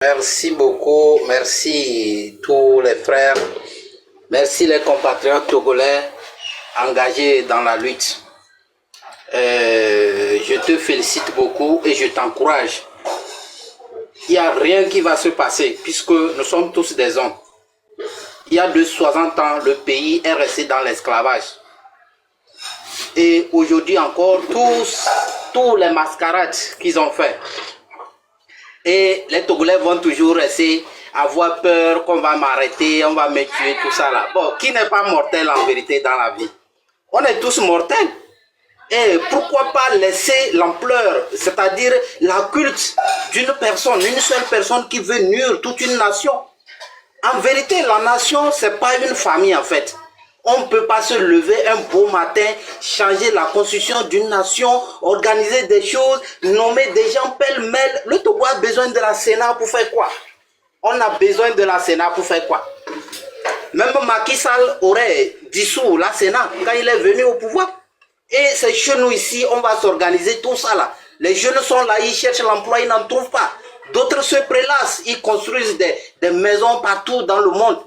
Merci beaucoup, merci tous les frères, merci les compatriotes togolais engagés dans la lutte. Je te félicite beaucoup et je t'encourage. Il n'y a rien qui va se passer puisque nous sommes tous des hommes. Il y a de 60 ans, le pays est resté dans l'esclavage. Et aujourd'hui encore, tous les mascarades qu'ils ont fait. Et les Togolais vont toujours rester, avoir peur qu'on va m'arrêter, on va me tuer, tout ça là. Bon, qui n'est pas mortel en vérité dans la vie? On est tous mortels. Et pourquoi pas laisser l'ampleur, c'est-à-dire la culte d'une personne, une seule personne qui veut nuire toute une nation? En vérité, la nation, c'est pas une famille en fait. On ne peut pas se lever un beau matin, changer la constitution d'une nation, organiser des choses, nommer des gens pêle-mêle. Le Togo a besoin de la Sénat pour faire quoi? On a besoin de la Sénat pour faire quoi? Même Macky Sall aurait dissous la Sénat quand il est venu au pouvoir. Et c'est chez nous ici, on va s'organiser tout ça là. Les jeunes sont là, ils cherchent l'emploi, ils n'en trouvent pas. D'autres se prélassent, ils construisent des maisons partout dans le monde.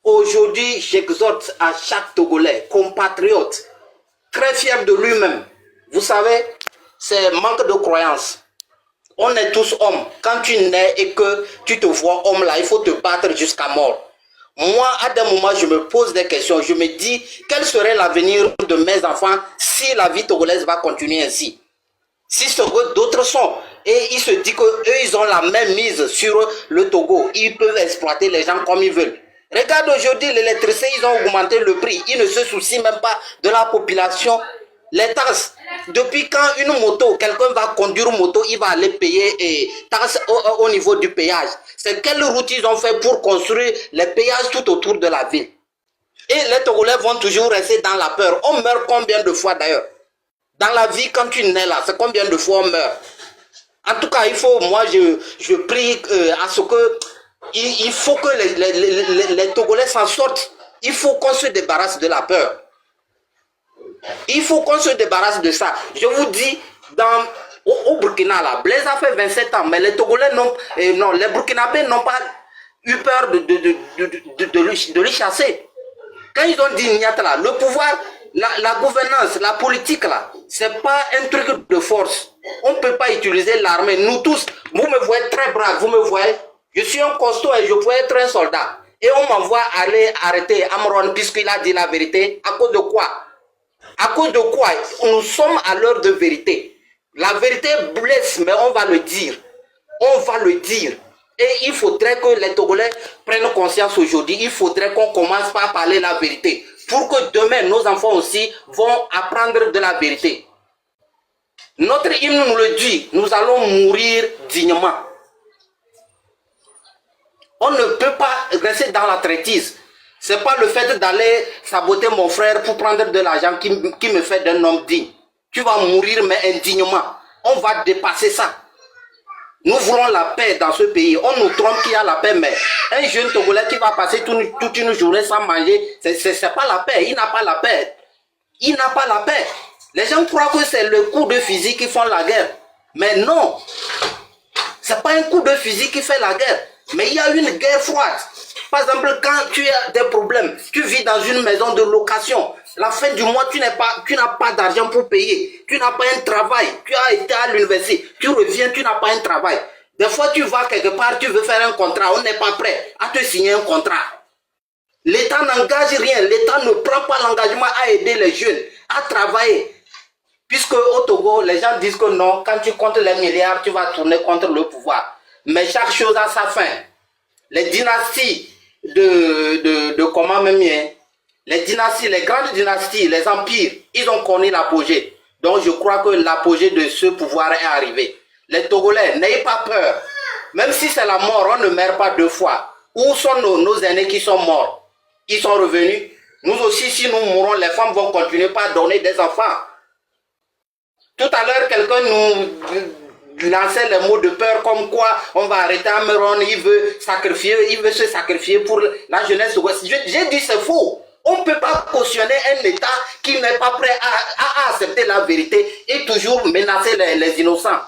Aujourd'hui, j'exhorte à chaque Togolais, compatriote, très fier de lui-même. Vous savez, c'est manque de croyance. On est tous hommes. Quand tu nais et que tu te vois homme là, il faut te battre jusqu'à mort. Moi, à des moments, je me pose des questions. Je me dis, quel serait l'avenir de mes enfants si la vie togolaise va continuer ainsi? Si ce que d'autres sont, et ils se disent qu'eux, ils ont la même mise sur le Togo. Ils peuvent exploiter les gens comme ils veulent. Regarde aujourd'hui, l'électricité, ils ont augmenté le prix. Ils ne se soucient même pas de la population. Les taxes, depuis quand une moto, quelqu'un va conduire une moto, il va aller payer et taxes au niveau du péage. C'est quelle route ils ont fait pour construire les péages tout autour de la ville? Et les Togolais vont toujours rester dans la peur. On meurt combien de fois d'ailleurs? Dans la vie, quand tu nais là, c'est combien de fois on meurt? En tout cas, il faut, moi je prie à ce que, il faut que les Togolais s'en sortent. Il faut qu'on se débarrasse de la peur. Il faut qu'on se débarrasse de ça. Je vous dis, au Burkina, là, Blaise a fait 27 ans, mais les Togolais non, les Burkinabés n'ont pas eu peur de lui chasser. Quand ils ont dit Niat là, le pouvoir, la gouvernance, la politique là, c'est pas un truc de force. On ne peut pas utiliser l'armée. Nous tous, vous me voyez très brave, vous me voyez. Je suis un costaud et je pourrais être un soldat. Et on m'envoie aller arrêter Amron puisqu'il a dit la vérité. À cause de quoi? À cause de quoi? Nous sommes à l'heure de vérité. La vérité blesse, mais on va le dire. On va le dire. Et il faudrait que les Togolais prennent conscience aujourd'hui. Il faudrait qu'on commence par parler la vérité. Pour que demain, nos enfants aussi vont apprendre de la vérité. Notre hymne nous le dit. Nous allons mourir dignement. On ne peut pas rester dans la traîtrise. Ce n'est pas le fait d'aller saboter mon frère pour prendre de l'argent qui me fait d'un homme digne. Tu vas mourir mais indignement. On va dépasser ça. Nous voulons la paix dans ce pays. On nous trompe qu'il y a la paix, mais un jeune Togolais qui va passer toute une journée sans manger, c'est pas la paix. Il n'a pas la paix. Il n'a pas la paix. Les gens croient que c'est le coup de fusil qui font la guerre. Mais non. C'est pas un coup de fusil qui fait la guerre. Mais il y a une guerre froide. Par exemple, quand tu as des problèmes, tu vis dans une maison de location. La fin du mois, tu n'as pas d'argent pour payer. Tu n'as pas un travail. Tu as été à l'université. Tu reviens, tu n'as pas un travail. Des fois, tu vas quelque part, tu veux faire un contrat. On n'est pas prêt à te signer un contrat. L'État n'engage rien. L'État ne prend pas l'engagement à aider les jeunes, à travailler. Puisque au Togo, les gens disent que non, quand tu comptes les milliards, tu vas tourner contre le pouvoir. Mais chaque chose a sa fin. Les dynasties de comment même, les dynasties, les grandes dynasties, les empires, ils ont connu l'apogée. Donc je crois que l'apogée de ce pouvoir est arrivé. Les Togolais, n'ayez pas peur. Même si c'est la mort, on ne meurt pas deux fois. Où sont nos aînés qui sont morts? Ils sont revenus. Nous aussi, si nous mourons, les femmes vont continuer par donner des enfants. Tout à l'heure, quelqu'un nous lançait les mots de peur comme quoi on va arrêter Amron, il veut se sacrifier pour la jeunesse. J'ai dit c'est faux. On ne peut pas cautionner un État qui n'est pas prêt à accepter la vérité et toujours menacer les innocents.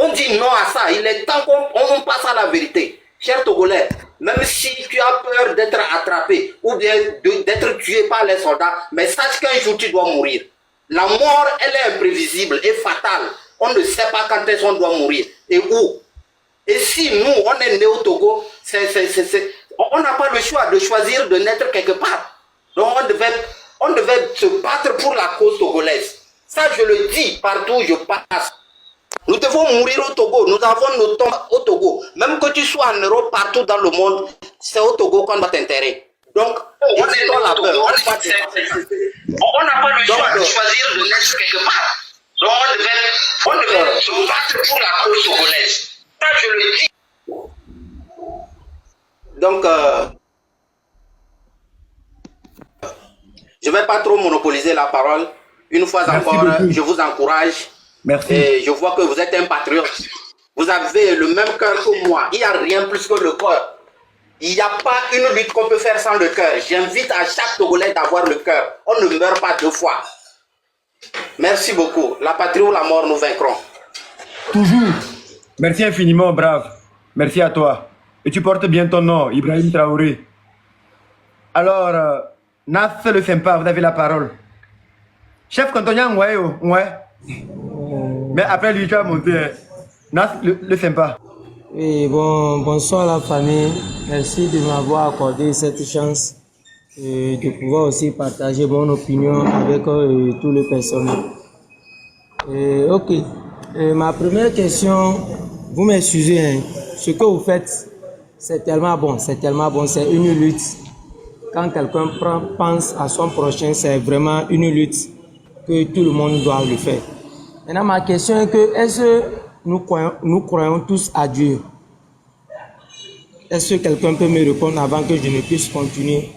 On dit non à ça. Il est temps qu'on passe à la vérité. Cher Togolais, même si tu as peur d'être attrapé ou bien d'être tué par les soldats, mais sache qu'un jour tu dois mourir. La mort, elle est imprévisible et fatale. On ne sait pas quand est-ce qu'on doit mourir et où. Et si nous, on est né au Togo, on n'a pas le choix de choisir de naître quelque part. Donc on devait se battre pour la cause togolaise. Ça, je le dis partout où je passe. Nous devons mourir au Togo. Nous avons nos tombes au Togo. Même que tu sois en Europe, partout dans le monde, c'est au Togo qu'on va t'enterrer. Donc, on est dans la peur. On n'a pas le choix de choisir de naître quelque part. Donc, on devait se battre pour la cause togolaise. Ça, je le dis. Donc, je ne vais pas trop monopoliser la parole. Une fois encore, je vous encourage. Merci. Et je vois que vous êtes un patriote. Vous avez le même cœur que moi. Il n'y a rien plus que le cœur. Il n'y a pas une lutte qu'on peut faire sans le cœur. J'invite à chaque Togolais d'avoir le cœur. On ne meurt pas deux fois. Merci beaucoup. La patrie ou la mort, nous vaincrons. Toujours. Merci infiniment, brave. Merci à toi. Et tu portes bien ton nom, Ibrahim Traoré. Alors, Nas le sympa, vous avez la parole. Chef cantonien, ouais. Mais après lui, tu as monté. Nas le sympa. Oui, bonsoir la famille. Merci de m'avoir accordé cette chance de pouvoir aussi partager mon opinion avec tout le personnel. Ok. Ma première question, vous m'excusez, hein, ce que vous faites, c'est tellement bon, c'est une lutte. Quand quelqu'un pense à son prochain, c'est vraiment une lutte que tout le monde doit le faire. Maintenant, ma question est que, est-ce que nous croyons tous à Dieu? Est-ce que quelqu'un peut me répondre avant que je ne puisse continuer?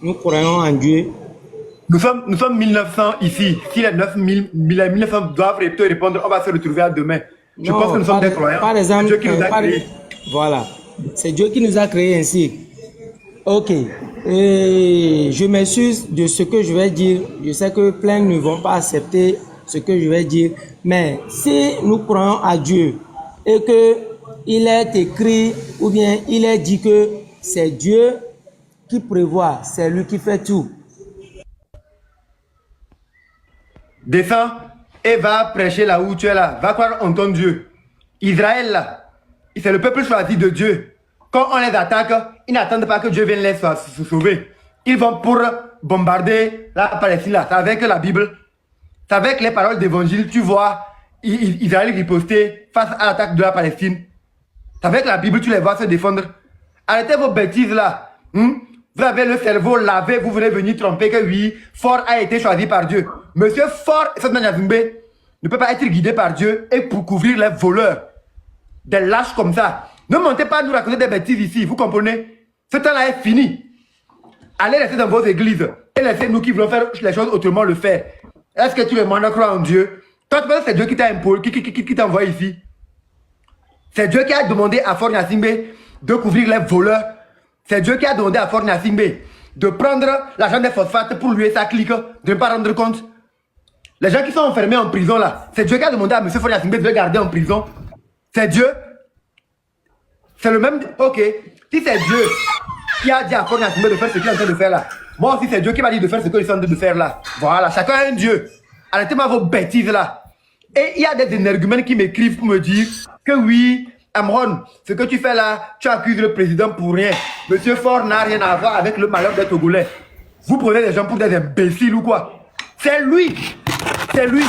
Nous croyons en Dieu. Nous sommes 1900 ici. Si les 1900 doivent te répondre, on va se retrouver à demain. Je pense que nous sommes des croyants. Par exemple, Dieu qui nous a créés. Voilà. C'est Dieu qui nous a créés ainsi. Ok. Et je m'excuse de ce que je vais dire. Je sais que plein ne vont pas accepter ce que je vais dire. Mais si nous croyons à Dieu et que il est écrit ou bien il est dit que c'est Dieu qui prévoit, c'est lui qui fait tout. Descends et va prêcher là où tu es là. Va croire en ton Dieu. Israël là, c'est le peuple choisi de Dieu. Quand on les attaque, ils n'attendent pas que Dieu vienne les sauver. Ils vont pour bombarder la Palestine là. C'est avec la Bible, c'est avec les paroles d'évangile, tu vois Israël riposter face à l'attaque de la Palestine. C'est avec la Bible, tu les vois se défendre. Arrêtez vos bêtises là. Vous avez le cerveau lavé, vous venez venir tromper que oui, Ford a été choisi par Dieu. Monsieur Ford ne peut pas être guidé par Dieu et pour couvrir les voleurs. Des lâches comme ça. Ne montez pas à nous raconter des bêtises ici, vous comprenez? Ce temps-là est fini. Allez rester dans vos églises et laissez nous qui voulons faire les choses autrement le faire. Est-ce que tout le monde croit en Dieu? Toi, tu penses que c'est Dieu qui t'a imposé, qui t'a envoyé ici? C'est Dieu qui a demandé à Ford Gnassingbé de couvrir les voleurs. C'est Dieu qui a demandé à Ford Gnassingbé de prendre l'argent des phosphates pour lui et sa clique, de ne pas rendre compte. Les gens qui sont enfermés en prison là, c'est Dieu qui a demandé à M. Ford Gnassingbé de les garder en prison. C'est Dieu. C'est le même... Ok. Si c'est Dieu qui a dit à Ford Gnassingbé de faire ce qu'il est en train de faire là, moi aussi c'est Dieu qui m'a dit de faire ce qu'il est en train de faire là. Voilà, chacun a un Dieu. Arrêtez-moi vos bêtises là. Et il y a des énergumènes qui m'écrivent pour me dire que oui, Amron, ce que tu fais là, tu accuses le président pour rien. Monsieur Ford n'a rien à voir avec le malheur des Togolais. Vous prenez des gens pour des imbéciles ou quoi? C'est lui. C'est lui.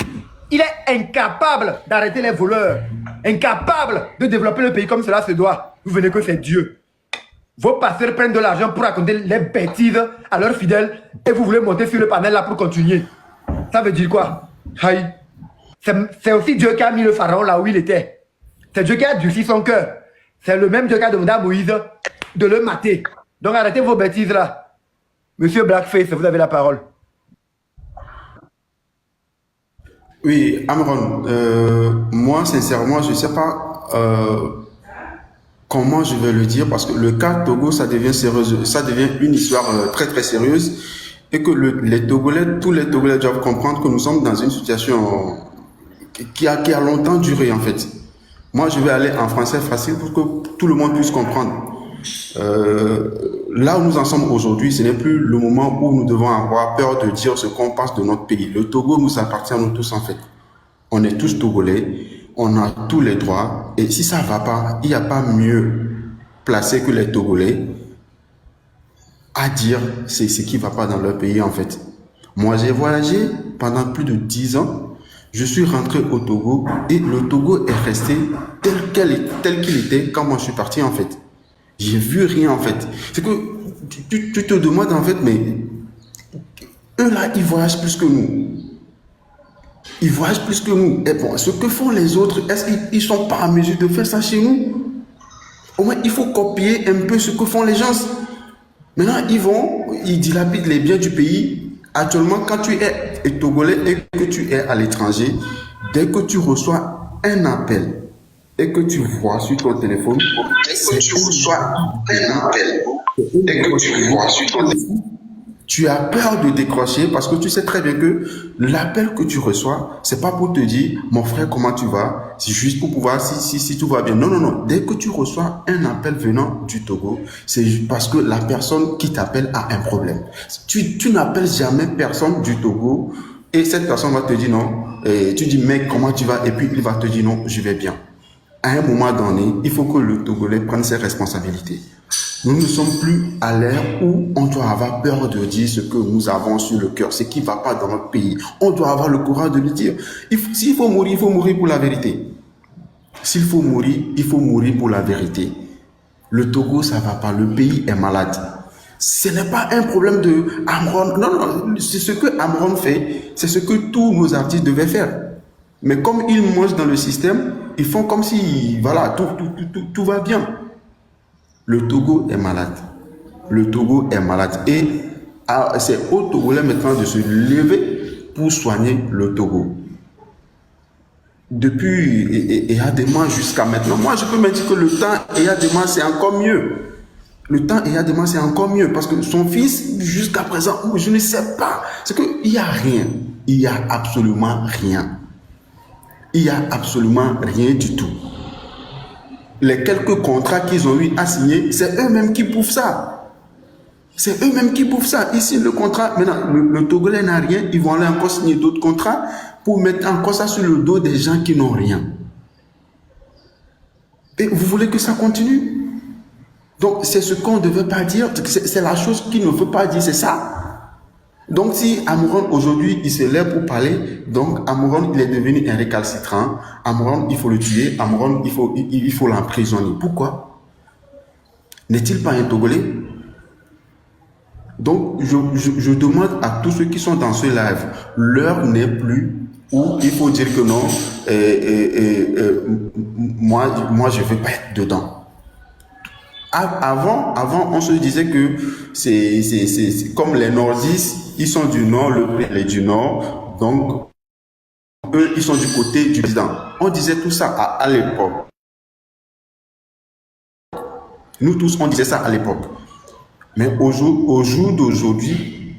Il est incapable d'arrêter les voleurs. Incapable de développer le pays comme cela se doit. Vous venez que c'est Dieu. Vos pasteurs prennent de l'argent pour raconter les bêtises à leurs fidèles et vous voulez monter sur le panel là pour continuer. Ça veut dire quoi? Aïe. C'est aussi Dieu qui a mis le pharaon là où il était. C'est Dieu qui a durci son cœur. C'est le même Dieu qui a demandé à Moïse de le mater. Donc arrêtez vos bêtises là. Monsieur Blackface, vous avez la parole. Oui, Amron, moi sincèrement, je ne sais pas comment je vais le dire parce que le cas Togo, ça devient sérieux, ça devient une histoire très très sérieuse et que les Togolais, tous les Togolais doivent comprendre que nous sommes dans une situation qui a longtemps duré en fait. Moi, je vais aller en français facile pour que tout le monde puisse comprendre. Là où nous en sommes aujourd'hui, ce n'est plus le moment où nous devons avoir peur de dire ce qu'on pense de notre pays. Le Togo nous appartient à nous tous en fait. On est tous Togolais, on a tous les droits. Et si ça ne va pas, il n'y a pas mieux placé que les Togolais à dire c'est ce qui ne va pas dans leur pays en fait. Moi, j'ai voyagé pendant plus de 10 ans. Je suis rentré au Togo et le Togo est resté tel qu'il était quand moi je suis parti en fait. J'ai vu rien en fait. C'est que tu te demandes en fait, mais eux là, ils voyagent plus que nous. Ils voyagent plus que nous. Et bon, ce que font les autres, est-ce qu'ils ne sont pas en mesure de faire ça chez nous? Au moins, il faut copier un peu ce que font les gens. Maintenant, ils dilapident les biens du pays. Actuellement, quand tu es Togolais et que tu es à l'étranger, dès que tu reçois un appel et que tu vois sur ton téléphone, tu as peur de décrocher parce que tu sais très bien que l'appel que tu reçois, c'est pas pour te dire, mon frère, comment tu vas? C'est juste pour pouvoir, si tout va bien. Non, non, non. Dès que tu reçois un appel venant du Togo, c'est parce que la personne qui t'appelle a un problème. Tu n'appelles jamais personne du Togo et cette personne va te dire non. Et tu dis, mec, comment tu vas? Et puis il va te dire non, je vais bien. À un moment donné, il faut que le Togolais prenne ses responsabilités. Nous ne sommes plus à l'ère où on doit avoir peur de dire ce que nous avons sur le cœur, ce qui ne va pas dans notre pays. On doit avoir le courage de le dire. S'il faut mourir, il faut mourir pour la vérité. S'il faut mourir, il faut mourir pour la vérité. Le Togo, ça ne va pas. Le pays est malade. Ce n'est pas un problème de Amron. Non, non, c'est ce que Amron fait. C'est ce que tous nos artistes devaient faire. Mais comme ils mangent dans le système, ils font comme si, voilà, tout va bien. Le Togo est malade. Le Togo est malade. Et c'est aux Togolais maintenant de se lever pour soigner le Togo. Depuis Eyadema jusqu'à maintenant, moi je peux me dire que le temps Eyadema c'est encore mieux. Le temps Eyadema c'est encore mieux parce que son fils, jusqu'à présent, je ne sais pas. C'est qu'il n'y a rien. Il n'y a absolument rien. Il n'y a absolument rien du tout. Les quelques contrats qu'ils ont eu à signer, c'est eux-mêmes qui bouffent ça. C'est eux-mêmes qui bouffent ça. Ici, le contrat, maintenant, le Togolais n'a rien, ils vont aller encore signer d'autres contrats pour mettre encore ça sur le dos des gens qui n'ont rien. Et vous voulez que ça continue? Donc, c'est ce qu'on ne devait pas dire, c'est la chose qu'il ne veut pas dire, c'est ça. Donc, si Amron, aujourd'hui, il se lève pour parler, donc Amron, il est devenu un récalcitrant. Amron, il faut le tuer. Amron, il faut l'emprisonner. Pourquoi? N'est-il pas un Togolais? Donc, je demande à tous ceux qui sont dans ce live, l'heure n'est plus où il faut dire que non, moi, je ne veux pas être dedans. Avant, on se disait que c'est comme les nordistes, ils sont du nord, le peuple est du nord, donc eux, ils sont du côté du président. On disait tout ça à l'époque. Nous tous, on disait ça à l'époque. Mais au jour d'aujourd'hui,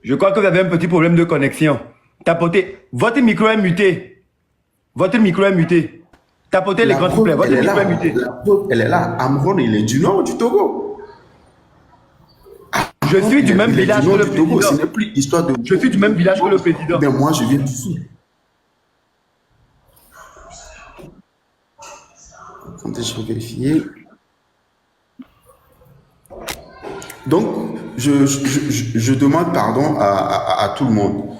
je crois que vous avez un petit problème de connexion. Tapotez. Votre micro est muté. Votre micro est muté. Tapotez l'écran, s'il vous plaît. Votre micro est muté. La preuve, elle est là. Amron, il est du nord du Togo. Je suis du même village que le président. Ce n'est plus histoire de... Je suis du même village que le président. Mais moi, je viens d'ici. Attendez, je vais vérifier. Donc, je demande pardon à tout le monde.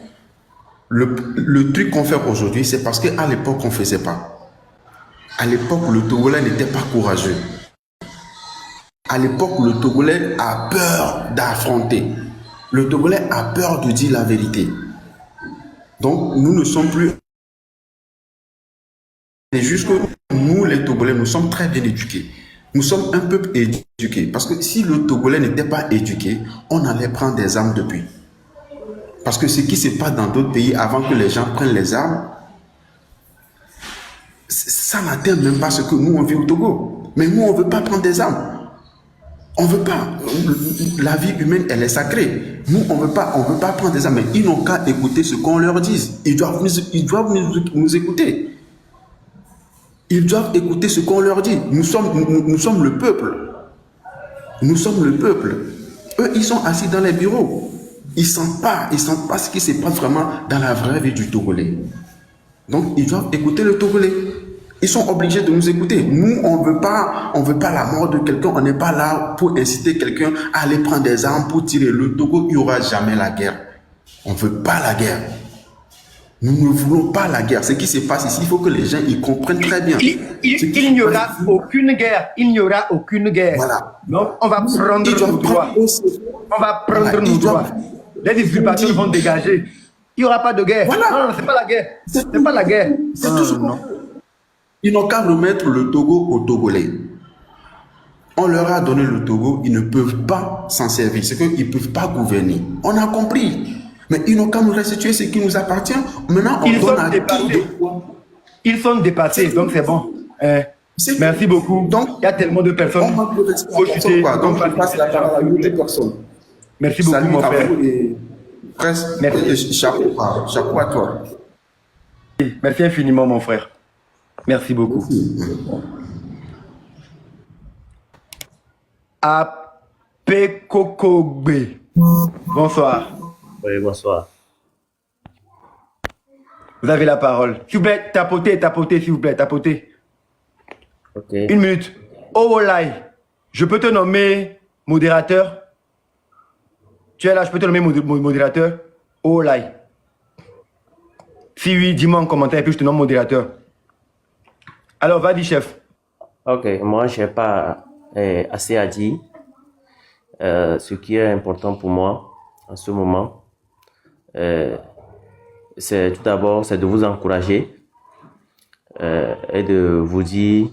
Le truc qu'on fait aujourd'hui, c'est parce qu'à l'époque, on ne faisait pas. À l'époque, le Togolais n'était pas courageux. À l'époque, le Togolais a peur d'affronter. Le Togolais a peur de dire la vérité. Donc, nous ne sommes plus... C'est juste que nous, les Togolais, nous sommes très bien éduqués. Nous sommes un peuple éduqué. Parce que si le Togolais n'était pas éduqué, on allait prendre des armes depuis. Parce que ce qui se passe dans d'autres pays avant que les gens prennent les armes, ça n'atteint même pas ce que nous, on vit au Togo. Mais nous, on ne veut pas prendre des armes. On veut pas. La vie humaine, elle est sacrée. Nous, on veut pas prendre des âmes. Mais ils n'ont qu'à écouter ce qu'on leur dise. Ils doivent nous écouter. Ils doivent écouter ce qu'on leur dit. Nous sommes le peuple. Nous sommes le peuple. Eux, ils sont assis dans les bureaux. Ils sentent pas ce qui se passe vraiment dans la vraie vie du Togolais. Donc, ils doivent écouter le Togolais. Ils sont obligés de nous écouter. Nous, on veut pas la mort de quelqu'un. On n'est pas là pour inciter quelqu'un à aller prendre des armes pour tirer. Le Togo, il n'y aura jamais la guerre. On ne veut pas la guerre. Nous ne voulons pas la guerre. Ce qui se passe ici, il faut que les gens y comprennent très bien. Il n'y aura aucune guerre. Il n'y aura aucune guerre. Voilà. Donc, on va prendre nos droits. On va prendre nos droits. Les usurpateurs vont dégager. Il n'y aura pas de guerre. Voilà. Non, c'est pas la guerre. C'est pas la guerre. C'est tout ce qu'on... Ils n'ont qu'à remettre le Togo aux Togolais. On leur a donné le Togo, ils ne peuvent pas s'en servir. C'est qu'ils ne peuvent pas gouverner. On a compris. Mais ils n'ont qu'à nous restituer ce qui nous appartient. Maintenant, on donne à qui. Ils sont dépassés, donc c'est bon. Merci beaucoup. Donc, il y a tellement de personnes. Faut chuter. Donc, je passe la parole à une autre personne. Merci beaucoup, mon frère. Merci. Chapeau à toi. Merci infiniment, mon frère. Merci beaucoup. Apekokogbe. Bonsoir. Oui, bonsoir. Vous avez la parole. S'il vous plaît, tapotez, s'il vous plaît, tapotez. Ok. 1 minute. Oh, Olai, je peux te nommer modérateur? Tu es là, je peux te nommer modérateur? Oh, Olai. Si oui, dis-moi en commentaire et puis je te nomme modérateur. Alors, vas-y, chef. Ok, moi, je n'ai pas assez à dire. Ce qui est important pour moi en ce moment, c'est tout d'abord, c'est de vous encourager et de vous dire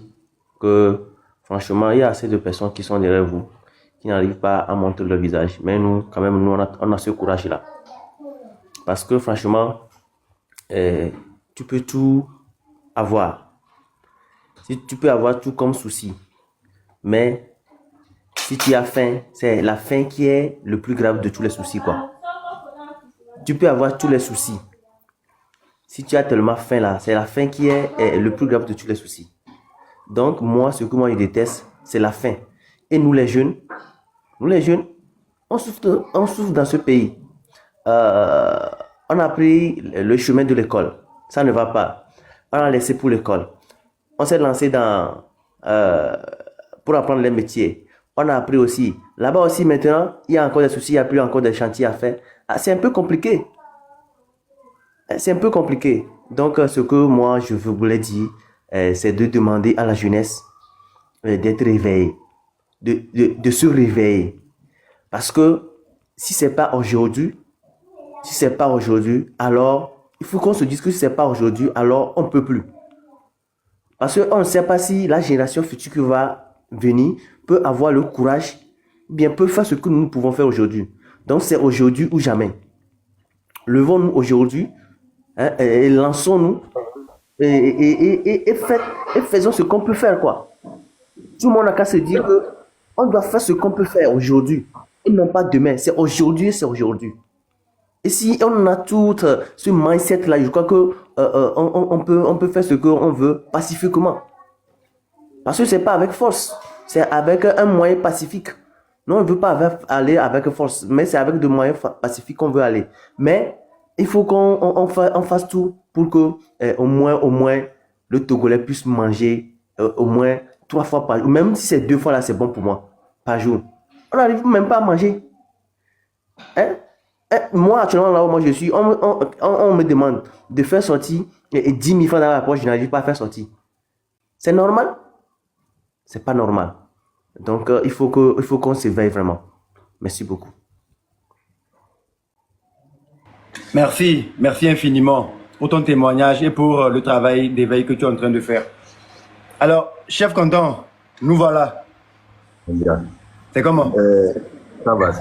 que, franchement, il y a assez de personnes qui sont derrière vous, qui n'arrivent pas à montrer leur visage. Mais nous, quand même, nous, on a ce courage-là. Parce que, franchement, tu peux tout avoir. Si tu peux avoir tout comme souci, mais si tu as faim, c'est la faim qui est le plus grave de tous les soucis, quoi. Tu peux avoir tous les soucis. Si tu as tellement faim là, c'est la faim qui est le plus grave de tous les soucis. Donc moi, ce que moi je déteste, c'est la faim. Et nous les jeunes, on souffre dans ce pays. On a pris le chemin de l'école, ça ne va pas. On a laissé pour l'école. On s'est lancé pour apprendre les métiers. On a appris aussi. Là-bas aussi, maintenant, il y a encore des soucis, il n'y a plus encore des chantiers à faire. Ah, c'est un peu compliqué. C'est un peu compliqué. Donc, ce que moi, je voulais dire, c'est de demander à la jeunesse d'être réveillée, de se réveiller. Parce que si ce n'est pas aujourd'hui, alors, il faut qu'on se dise que si ce n'est pas aujourd'hui, alors on ne peut plus. Parce qu'on ne sait pas si la génération future qui va venir peut avoir le courage, bien peut faire ce que nous pouvons faire aujourd'hui. Donc c'est aujourd'hui ou jamais. Levons-nous aujourd'hui, hein, et lançons-nous et faisons ce qu'on peut faire, quoi. Tout le monde n'a qu'à se dire qu'on doit faire ce qu'on peut faire aujourd'hui et non pas demain. C'est aujourd'hui, c'est aujourd'hui. Et si on a tout ce mindset-là, je crois que on peut faire ce qu'on veut pacifiquement. Parce que ce n'est pas avec force, c'est avec un moyen pacifique. Non, on ne veut pas aller avec force, mais c'est avec des moyens pacifiques qu'on veut aller. Mais il faut qu'on fasse tout pour que au moins le Togolais puisse manger au moins 3 fois par jour. Même si c'est 2 fois là, c'est bon pour moi, par jour. On n'arrive même pas à manger. Hein? Moi, actuellement, là où moi je suis, on me demande de faire sortir 10 000 francs dans la poche, je n'arrive pas à faire sortir. C'est normal? C'est pas normal. Donc, il faut qu'on s'éveille vraiment. Merci beaucoup. Merci infiniment pour ton témoignage et pour le travail d'éveil que tu es en train de faire. Alors, chef Content, nous voilà. Bien. C'est comment? Ça va.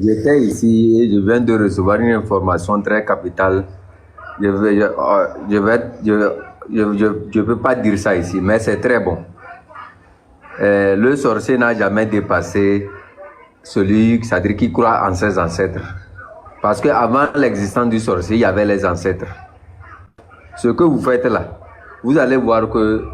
J'étais ici et je viens de recevoir une information très capitale. Je ne peux pas dire ça ici, mais c'est très bon. Le sorcier n'a jamais dépassé celui, c'est-à-dire qui croit en ses ancêtres. Parce qu'avant l'existence du sorcier, il y avait les ancêtres. Ce que vous faites là, vous allez voir que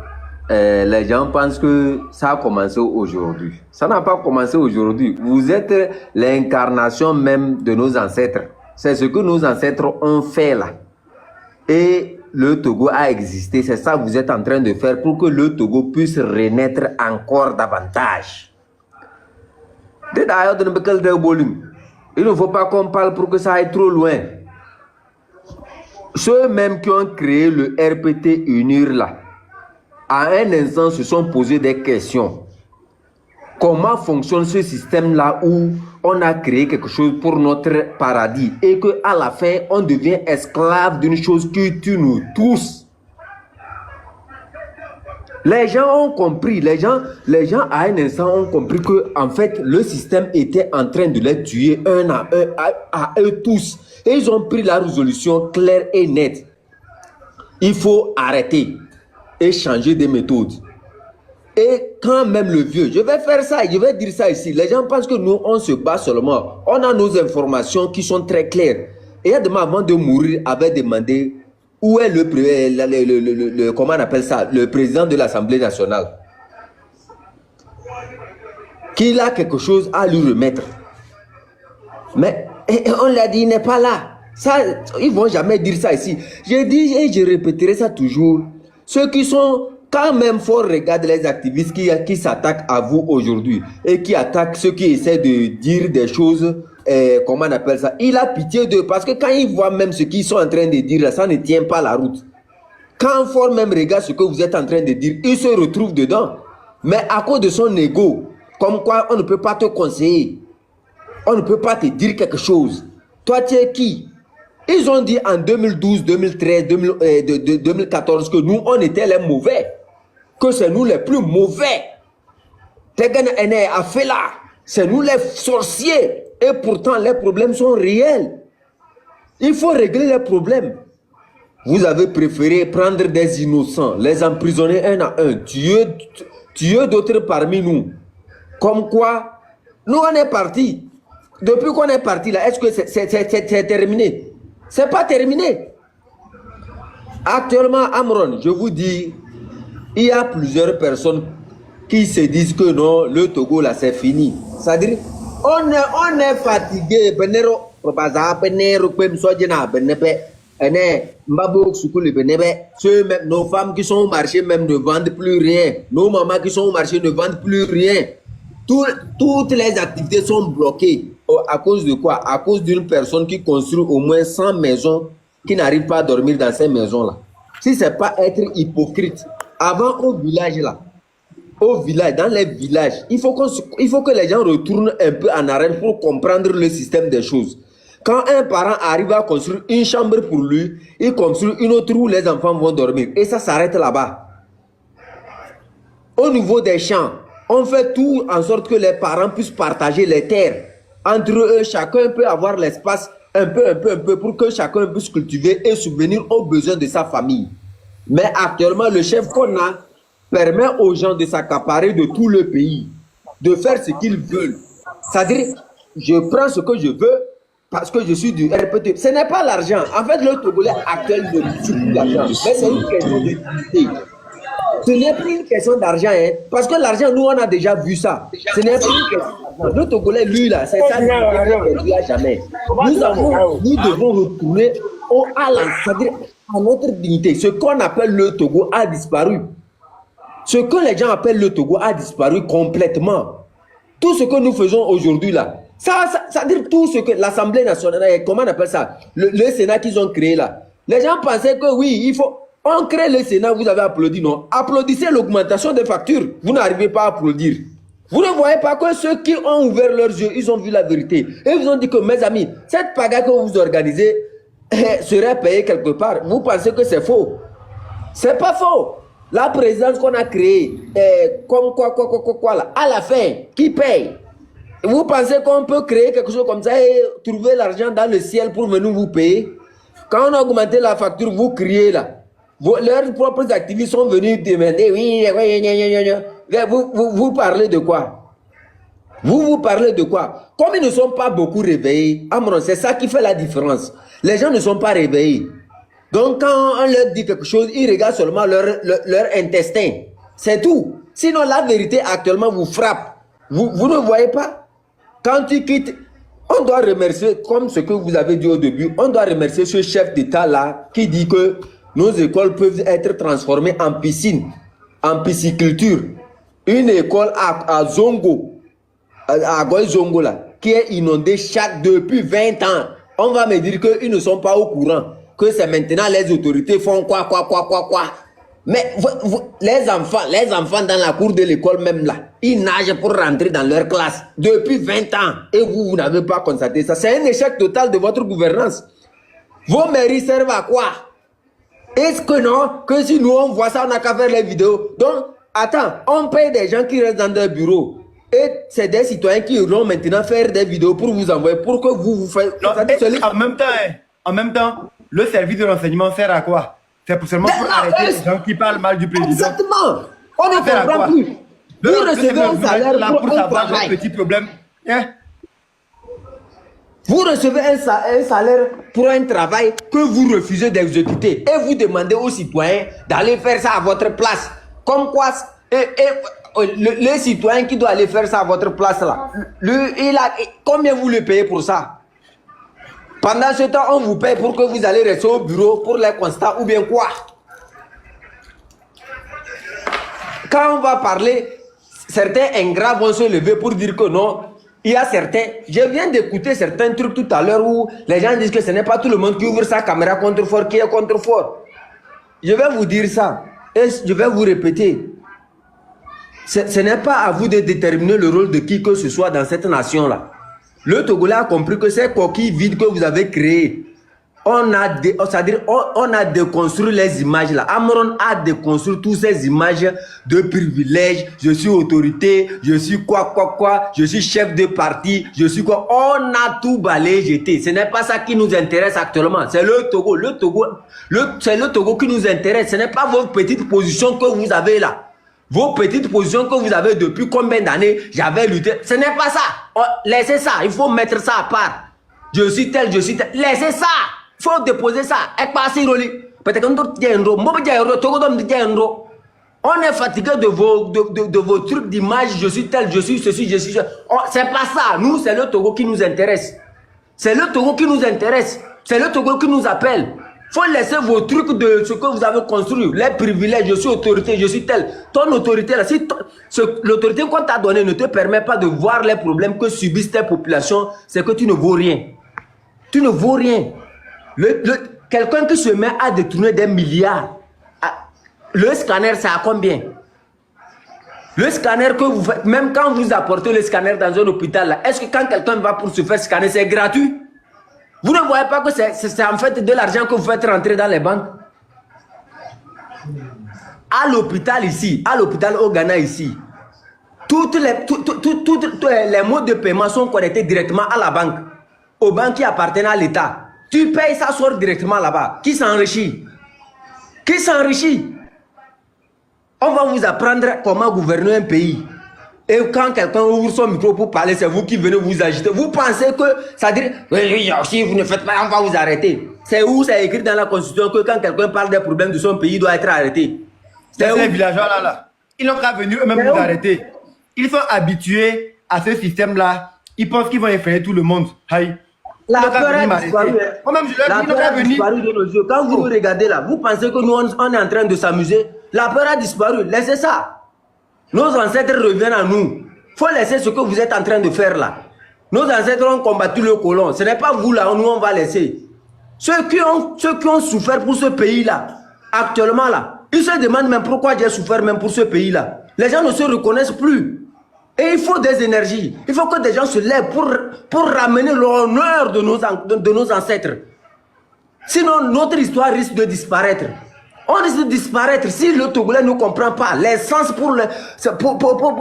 les gens pensent que ça a commencé aujourd'hui. Ça n'a pas commencé aujourd'hui. Vous êtes l'incarnation même de nos ancêtres. C'est ce que nos ancêtres ont fait là. Et le Togo a existé. C'est ça que vous êtes en train de faire pour que le Togo puisse renaître encore davantage. Il ne faut pas qu'on parle pour que ça aille trop loin. Ceux-mêmes qui ont créé le RPT UNIR là, à un instant se sont posé des questions. Comment fonctionne ce système-là où on a créé quelque chose pour notre paradis et qu'à la fin, on devient esclave d'une chose qui tue nous tous. Les gens ont compris, les gens à un instant ont compris que en fait, le système était en train de les tuer un à un, à eux tous. Et ils ont pris la résolution claire et nette. Il faut arrêter et changer des méthodes. Et quand même le vieux, je vais faire ça, je vais dire ça ici. Les gens pensent que nous, on se bat seulement. On a nos informations qui sont très claires. Et il y a des moments avant de mourir, avait demandé où est comment on appelle ça, le président de l'Assemblée nationale. Qu'il a quelque chose à lui remettre. Mais on l'a dit, il n'est pas là. Ça, ils ne vont jamais dire ça ici. J'ai dit et je répéterai ça toujours. Ceux qui sont quand même fort, regardent les activistes qui s'attaquent à vous aujourd'hui et qui attaquent ceux qui essaient de dire des choses, comment on appelle ça. Il a pitié d'eux parce que quand ils voient même ce qu'ils sont en train de dire, ça ne tient pas la route. Quand fort même regarde ce que vous êtes en train de dire, il se retrouve dedans. Mais à cause de son ego, comme quoi on ne peut pas te conseiller. On ne peut pas te dire quelque chose. Toi, tu es qui? Ils ont dit en 2012, 2013, 2014 que nous, on était les mauvais. Que c'est nous les plus mauvais. C'est nous les sorciers. Et pourtant, les problèmes sont réels. Il faut régler les problèmes. Vous avez préféré prendre des innocents, les emprisonner un à un, tuer d'autres parmi nous. Comme quoi, nous, on est partis. Depuis qu'on est parti là, est-ce que c'est terminé? C'est pas terminé. Actuellement, Amron, je vous dis, il y a plusieurs personnes qui se disent que non, le Togo là, c'est fini. C'est-à-dire, on est fatigué. Nos femmes qui sont au marché même ne vendent plus rien. Nos mamans qui sont au marché ne vendent plus rien. Toutes les activités sont bloquées. À cause de quoi? À cause d'une personne qui construit au moins 100 maisons qui n'arrive pas à dormir dans ces maisons-là. Si ce n'est pas être hypocrite, avant au village là, dans les villages, il faut que les gens retournent un peu en arrière pour comprendre le système des choses. Quand un parent arrive à construire une chambre pour lui, il construit une autre où les enfants vont dormir. Et ça s'arrête là-bas. Au niveau des champs, on fait tout en sorte que les parents puissent partager les terres. Entre eux, chacun peut avoir l'espace un peu pour que chacun puisse cultiver et subvenir aux besoins de sa famille. Mais actuellement, le chef qu'on a permet aux gens de s'accaparer de tout le pays, de faire ce qu'ils veulent. C'est-à-dire, je prends ce que je veux parce que je suis du RPT. Ce n'est pas l'argent. En fait, le Togolais actuel ne dit plus l'argent, mais c'est une question de dignité. Ce n'est plus une question d'argent, hein, parce que l'argent, nous, on a déjà vu ça. Ce n'est plus une question d'argent. Le Togolais, lui, là, c'est ça, il ne a jamais. Nous devons retourner à notre dignité. Ce qu'on appelle le Togo a disparu. Ce que les gens appellent le Togo a disparu complètement. Tout ce que nous faisons aujourd'hui, là, ça veut dire tout ce que l'Assemblée nationale, comment on appelle ça, le Sénat qu'ils ont créé là. Les gens pensaient que oui, il faut... On crée le Sénat, vous avez applaudi, non? Applaudissez l'augmentation des factures. Vous n'arrivez pas à applaudir. Vous ne voyez pas que ceux qui ont ouvert leurs yeux, ils ont vu la vérité. Et ils ont dit que, mes amis, cette pagaille que vous organisez serait payée quelque part. Vous pensez que c'est faux. C'est pas faux. La présidence qu'on a créée, comme quoi là, à la fin, qui paye? Vous pensez qu'on peut créer quelque chose comme ça et trouver l'argent dans le ciel pour venir vous payer? Quand on a augmenté la facture, vous criez là. Leurs propres activistes sont venus demander, oui, Vous parlez de quoi? Vous parlez de quoi? Comme ils ne sont pas beaucoup réveillés, Amron, c'est ça qui fait la différence. Les gens ne sont pas réveillés. Donc, quand on leur dit quelque chose, ils regardent seulement leur intestin. C'est tout. Sinon, la vérité actuellement vous frappe. Vous ne voyez pas? Quand tu quittes, on doit remercier, comme ce que vous avez dit au début, on doit remercier ce chef d'État-là qui dit que nos écoles peuvent être transformées en piscine, en pisciculture. Une école à Zongo, à Zongo là, qui est inondée depuis 20 ans. On va me dire qu'ils ne sont pas au courant, que c'est maintenant les autorités font quoi. Mais les enfants dans la cour de l'école même là, ils nagent pour rentrer dans leur classe depuis 20 ans. Et vous n'avez pas constaté ça. C'est un échec total de votre gouvernance. Vos mairies servent à quoi? Est-ce que non? Que si nous on voit ça, on n'a qu'à faire les vidéos. Donc, attends, on paye des gens qui restent dans des bureaux. Et c'est des citoyens qui iront maintenant faire des vidéos pour vous envoyer, pour que vous faites... En même temps, le service de renseignement sert à quoi? C'est seulement pour arrêter les gens qui parlent mal du président. Exactement. On ne comprend plus. Vous recevez un salaire pour un travail. Petit problème. Vous recevez un salaire pour un travail que vous refusez d'exécuter. Et vous demandez aux citoyens d'aller faire ça à votre place. Comme quoi, le citoyen qui doit aller faire ça à votre place là, combien vous le payez pour ça? Pendant ce temps, on vous paye pour que vous allez rester au bureau pour les constats ou bien quoi? Quand on va parler, certains ingrats vont se lever pour dire que non, il y a certains... Je viens d'écouter certains trucs tout à l'heure où les gens disent que ce n'est pas tout le monde qui ouvre sa caméra contrefort qui est contrefort. Je vais vous dire ça et je vais vous répéter. Ce n'est pas à vous de déterminer le rôle de qui que ce soit dans cette nation-là. Le Togolais a compris que ces coquilles vides que vous avez créées, on a déconstruit les images là. Amron a déconstruit toutes ces images de privilèges. Je suis autorité, je suis quoi, je suis chef de parti, je suis quoi. On a tout balayé, jeté. Ce n'est pas ça qui nous intéresse actuellement. C'est le Togo. C'est le Togo qui nous intéresse. Ce n'est pas vos petites positions que vous avez là. Vos petites positions que vous avez depuis combien d'années, j'avais lutté. Ce n'est pas ça. Laissez ça. Il faut mettre ça à part. Je suis tel. Laissez ça. Il faut déposer ça. On est fatigué de vos trucs d'image. Je suis tel, je suis ceci, je suis... C'est pas ça. Nous, c'est le Togo qui nous intéresse. C'est le Togo qui nous intéresse. C'est le Togo qui nous appelle. Il faut laisser vos trucs de ce que vous avez construit. Les privilèges, je suis autorité, je suis tel. Ton autorité, là, si l'autorité qu'on t'a donnée ne te permet pas de voir les problèmes que subissent tes populations, c'est que tu ne vaux rien. Tu ne vaux rien. Quelqu'un qui se met à détourner des milliards, le scanner, c'est à combien? Le scanner que vous faites, même quand vous apportez le scanner dans un hôpital, est-ce que quand quelqu'un va pour se faire scanner, c'est gratuit? Vous ne voyez pas que c'est en fait de l'argent que vous faites rentrer dans les banques? À l'hôpital ici, à l'hôpital au Ghana ici, tous les modes de paiement sont connectés directement à la banque, aux banques qui appartiennent à l'État. Tu payes, ça sort directement là-bas. Qui s'enrichit? Qui s'enrichit? On va vous apprendre comment gouverner un pays. Et quand quelqu'un ouvre son micro pour parler, c'est vous qui venez vous agiter. Vous pensez que ça dit, oui, si vous ne faites pas, on va vous arrêter. C'est où c'est écrit dans la Constitution que quand quelqu'un parle des problèmes de son pays, il doit être arrêté? C'est où? Les villageois là. Ils n'ont qu'à venir eux-mêmes vous arrêter. Ils sont habitués à ce système-là. Ils pensent qu'ils vont effrayer tout le monde. Aïe. La peur a disparu. Moi-même, je leur dis, ils n'ont qu'à venir. De nos yeux. Quand vous nous regardez là, vous pensez que nous, on est en train de s'amuser. La peur a disparu. Laissez ça. Nos ancêtres reviennent à nous. Il faut laisser ce que vous êtes en train de faire là. Nos ancêtres ont combattu le colon. Ce n'est pas vous là, nous on va laisser. Ceux qui ont souffert pour ce pays-là, actuellement là, ils se demandent même pourquoi j'ai souffert même pour ce pays-là. Les gens ne se reconnaissent plus. Et il faut des énergies. Il faut que des gens se lèvent pour ramener l'honneur de nos ancêtres. Sinon, notre histoire risque de disparaître. On risque de disparaître si le Togolais ne comprend pas l'essence pour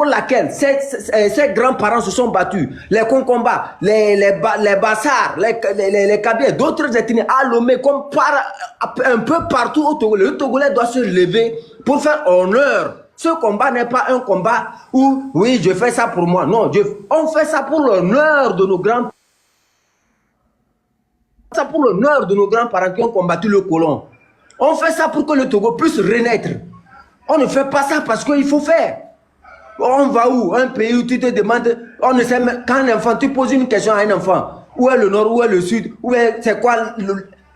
laquelle ses grands-parents se sont battus. Les Konkomba, les Bassars, les Kabyles, d'autres ethnies à Lomé, comme un peu partout au Togolais. Le Togolais doit se lever pour faire honneur Ce combat n'est pas un combat où, oui, je fais ça pour moi. Non, on fait ça pour l'honneur de nos grands. Ça pour l'honneur de nos grands-parents qui ont combattu le colon. On fait ça pour que le Togo puisse renaître. On ne fait pas ça parce qu'il faut faire. On va où? Un pays où tu te demandes, on ne sait même, quand un enfant, tu poses une question à un enfant, où est le nord, où est le sud, c'est quoi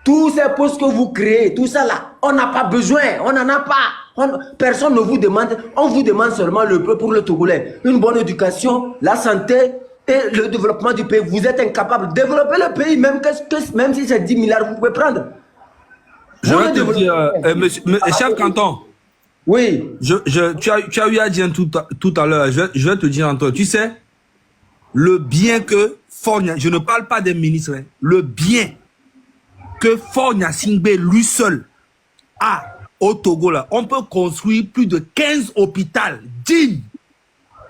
tous ces postes que vous créez, tout ça là, on n'a pas besoin, on n'en a pas. Personne ne vous demande, on vous demande seulement le peu pour le Togolais. Une bonne éducation, la santé et le développement du pays. Vous êtes incapable de développer le pays, même si c'est 10 milliards, vous pouvez prendre. Je vais te dire, chef Canton. Oui. Tu as eu à dire tout à l'heure, je vais te dire Antoine, tu sais, le bien que je ne parle pas des ministres, hein, le bien que Faure Gnassingbé lui seul a au Togo, là, on peut construire plus de 15 hôpitaux dignes,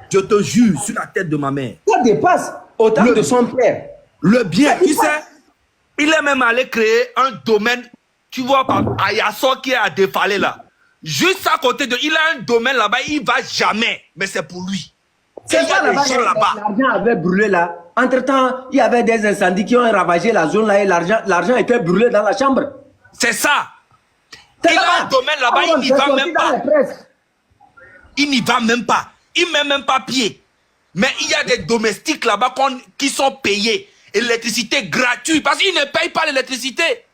je te jure, sur la tête de ma mère. Ça dépasse autant de son père. Le bien, tu sais, il est même allé créer un domaine, tu vois, à Yasso qui est à Défalé là. Juste à côté de, il a un domaine là-bas, il va jamais, mais c'est pour lui. C'est ça là-bas, l'argent avait brûlé là. Entre-temps, il y avait des incendies qui ont ravagé la zone là et l'argent était brûlé dans la chambre. C'est ça. Il a un domaine là-bas, il n'y va même pas. Il n'y va même pas. Il ne met même pas pied. Mais il y a des domestiques là-bas qui sont payés. Électricité gratuite. Parce qu'ils ne payent pas l'électricité.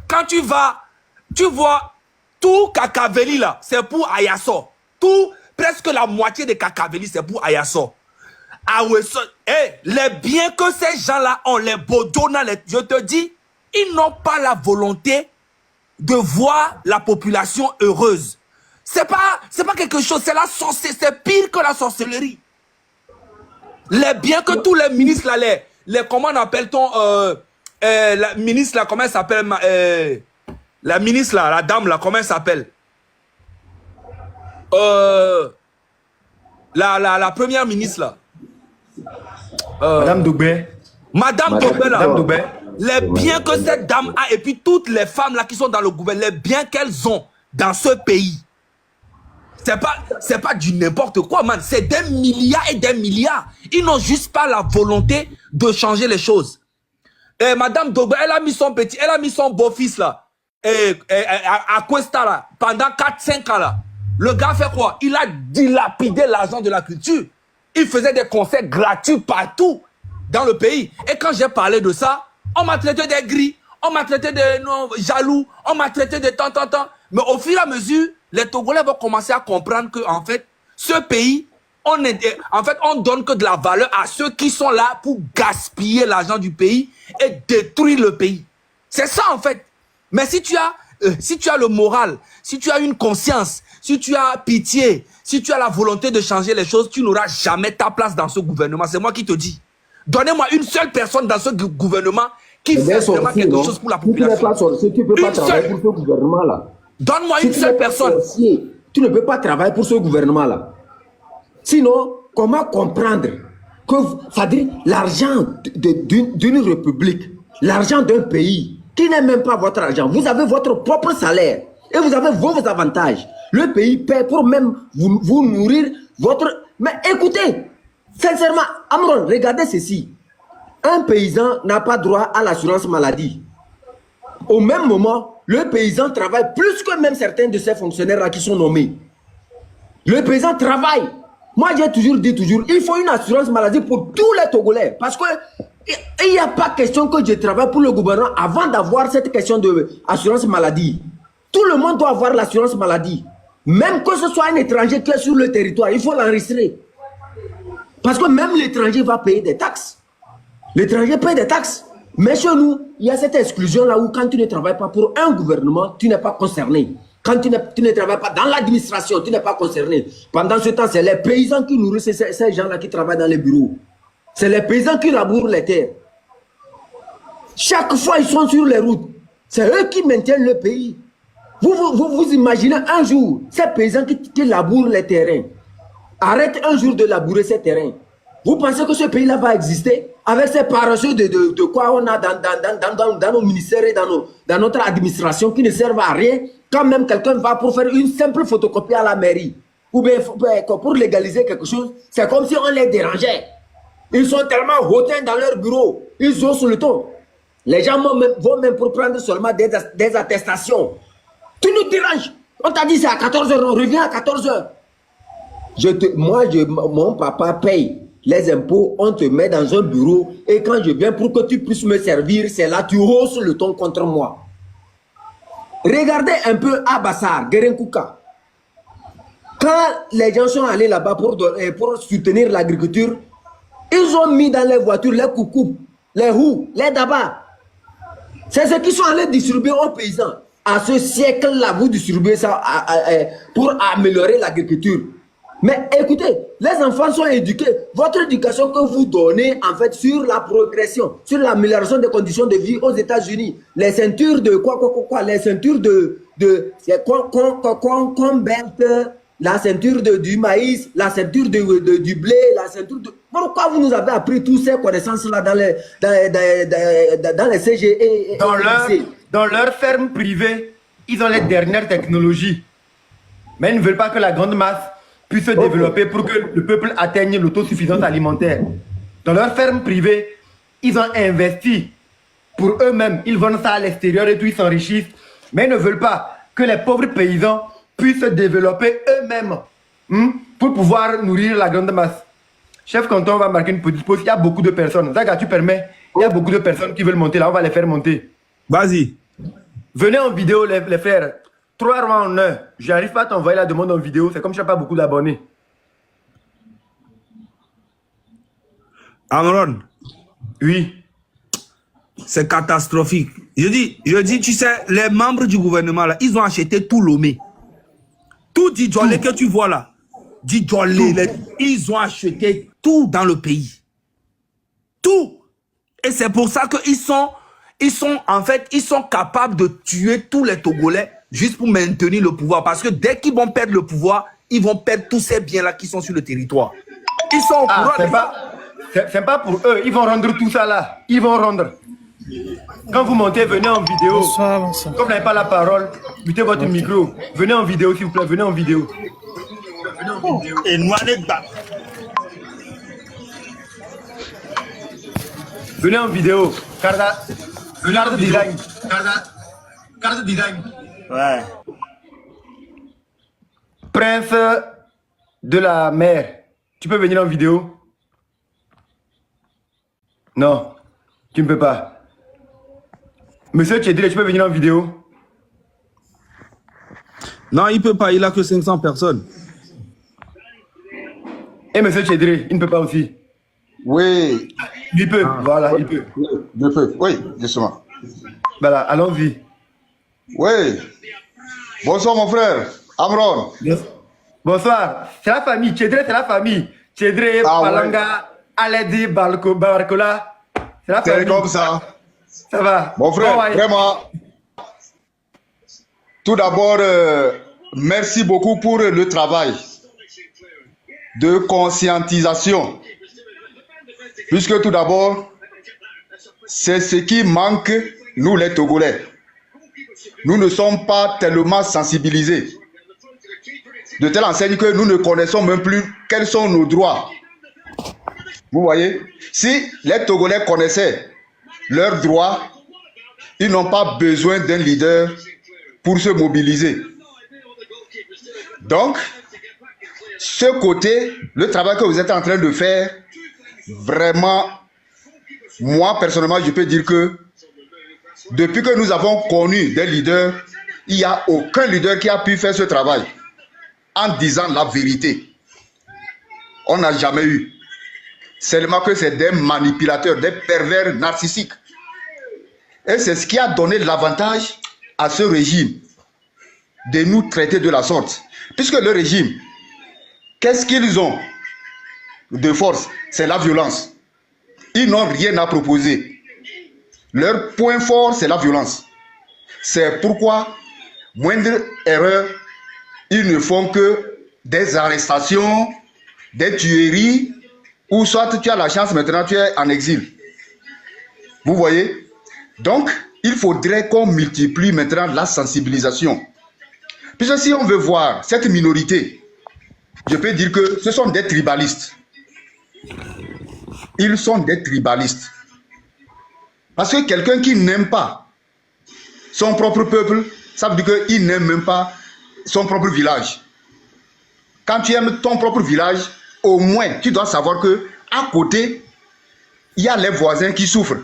Quand tu vas, tu vois, tout Kakaveli là, c'est pour Ayasso. Presque la moitié de Kakaveli, c'est pour Ayasso. Les biens que ces gens-là ont, les Bodona, je te dis, ils n'ont pas la volonté de voir la population heureuse. C'est pas quelque chose, c'est la sorcellerie, c'est pire que la sorcellerie. Les biens que tous les ministres là, comment on appelle-t-on, la ministre là, comment elle s'appelle, la ministre là, la dame là, comment elle s'appelle? La première ministre là. Madame Doubé. Madame Doubé là. Madame Doubé. Les biens que cette dame a et puis toutes les femmes là qui sont dans le gouvernement, les biens qu'elles ont dans ce pays. C'est pas du n'importe quoi, man. C'est des milliards et des milliards. Ils n'ont juste pas la volonté de changer les choses. Et Madame Doubé, elle a mis son beau-fils là, à Cuesta là, pendant 4-5 ans là. Le gars fait quoi? Il a dilapidé l'argent de la culture. Il faisait des concerts gratuits partout dans le pays. Et quand j'ai parlé de ça, on m'a traité des gris, on m'a traité de jaloux, on m'a traité de tant. Mais au fur et à mesure, les Togolais vont commencer à comprendre que, en fait, ce pays, on donne que de la valeur à ceux qui sont là pour gaspiller l'argent du pays et détruire le pays. C'est ça, en fait. Mais si tu as le moral, si tu as une conscience, si tu as pitié, si tu as la volonté de changer les choses, tu n'auras jamais ta place dans ce gouvernement. C'est moi qui te dis. Donnez-moi une seule personne dans ce gouvernement qui fait vraiment quelque chose pour la population. Tu ne peux pas travailler pour ce gouvernement-là. Donne-moi une seule personne. Tu ne peux pas travailler pour ce gouvernement-là. Sinon, comment comprendre que, c'est-à-dire, l'argent d'une république, l'argent d'un pays, qui n'est même pas votre argent, vous avez votre propre salaire et vous avez vos avantages. Le pays paie pour même vous nourrir votre... Mais écoutez, sincèrement, Amron, regardez ceci. Un paysan n'a pas droit à l'assurance maladie. Au même moment, le paysan travaille plus que même certains de ces fonctionnaires-là qui sont nommés. Le paysan travaille. Moi, j'ai toujours dit, il faut une assurance maladie pour tous les Togolais. Parce que il n'y a pas question que je travaille pour le gouvernement avant d'avoir cette question d'assurance maladie. Tout le monde doit avoir l'assurance maladie. Même que ce soit un étranger qui est sur le territoire, il faut l'enregistrer. Parce que même l'étranger va payer des taxes. L'étranger paye des taxes. Mais chez nous, il y a cette exclusion-là où quand tu ne travailles pas pour un gouvernement, tu n'es pas concerné. Quand tu ne travailles pas dans l'administration, tu n'es pas concerné. Pendant ce temps, c'est les paysans qui nourrissent ces gens-là qui travaillent dans les bureaux. C'est les paysans qui labourent les terres. Chaque fois, ils sont sur les routes. C'est eux qui maintiennent le pays. Vous imaginez un jour, ces paysans qui labourent les terrains, arrêtent un jour de labourer ces terrains. Vous pensez que ce pays-là va exister avec ces paresseux de quoi on a dans nos ministères et dans notre administration qui ne servent à rien quand même quelqu'un va pour faire une simple photocopie à la mairie. ou bien pour légaliser quelque chose, c'est comme si on les dérangeait. Ils sont tellement hautains dans leur bureau, ils osent le ton. Les gens vont même pour prendre seulement des attestations. Tu nous déranges. On t'a dit c'est à 14h, on revient à 14h. Mon papa paye les impôts, on te met dans un bureau et quand je viens pour que tu puisses me servir, c'est là tu hausses le ton contre moi. Regardez un peu Abassar, Gerenkouka. Quand les gens sont allés là-bas pour soutenir l'agriculture, ils ont mis dans les voitures les coucous, les hous, les dabas. C'est ce qu'ils sont allés distribuer aux paysans. À ce siècle-là, vous distribuez ça pour améliorer l'agriculture. Mais écoutez, les enfants sont éduqués. Votre éducation que vous donnez, en fait, sur la progression, sur l'amélioration des conditions de vie aux États-Unis, les ceintures de les ceintures la ceinture du maïs, la ceinture du blé, la ceinture de... Pourquoi vous nous avez appris toutes ces connaissances-là dans les CGE Dans leur ferme privée, ils ont les dernières technologies. Mais ils ne veulent pas que la grande masse puisse se développer pour que le peuple atteigne l'autosuffisance alimentaire. Dans leur ferme privée, ils ont investi pour eux-mêmes. Ils vendent ça à l'extérieur et tout, ils s'enrichissent. Mais ils ne veulent pas que les pauvres paysans puissent se développer eux-mêmes pour pouvoir nourrir la grande masse. Chef Canton va marquer une petite pause. Il y a beaucoup de personnes. Zaga, tu permets? Il y a beaucoup de personnes qui veulent monter là. On va les faire monter. Vas-y. Venez en vidéo, les frères. 3 rounds en 1. Je n'arrive pas à t'envoyer la demande en vidéo. C'est comme je n'ai pas beaucoup d'abonnés. Amron. Oui. C'est catastrophique. Je dis, tu sais, les membres du gouvernement, là, ils ont acheté tout Lomé. Tout Djolé que tu vois là. Djolé, ils ont acheté tout dans le pays. Tout. Et c'est pour ça qu'ils sont capables de tuer tous les Togolais juste pour maintenir le pouvoir. Parce que dès qu'ils vont perdre le pouvoir, ils vont perdre tous ces biens-là qui sont sur le territoire. Ils sont au courant. C'est pas pour eux. Ils vont rendre tout ça là. Ils vont rendre. Quand vous montez, venez en vidéo. Bonsoir. Comme vous n'avez pas la parole, mettez votre micro. Venez en vidéo, s'il vous plaît. Venez en vidéo. Et nous, venez en vidéo. Carte design. Carte design. ouais. Prince de la mer. Tu peux venir en vidéo? Non, tu ne peux pas. Monsieur Tchédré, tu peux venir en vidéo? Non, il ne peut pas. Il a que 500 personnes. Et monsieur Tchédré, il ne peut pas aussi. Oui, Il peut, voilà, il peut. je peux. Oui, justement. Voilà, allons-y. Oui. Bonsoir, mon frère. Amron. Bonsoir. C'est la famille. Tchédré, c'est la famille. Tchédré, Palanga, Aledi, Barcola. C'est la famille. C'est comme ça. Ça va. Mon frère, Bon, ouais. vraiment. Tout d'abord, merci beaucoup pour le travail de conscientisation. Puisque tout d'abord, c'est ce qui manque, nous les Togolais. Nous ne sommes pas tellement sensibilisés. De telle enseigne que nous ne connaissons même plus quels sont nos droits. Vous voyez? Si les Togolais connaissaient leurs droits, ils n'ont pas besoin d'un leader pour se mobiliser. Donc, ce côté, le travail que vous êtes en train de faire, vraiment, moi personnellement, je peux dire que depuis que nous avons connu des leaders, il n'y a aucun leader qui a pu faire ce travail en disant la vérité. On n'a jamais eu. Seulement que c'est des manipulateurs, des pervers narcissiques. Et c'est ce qui a donné l'avantage à ce régime de nous traiter de la sorte. Puisque le régime, qu'est-ce qu'ils ont de force? C'est la violence. Ils n'ont rien à proposer. Leur point fort, c'est la violence. C'est pourquoi, moindre erreur, ils ne font que des arrestations, des tueries, ou soit tu as la chance maintenant, tu es en exil. Vous voyez? Donc, il faudrait qu'on multiplie maintenant la sensibilisation. Puisque si on veut voir cette minorité je peux dire que ce sont des tribalistes. Ils sont des tribalistes. Parce que quelqu'un qui n'aime pas son propre peuple, ça veut dire qu'il n'aime même pas son propre village. Quand tu aimes ton propre village, au moins tu dois savoir que à côté, il y a les voisins qui souffrent.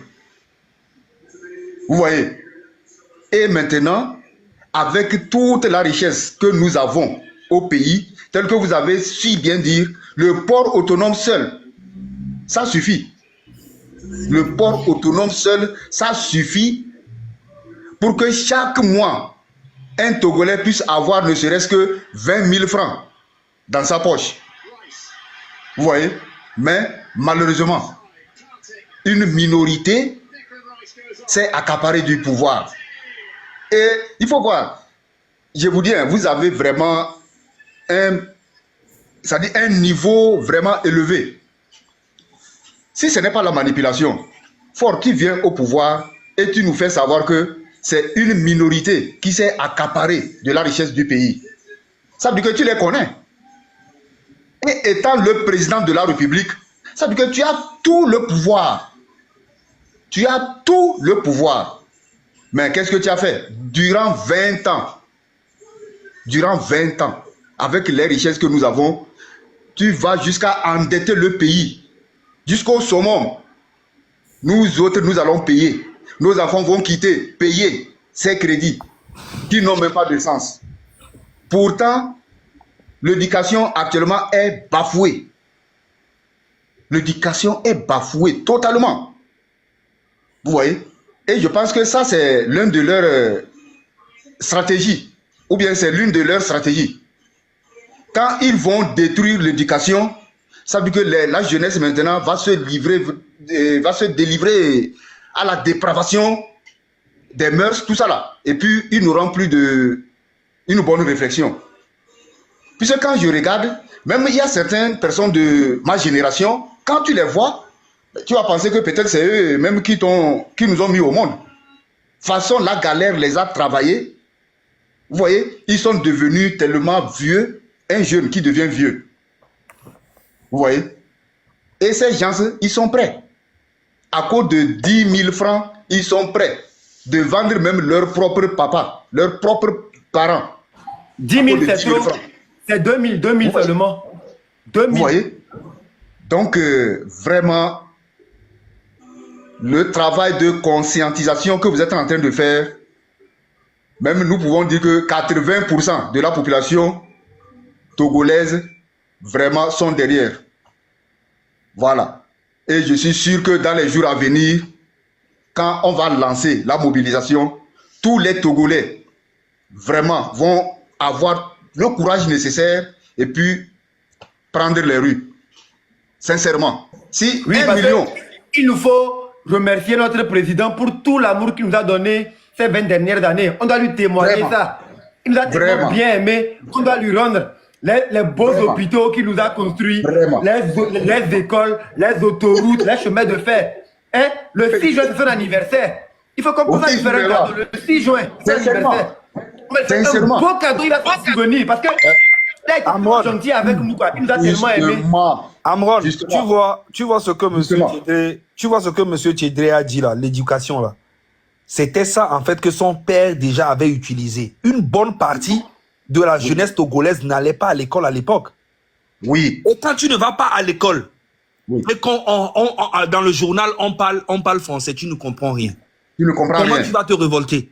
Vous voyez? Et maintenant, avec toute la richesse que nous avons au pays, tel que vous avez si bien dire, le port autonome seul, ça suffit. Le port autonome seul, ça suffit pour que chaque mois, un Togolais puisse avoir ne serait-ce que 20 000 francs dans sa poche. Vous voyez? Mais malheureusement, une minorité s'est accaparée du pouvoir. Et il faut voir, je vous dis, vous avez vraiment un niveau vraiment élevé. Si ce n'est pas la manipulation, Ford qui vient au pouvoir et tu nous fais savoir que c'est une minorité qui s'est accaparée de la richesse du pays. Ça veut dire que tu les connais. Et étant le président de la République, ça veut dire que tu as tout le pouvoir. Tu as tout le pouvoir. Mais qu'est-ce que tu as fait? Durant 20 ans, avec les richesses que nous avons, tu vas jusqu'à endetter le pays. Jusqu'au summum. Nous autres, nous allons payer. Nos enfants vont payer ces crédits qui n'ont même pas de sens. Pourtant, l'éducation actuellement est bafouée. L'éducation est bafouée totalement. Vous voyez? Et je pense que ça, c'est l'une de leurs stratégies. Ou bien c'est l'une de leurs stratégies. Quand ils vont détruire l'éducation, ça veut dire que la jeunesse maintenant va se délivrer à la dépravation des mœurs, tout ça là. Et puis, ils n'auront plus une bonne réflexion. Puisque quand je regarde, même il y a certaines personnes de ma génération, quand tu les vois, tu vas penser que peut-être c'est eux même qui nous ont mis au monde. De toute façon, la galère les a travaillés. Vous voyez, ils sont devenus tellement vieux, un jeune qui devient vieux. Vous voyez? Et ces gens, ils sont prêts. À cause de 10 000 francs, ils sont prêts de vendre même leur propre papa, leurs propres parents. 10 000, c'est trop. C'est 2 000 seulement. 2 000. Vous voyez? Donc, vraiment, le travail de conscientisation que vous êtes en train de faire, même nous pouvons dire que 80% de la population togolaise vraiment sont derrière. Voilà. Et je suis sûr que dans les jours à venir, quand on va lancer la mobilisation, tous les Togolais vraiment vont avoir le courage nécessaire et puis prendre les rues. Sincèrement. Si oui, 1 million... Il nous faut remercier notre président pour tout l'amour qu'il nous a donné ces 20 dernières années. On doit lui témoigner vraiment. Ça. Il nous a tellement bien aimé. On doit lui rendre les beaux hôpitaux qu'il nous a construits, les écoles, les autoroutes, les chemins de fer. Hein? Le 6 juin, c'est son anniversaire. Il faut qu'on puisse faire un cadeau. Le 6 juin, c'est son anniversaire. C'est un beau cadeau, il va se souvenir. Parce que est gentil avec nous, quoi. Il nous a tellement aimé. Amron, tu vois ce que monsieur Tchédré a dit là, l'éducation là. C'était ça en fait que son père déjà avait utilisé. Une bonne partie de la jeunesse togolaise n'allait pas à l'école à l'époque. Oui. Et quand tu ne vas pas à l'école, et quand dans le journal on parle français, tu ne comprends rien. Tu ne comprends rien. Comment tu vas te révolter?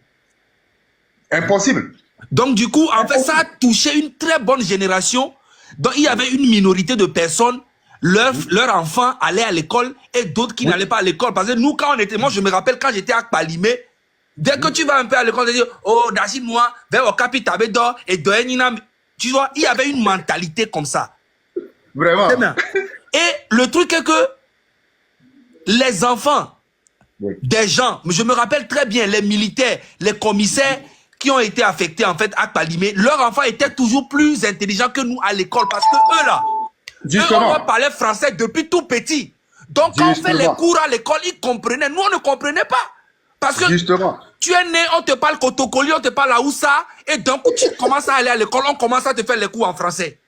Impossible. Donc du coup, en fait, ça a touché une très bonne génération. Donc il y avait une minorité de personnes, leurs enfants allaient à l'école et d'autres qui n'allaient pas à l'école. Parce que nous, quand on était, moi je me rappelle quand j'étais à Palimé, dès que tu vas un peu à l'école, tu dis, oh, Dachinois, vers au capitaine d'or et d'Oenina. Tu vois, il y avait une mentalité comme ça. Vraiment. Et le truc est que les enfants des gens, je me rappelle très bien, les militaires, les commissaires qui ont été affectés en fait à Palimé, leurs enfants étaient toujours plus intelligents que nous à l'école parce que eux là, on parlait français depuis tout petit. Donc quand on fait les cours à l'école, ils comprenaient. Nous, on ne comprenait pas. Parce que tu es né, on te parle Kotokoli, on te parle Aoussa, et donc tu commences à aller à l'école, on commence à te faire les cours en français.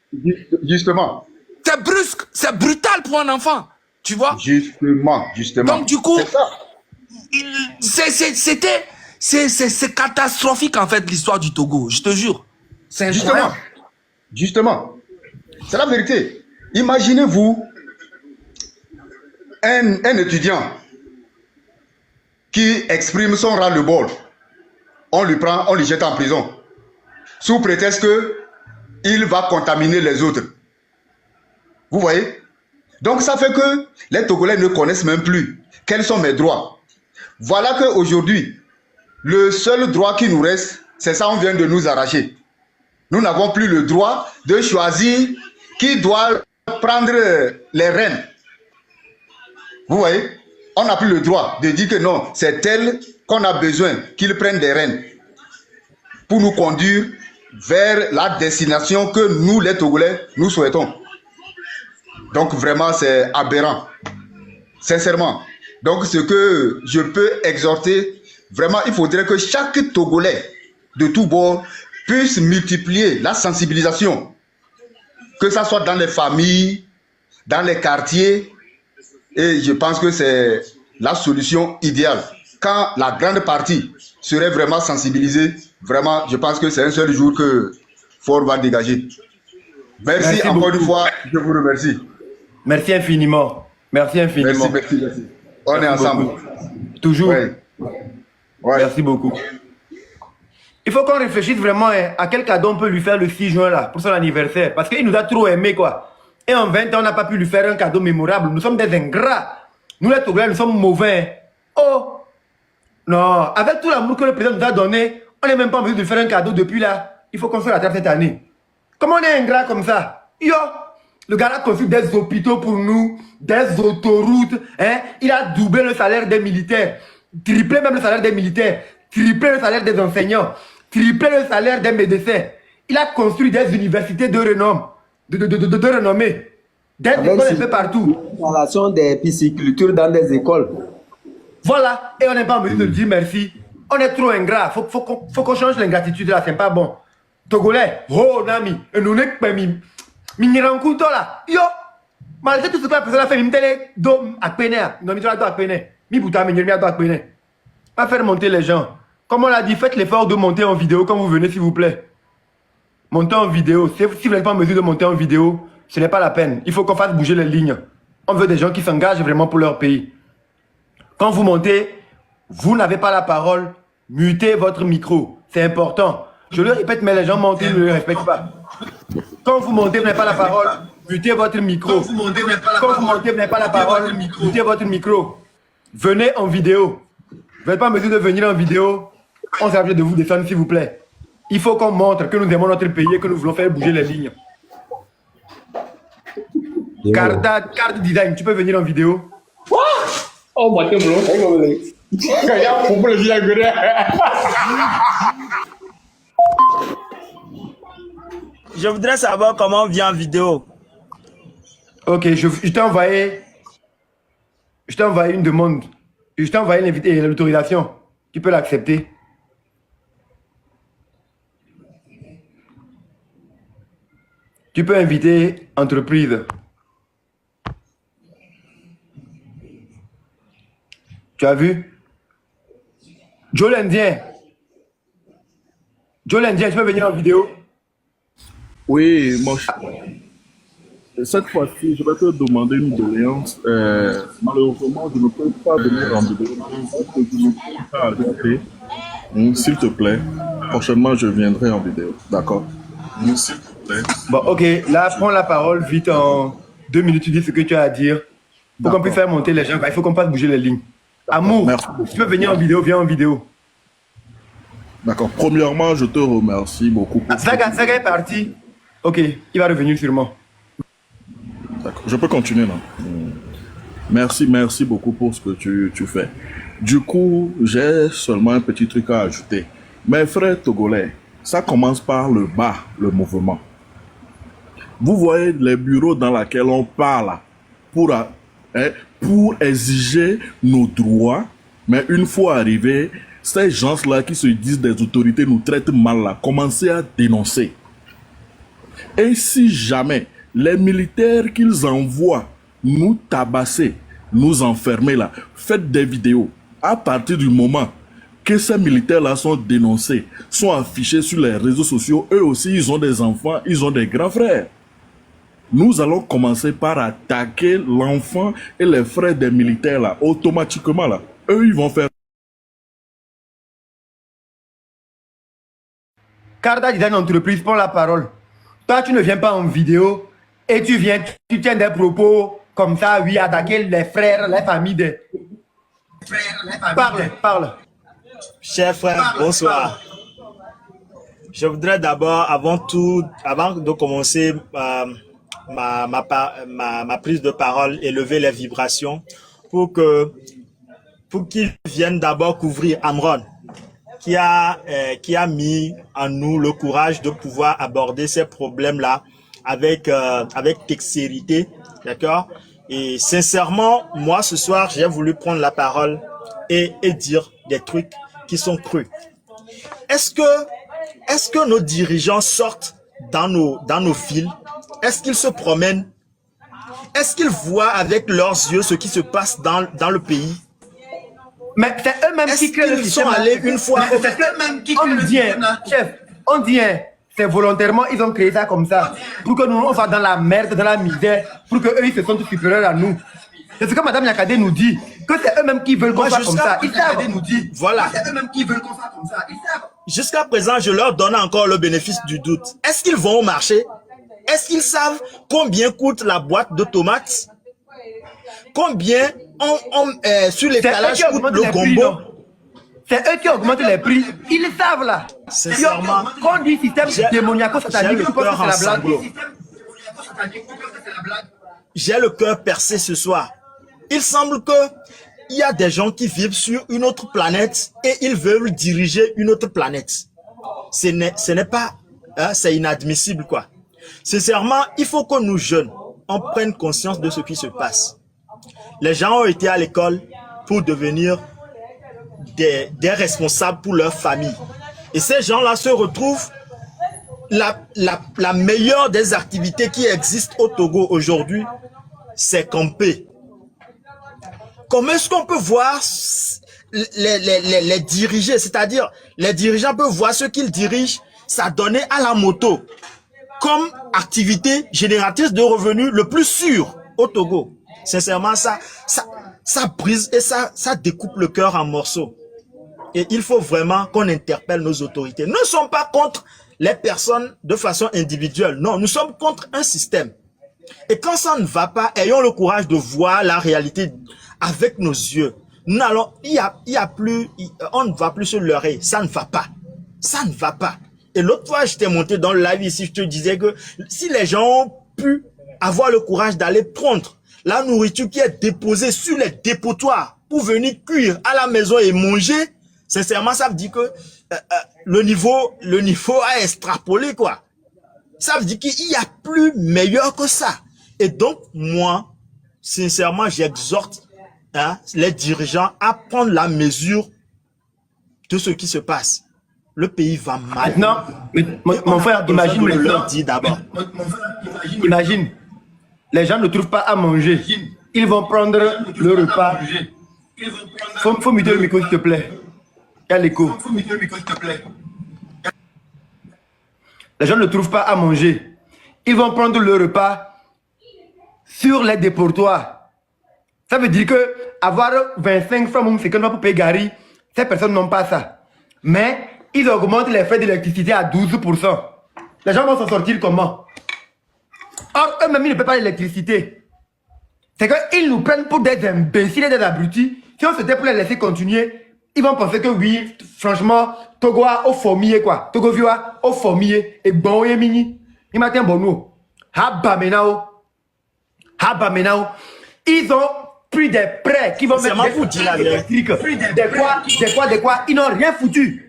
Justement. C'est brusque, c'est brutal pour un enfant. Tu vois? Justement. Donc du coup, c'est ça. c'est catastrophique en fait l'histoire du Togo, je te jure. C'est incroyable. Justement. C'est la vérité. Imaginez-vous un étudiant qui exprime son ras-le-bol. On lui prend, on lui jette en prison. Sous prétexte qu'il va contaminer les autres. Vous voyez? Donc ça fait que les Togolais ne connaissent même plus quels sont mes droits. Voilà qu'aujourd'hui, le seul droit qui nous reste, c'est ça, on vient de nous arracher. Nous n'avons plus le droit de choisir qui doit prendre les rênes. Vous voyez? On n'a plus le droit de dire que non, c'est tel qu'on a besoin qu'il prenne des rênes pour nous conduire vers la destination que nous, les Togolais, nous souhaitons. Donc vraiment, c'est aberrant. Sincèrement. Donc ce que je peux exhorter, vraiment, il faudrait que chaque Togolais de tous bords puisse multiplier la sensibilisation. Que ça soit dans les familles, dans les quartiers. Et je pense que c'est la solution idéale. Quand la grande partie serait vraiment sensibilisée, vraiment, je pense que c'est un seul jour que Fort va dégager. Merci encore une fois, je vous remercie. Merci infiniment. Merci infiniment. Merci. On est ensemble. Beaucoup. Toujours. Ouais. Merci beaucoup. Il faut qu'on réfléchisse vraiment à quel cadeau on peut lui faire le 6 juin là, pour son anniversaire. Parce qu'il nous a trop aimé quoi. Et en 20 ans, on n'a pas pu lui faire un cadeau mémorable. Nous sommes des ingrats. Nous les Togolais, nous sommes mauvais. Oh non, avec tout l'amour que le président nous a donné, on n'est même pas en mesure de faire un cadeau depuis là. Il faut qu'on se rattrape cette année. Comment on est ingrat comme ça? Yo, le gars a construit des hôpitaux pour nous, des autoroutes. Hein? Il a doublé le salaire des militaires, triplé même le salaire des militaires, triplé le salaire des enseignants, triplé le salaire des médecins. Il a construit des universités de renom, de renommée, des écoles un peu partout. L'installation des piscicultures dans des écoles. Voilà, et on n'est pas en mesure de dire merci. On est trop ingrat. Faut qu'on change l'ingratitude là, c'est pas bon. Togolais, oh Nami, nous n'est pas mis. Minirankuto là, yo, malgré tout ce que la personne a fait, m'télé dom à peine, non mi à peine, mi bouta mi à peine. Pas faire monter les gens. Comme on l'a dit, faites l'effort de monter en vidéo quand vous venez, s'il vous plaît. Montez en vidéo. Si vous n'êtes pas en mesure de monter en vidéo, ce n'est pas la peine. Il faut qu'on fasse bouger les lignes. On veut des gens qui s'engagent vraiment pour leur pays. Quand vous montez, vous n'avez pas la parole. Mutez votre micro. C'est important. Je le répète, mais les gens montent, ils ne le respectent pas. Quand vous montez, vous n'avez pas la parole. Mutez votre micro. Quand vous montez, vous n'avez pas la parole. Mutez votre micro. Venez en vidéo. Vous n'êtes pas en mesure de venir en vidéo. On s'est obligé de vous descendre, s'il vous plaît. Il faut qu'on montre que nous aimons notre pays et que nous voulons faire bouger les lignes. Carte design, tu peux venir en vidéo. Oh, moi, t'es blond. Je voudrais savoir comment on vient en vidéo. Ok, je t'ai envoyé une demande. Je t'ai envoyé l'autorisation. Tu peux l'accepter. Tu peux inviter entreprise. Tu as vu? Joe l'Indien. Joe l'Indien, tu peux venir en vidéo? Oui, mon cher. Cette fois-ci, je vais te demander une doléance. Malheureusement, je ne peux pas venir en vidéo. Parce que je ne peux pas arrêter. S'il te plaît, prochainement, je viendrai en vidéo. D'accord? S'il te plaît. Bon, ok. Là, prends la parole vite en 2 minutes. Tu dis ce que tu as à dire. Pour qu'on puisse faire monter les gens. Il faut qu'on fasse bouger les lignes. Amour, merci. Si tu veux venir en vidéo, viens en vidéo. D'accord. Premièrement, je te remercie beaucoup. Saga est parti. Ok, il va revenir sûrement. D'accord. Je peux continuer là. Merci beaucoup pour ce que tu fais. Du coup, j'ai seulement un petit truc à ajouter. Mes frères togolais, ça commence par le bas, le mouvement. Vous voyez les bureaux dans lesquels on parle pour exiger nos droits, mais une fois arrivés, ces gens-là qui se disent des autorités nous traitent mal là, commencez à dénoncer. Et si jamais les militaires qu'ils envoient nous tabasser, nous enfermer là, faites des vidéos. À partir du moment que ces militaires-là sont dénoncés, sont affichés sur les réseaux sociaux, eux aussi, ils ont des enfants, ils ont des grands frères. Nous allons commencer par attaquer l'enfant et les frères des militaires là, automatiquement là. Eux, ils vont faire... Carda dit dans une entreprise, prends la parole. Toi, tu ne viens pas en vidéo et tu viens, tu tiens des propos comme ça, oui, attaquer les frères, les familles des... Parle. Chers frères, bonsoir. Je voudrais d'abord, avant de commencer ma prise de parole, élever les vibrations pour qu'ils viennent d'abord couvrir Amron, qui a mis en nous le courage de pouvoir aborder ces problèmes-là avec dextérité, d'accord? Et sincèrement, moi ce soir, j'ai voulu prendre la parole et dire des trucs qui sont crus. Est-ce que nos dirigeants sortent dans nos villes? Est-ce qu'ils se promènent? Est-ce qu'ils voient avec leurs yeux ce qui se passe dans le pays? Mais c'est eux-mêmes qui créent le système. Ils sont allés une fois. C'est eux-mêmes qui créent le système. Chef, on dit, c'est volontairement, ils ont créé ça comme ça. Pour que nous, on soit dans la merde, dans la misère, pour qu'eux, ils se sentent supérieurs à nous. C'est ce que Mme Yakadé nous dit, que c'est eux-mêmes qui veulent qu'on soit comme ça. Ils savent. Nous dit, voilà. C'est eux-mêmes qui veulent qu'on soit comme ça. Ils savent. Jusqu'à présent, je leur donne encore le bénéfice du doute. Est-ce qu'ils vont au marché? Est-ce qu'ils savent combien coûte la boîte de tomates? Combien sur l'étalage coûte le gombo? C'est eux qui augmentent les prix. Ils le savent là. Sincèrement, quand on dit système démoniaco-satanique, j'ai le cœur en sanglots. J'ai le cœur percé ce soir. Il semble qu'il y a des gens qui vivent sur une autre planète et ils veulent diriger une autre planète. Ce n'est pas... c'est inadmissible, quoi. Sincèrement, il faut que nous jeunes, on prenne conscience de ce qui se passe. Les gens ont été à l'école pour devenir des responsables pour leur famille. Et ces gens-là se retrouvent la meilleure des activités qui existent au Togo aujourd'hui, c'est camper. Comment est-ce qu'on peut voir les diriger, c'est-à-dire les dirigeants peuvent voir ce qu'ils dirigent, s'adonner à la moto comme activité génératrice de revenus le plus sûr au Togo. Sincèrement, ça brise et ça découpe le cœur en morceaux. Et il faut vraiment qu'on interpelle nos autorités. Nous ne sommes pas contre les personnes de façon individuelle. Non, nous sommes contre un système. Et quand ça ne va pas, ayons le courage de voir la réalité avec nos yeux. Nous allons, on ne va plus se leurrer. Ça ne va pas. Ça ne va pas. Et l'autre fois, j'étais monté dans le live ici, je te disais que si les gens ont pu avoir le courage d'aller prendre la nourriture qui est déposée sur les dépotoirs pour venir cuire à la maison et manger, sincèrement, ça veut dire que le niveau a extrapolé, quoi. Ça veut dire qu'il n'y a plus meilleur que ça. Et donc, moi, sincèrement, j'exhorte les dirigeants à prendre la mesure de ce qui se passe. Le pays va mal. Non, mais mon frère, imagine le leur dit d'abord. Imagine, les gens ne trouvent pas à manger. Ils vont prendre le repas. Faut muter le micro, s'il te plaît. Il y a l'écho. Les gens ne trouvent pas à manger. Ils vont prendre le repas sur les dépotoirs. Ça veut dire que avoir 25 francs, c'est pour payer Gary, ces personnes n'ont pas ça. Mais ils augmentent les frais d'électricité à 12%. Les gens vont s'en sortir comment? Or, eux-mêmes, ils ne paient pas l'électricité. C'est qu'ils nous prennent pour des imbéciles et des abrutis. Si on s'était pour les laisser continuer, ils vont penser que oui, franchement, Togo a au formier quoi. Togo vioa au formier et bon et mini. Il m'a dit bon nous. Habamenao. Ils ont pris des prêts qui vont mettre des électriques. Des quoi. Ils n'ont rien foutu.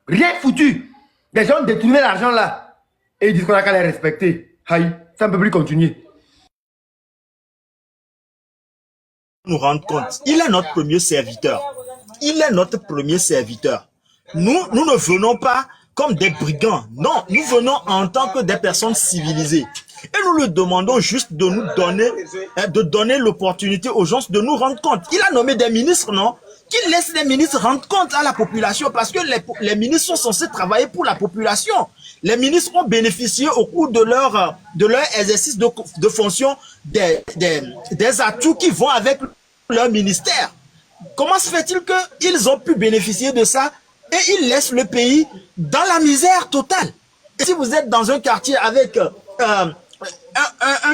Rien foutu. Les gens ont détourné l'argent là. Et ils disent qu'on a qu'à les respecter. Aïe, ça ne peut plus continuer. Nous rendre compte. Il est notre premier serviteur. Il est notre premier serviteur. Nous ne venons pas comme des brigands. Non, nous venons en tant que des personnes civilisées. Et nous lui demandons juste de nous donner l'opportunité aux gens de nous rendre compte. Il a nommé des ministres, non? Qu'il laisse les ministres rendre compte à la population, parce que les ministres sont censés travailler pour la population. Les ministres ont bénéficié au cours de leur exercice de fonction des atouts qui vont avec leur ministère. Comment se fait-il qu'ils ont pu bénéficier de ça et ils laissent le pays dans la misère totale? Et si vous êtes dans un quartier avec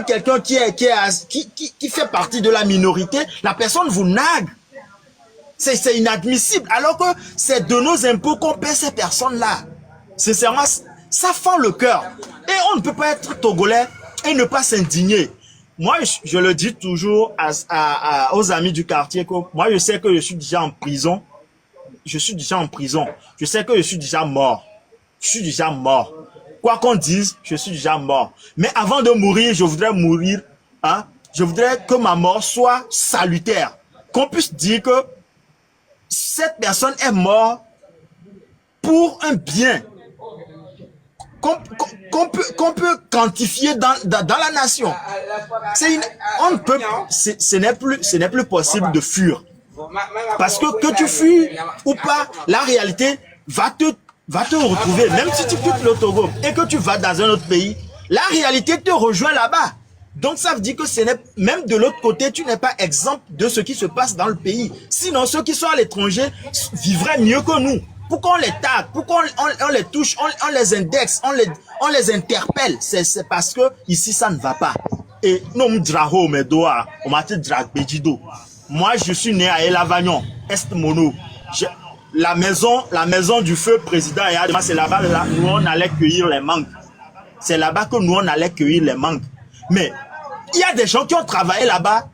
quelqu'un qui fait partie de la minorité, la personne vous nague. C'est inadmissible. Alors que c'est de nos impôts qu'on paie ces personnes-là. Sincèrement, ça fend le cœur. Et on ne peut pas être togolais et ne pas s'indigner. Moi, je le dis toujours aux amis du quartier que moi, je sais que je suis déjà en prison. Je suis déjà en prison. Je sais que je suis déjà mort. Je suis déjà mort. Quoi qu'on dise, je suis déjà mort. Mais avant de mourir, je voudrais mourir. Hein? Je voudrais que ma mort soit salutaire. Qu'on puisse dire que cette personne est morte pour un bien qu'on peut quantifier dans la nation. Ce n'est plus possible de fuir. Parce que tu fuis ou pas, la réalité va te retrouver. Même si tu quittes le Togo et que tu vas dans un autre pays, la réalité te rejoint là-bas. Donc ça veut dire que même de l'autre côté, tu n'es pas exemple de ce qui se passe dans le pays. Sinon, ceux qui sont à l'étranger vivraient mieux que nous. Pourquoi on les tague? Pourquoi on les touche? On les indexe? On les interpelle? C'est parce que ici, ça ne va pas. Et non, moi, je suis né à Elavagnon, Est Mono. La maison du feu président, c'est là-bas, nous on allait cueillir les mangues. C'est là-bas que nous on allait cueillir les mangues. Mais il y a des gens qui ont travaillé là-bas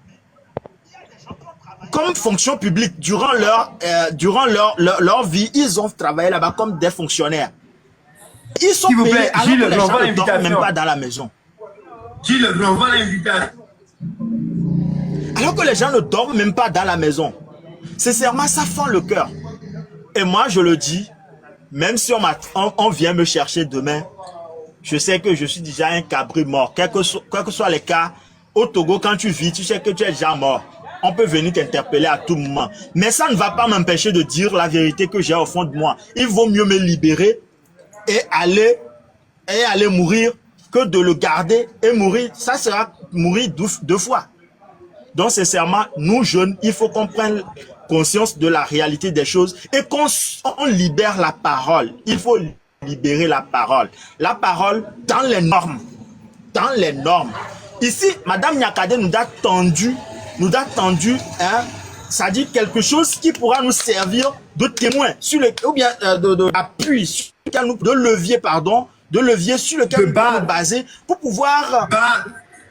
comme fonction publique durant leur vie. Ils ont travaillé là-bas comme des fonctionnaires. Ils sont payés alors que les gens ne dorment même pas dans la maison. Gilles, renvoie l'invitation. Alors que les gens ne dorment même pas dans la maison. Sincèrement, ça fend le cœur. Et moi, je le dis, même si on vient me chercher demain, je sais que je suis déjà un cabri mort. Quel que soit les cas, au Togo, quand tu vis, tu sais que tu es déjà mort. On peut venir t'interpeller à tout moment. Mais ça ne va pas m'empêcher de dire la vérité que j'ai au fond de moi. Il vaut mieux me libérer et aller mourir que de le garder et mourir. Ça sera mourir deux fois. Donc, sincèrement, nous jeunes, il faut qu'on prenne conscience de la réalité des choses et qu'on libère la parole. Il faut libérer la parole. La parole dans les normes. Dans les normes. Ici, Madame Nyakade nous a tendu, hein, ça dit quelque chose qui pourra nous servir de témoin, ou bien d'appui, de levier sur lequel nous pouvons nous baser pour pouvoir...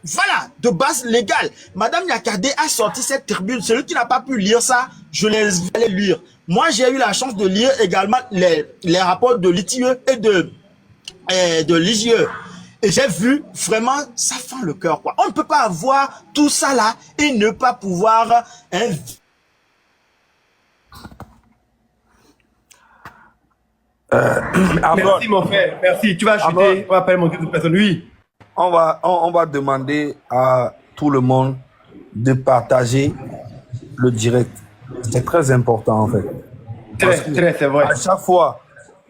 Voilà, de base légale. Madame Nyakade a sorti cette tribune. Celui qui n'a pas pu lire ça, je les vais lire. Moi, j'ai eu la chance de lire également les rapports de l'ITIE et de l'IGE. Et j'ai vu, vraiment, ça fend le cœur, quoi. On ne peut pas avoir tout ça là et ne pas pouvoir... Merci, mon frère. Merci. Tu vas chuter. On va pas monter toute personne. Oui. On va demander à tout le monde de partager le direct. C'est très important, en fait. Très, c'est vrai. À chaque fois,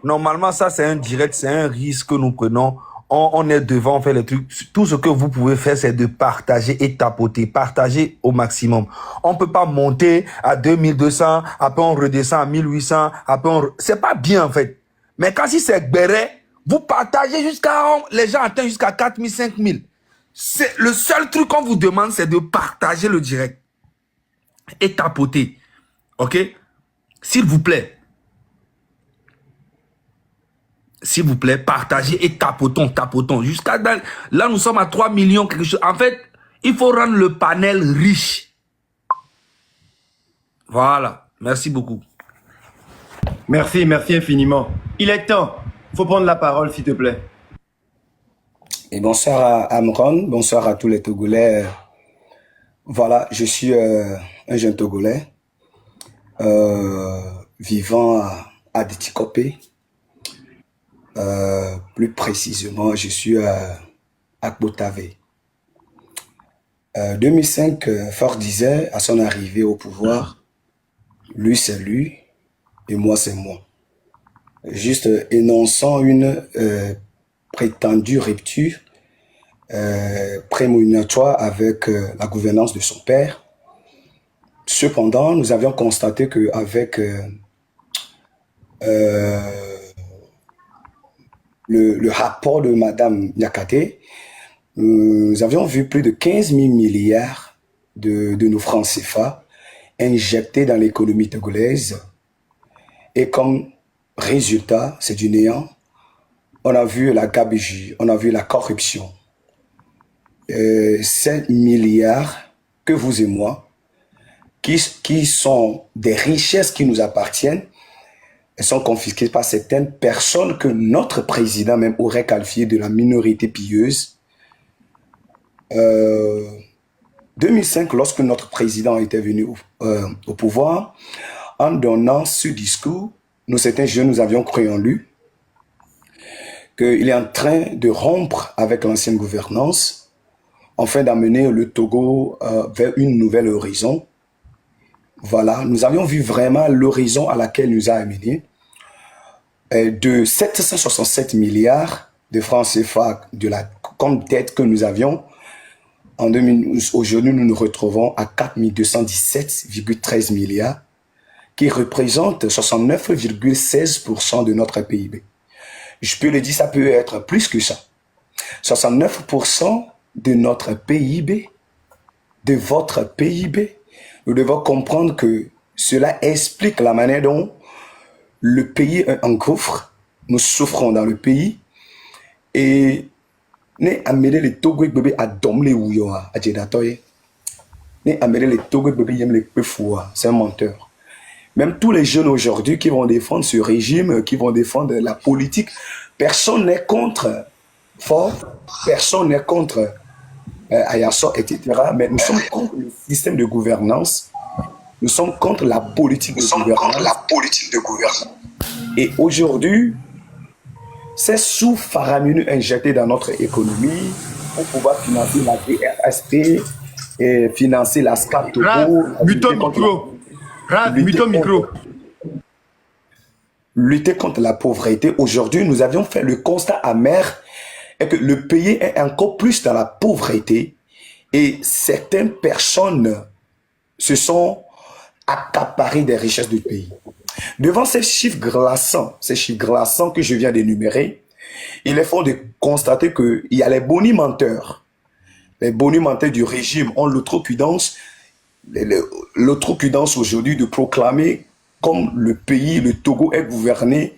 normalement, ça, c'est un direct, c'est un risque que nous prenons. On est devant, on fait les trucs. Tout ce que vous pouvez faire, c'est de partager et tapoter. Partager au maximum. On peut pas monter à 2200, après on redescend à 1800, après c'est pas bien, en fait. Mais quand si c'est béret, vous partagez les gens atteignent jusqu'à 4000, 5000. C'est le seul truc qu'on vous demande, c'est de partager le direct. Et tapoter. Ok? S'il vous plaît. S'il vous plaît, partagez et tapotons. Là, nous sommes à 3 millions quelque chose. En fait, il faut rendre le panel riche. Voilà. Merci beaucoup. Merci infiniment. Il est temps. Il faut prendre la parole, s'il te plaît. Et bonsoir à Amron, bonsoir à tous les Togolais. Voilà, je suis un jeune Togolais vivant à Détikopé. Plus précisément, je suis à Botave. 2005, Faure disait à son arrivée au pouvoir, lui c'est lui et moi c'est moi. Juste énonçant une prétendue rupture prémonitoire avec la gouvernance de son père. Cependant, nous avions constaté qu'avec le rapport de Madame Niakate, nous avions vu plus de 15 000 milliards de nos francs CFA injectés dans l'économie togolaise. Et comme résultat, c'est du néant. On a vu la gabegie, on a vu la corruption. 7 milliards que vous et moi, qui sont des richesses qui nous appartiennent, elles sont confisquées par certaines personnes que notre président même aurait qualifiées de la minorité pilleuse. 2005, lorsque notre président était venu au pouvoir, en donnant ce discours, nous, certains jeunes, nous avions cru en lui, qu'il est en train de rompre avec l'ancienne gouvernance, afin d'amener le Togo vers une nouvelle horizon. Voilà, nous avions vu vraiment l'horizon à laquelle nous a amené. De 767 milliards de francs CFA comme dette que nous avions, aujourd'hui nous nous retrouvons à 4217,13 milliards, qui représente 69,16% de notre PIB. Je peux le dire, ça peut être plus que ça. 69% de notre PIB, de votre PIB. Nous devons comprendre que cela explique la manière dont le pays est en gouffre. Nous souffrons dans le pays. Et ne amener les Togo bébé à domler ou à Jedatoye. Ne amener les Togo bébé yem les pefoua. C'est un menteur. Même tous les jeunes aujourd'hui qui vont défendre ce régime, qui vont défendre la politique, personne n'est contre Faure, personne n'est contre Ayasso, etc. Mais nous sommes contre le système de gouvernance, nous sommes contre la politique de gouvernance. Et aujourd'hui, c'est sous faramineux injecté dans notre économie pour pouvoir financer la DRSP et financer la SCAP Togo. Lutter contre la pauvreté. Aujourd'hui, nous avions fait le constat amer et que le pays est encore plus dans la pauvreté et certaines personnes se sont accaparées des richesses du pays. Devant ces chiffres glaçants que je viens d'énumérer, il est fort de constater qu'il y a les bonimenteurs. Les bonimenteurs du régime ont l'outrecuidance aujourd'hui de proclamer comme le pays, le Togo, est gouverné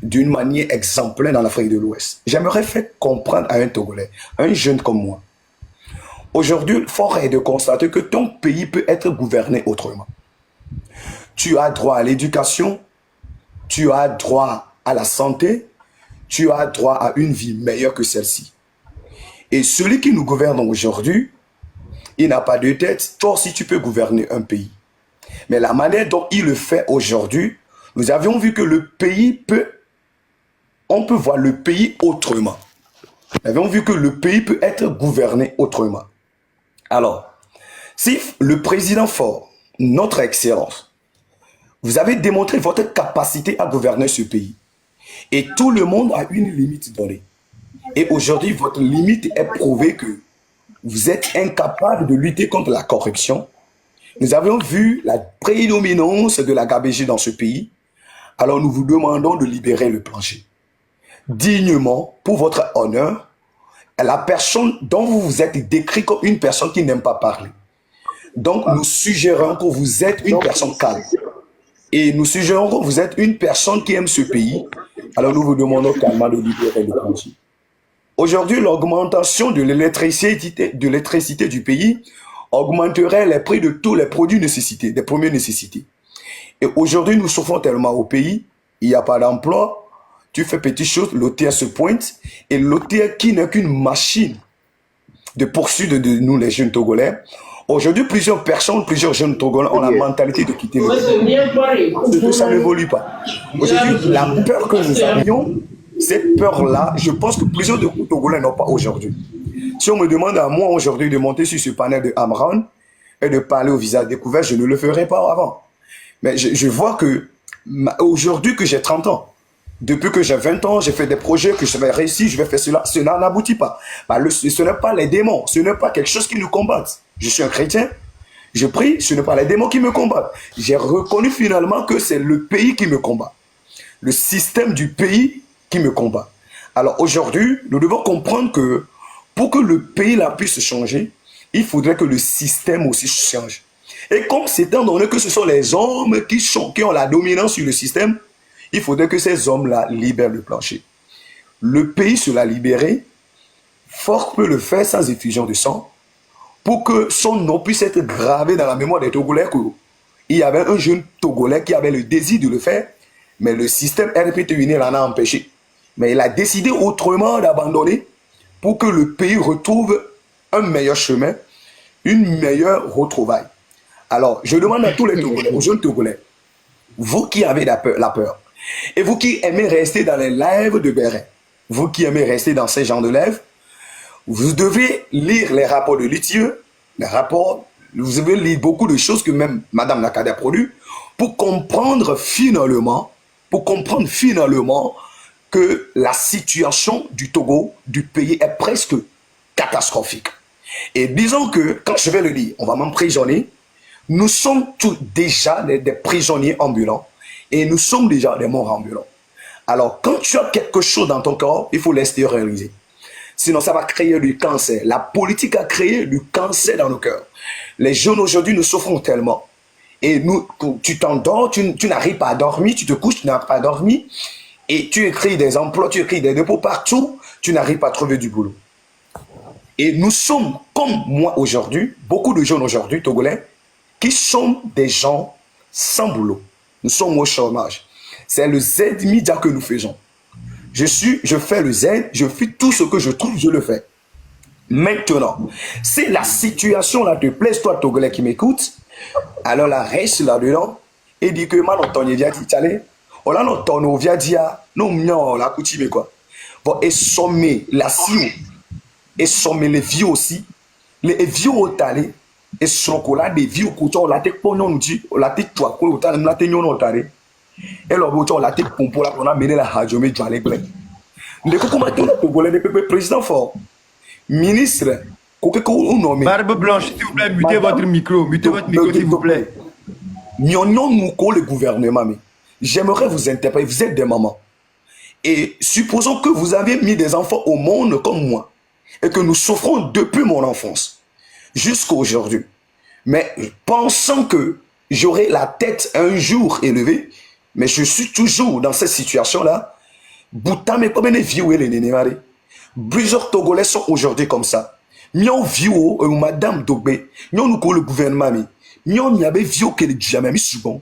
d'une manière exemplaire dans l'Afrique de l'Ouest. J'aimerais faire comprendre à un Togolais, un jeune comme moi. Aujourd'hui, fort est de constater que ton pays peut être gouverné autrement. Tu as droit à l'éducation, tu as droit à la santé, tu as droit à une vie meilleure que celle-ci. Et celui qui nous gouverne aujourd'hui, il n'a pas de tête. Toi aussi, tu peux gouverner un pays. Mais la manière dont il le fait aujourd'hui, nous avions vu que le pays on peut voir le pays autrement. Nous avions vu que le pays peut être gouverné autrement. Alors, si le président Faure, notre excellence, vous avez démontré votre capacité à gouverner ce pays. Et tout le monde a une limite donnée. Et aujourd'hui, votre limite est prouvée que vous êtes incapable de lutter contre la corruption. Nous avions vu la prédominance de la gabegie dans ce pays. Alors nous vous demandons de libérer le plancher. Dignement, pour votre honneur, la personne dont vous vous êtes décrit comme une personne qui n'aime pas parler. Donc nous suggérons que vous êtes une personne calme. Et nous suggérons que vous êtes une personne qui aime ce pays. Alors nous vous demandons calmement de libérer le plancher. Aujourd'hui, l'augmentation de l'électricité du pays augmenterait les prix de tous les produits nécessités, des premières nécessités. Et aujourd'hui, nous souffrons tellement au pays, il n'y a pas d'emploi, tu fais petites choses, l'OTR se pointe, et l'OTR qui n'est qu'une machine de poursuite de nous, les jeunes Togolais. Aujourd'hui, plusieurs jeunes Togolais ont la mentalité de quitter le pays. Parce que ça n'évolue pas. Aujourd'hui, la peur que nous avions, Cette peur-là, je pense que plusieurs de Togolais n'ont pas aujourd'hui. Si on me demande à moi aujourd'hui de monter sur ce panel de Amran et de parler au visage découvert, je ne le ferais pas avant. Mais je vois que aujourd'hui que j'ai 30 ans, depuis que j'ai 20 ans, j'ai fait des projets que je vais réussir, je vais faire cela, cela n'aboutit pas. Ce n'est pas les démons, ce n'est pas quelque chose qui nous combatte. Je suis un chrétien, je prie, ce n'est pas les démons qui me combattent. J'ai reconnu finalement que c'est le pays qui me combat. Le système du pays qui me combat. Alors aujourd'hui, nous devons comprendre que pour que le pays là puisse changer, il faudrait que le système aussi change. Et comme c'est étant donné que ce sont les hommes qui ont la dominance sur le système, il faudrait que ces hommes-là libèrent le plancher. Le pays se l'a libéré, fort peut le faire sans effusion de sang, pour que son nom puisse être gravé dans la mémoire des Togolais. Il y avait un jeune Togolais qui avait le désir de le faire, mais le système RPT-UNI l'en a empêché. Mais il a décidé autrement d'abandonner pour que le pays retrouve un meilleur chemin, une meilleure retrouvaille. Alors, je demande à tous les Togolais, aux jeunes Togolais, vous qui avez la peur, et vous qui aimez rester dans les lives de Bérin, vous qui aimez rester dans ces genres de lives, vous devez lire les rapports de Litieux, les rapports, vous devez lire beaucoup de choses que même Madame Nakada a produit, pour comprendre finalement que la situation du Togo, du pays, est presque catastrophique. Et disons que, quand je vais le lire, on va m'emprisonner, nous sommes tous déjà des prisonniers ambulants et nous sommes déjà des morts ambulants. Alors, quand tu as quelque chose dans ton corps, il faut l'extérioriser. Sinon, ça va créer du cancer. La politique a créé du cancer dans nos cœurs. Les jeunes aujourd'hui nous souffrons tellement. Et nous, tu t'endors, tu n'arrives pas à dormir, tu te couches, tu n'arrives pas à dormir. Et tu écris des emplois, tu écris des dépôts partout, tu n'arrives pas à trouver du boulot. Et nous sommes, comme moi aujourd'hui, beaucoup de jeunes aujourd'hui, Togolais, qui sont des gens sans boulot. Nous sommes au chômage. C'est le Z-Media que nous faisons. Je fais le Z, je fais tout ce que je trouve, je le fais. Maintenant, si la situation là te plaît, toi Togolais qui m'écoute, alors la reste là-dedans et dit que man on vient dit on l'a on vient dire non non la coutume quoi. Bon et sommer la scie et sommer les vieux aussi, les vieux au talé et chocolat des vieux couteaux on la tête pognon nous dit on la tête toi quoi on la tête non talé et le bouton la tête pompo là on a mené la radio mais dans les blés. Le comment tout le président fort ministre Barbe Blanche, s'il vous plaît, mutez votre micro, s'il vous plaît. Non, le gouvernement, mais j'aimerais vous interpeller, vous êtes des mamans. Et supposons que vous avez mis des enfants au monde comme moi, et que nous souffrons depuis mon enfance, jusqu'à aujourd'hui. Mais pensant que j'aurai la tête un jour élevée, mais je suis toujours dans cette situation-là, plusieurs Togolais sont aujourd'hui comme ça. Mion vieux madame Dogbe, mion nous le gouvernement mi, mion n'y avait vieux que le jamais mis souvent.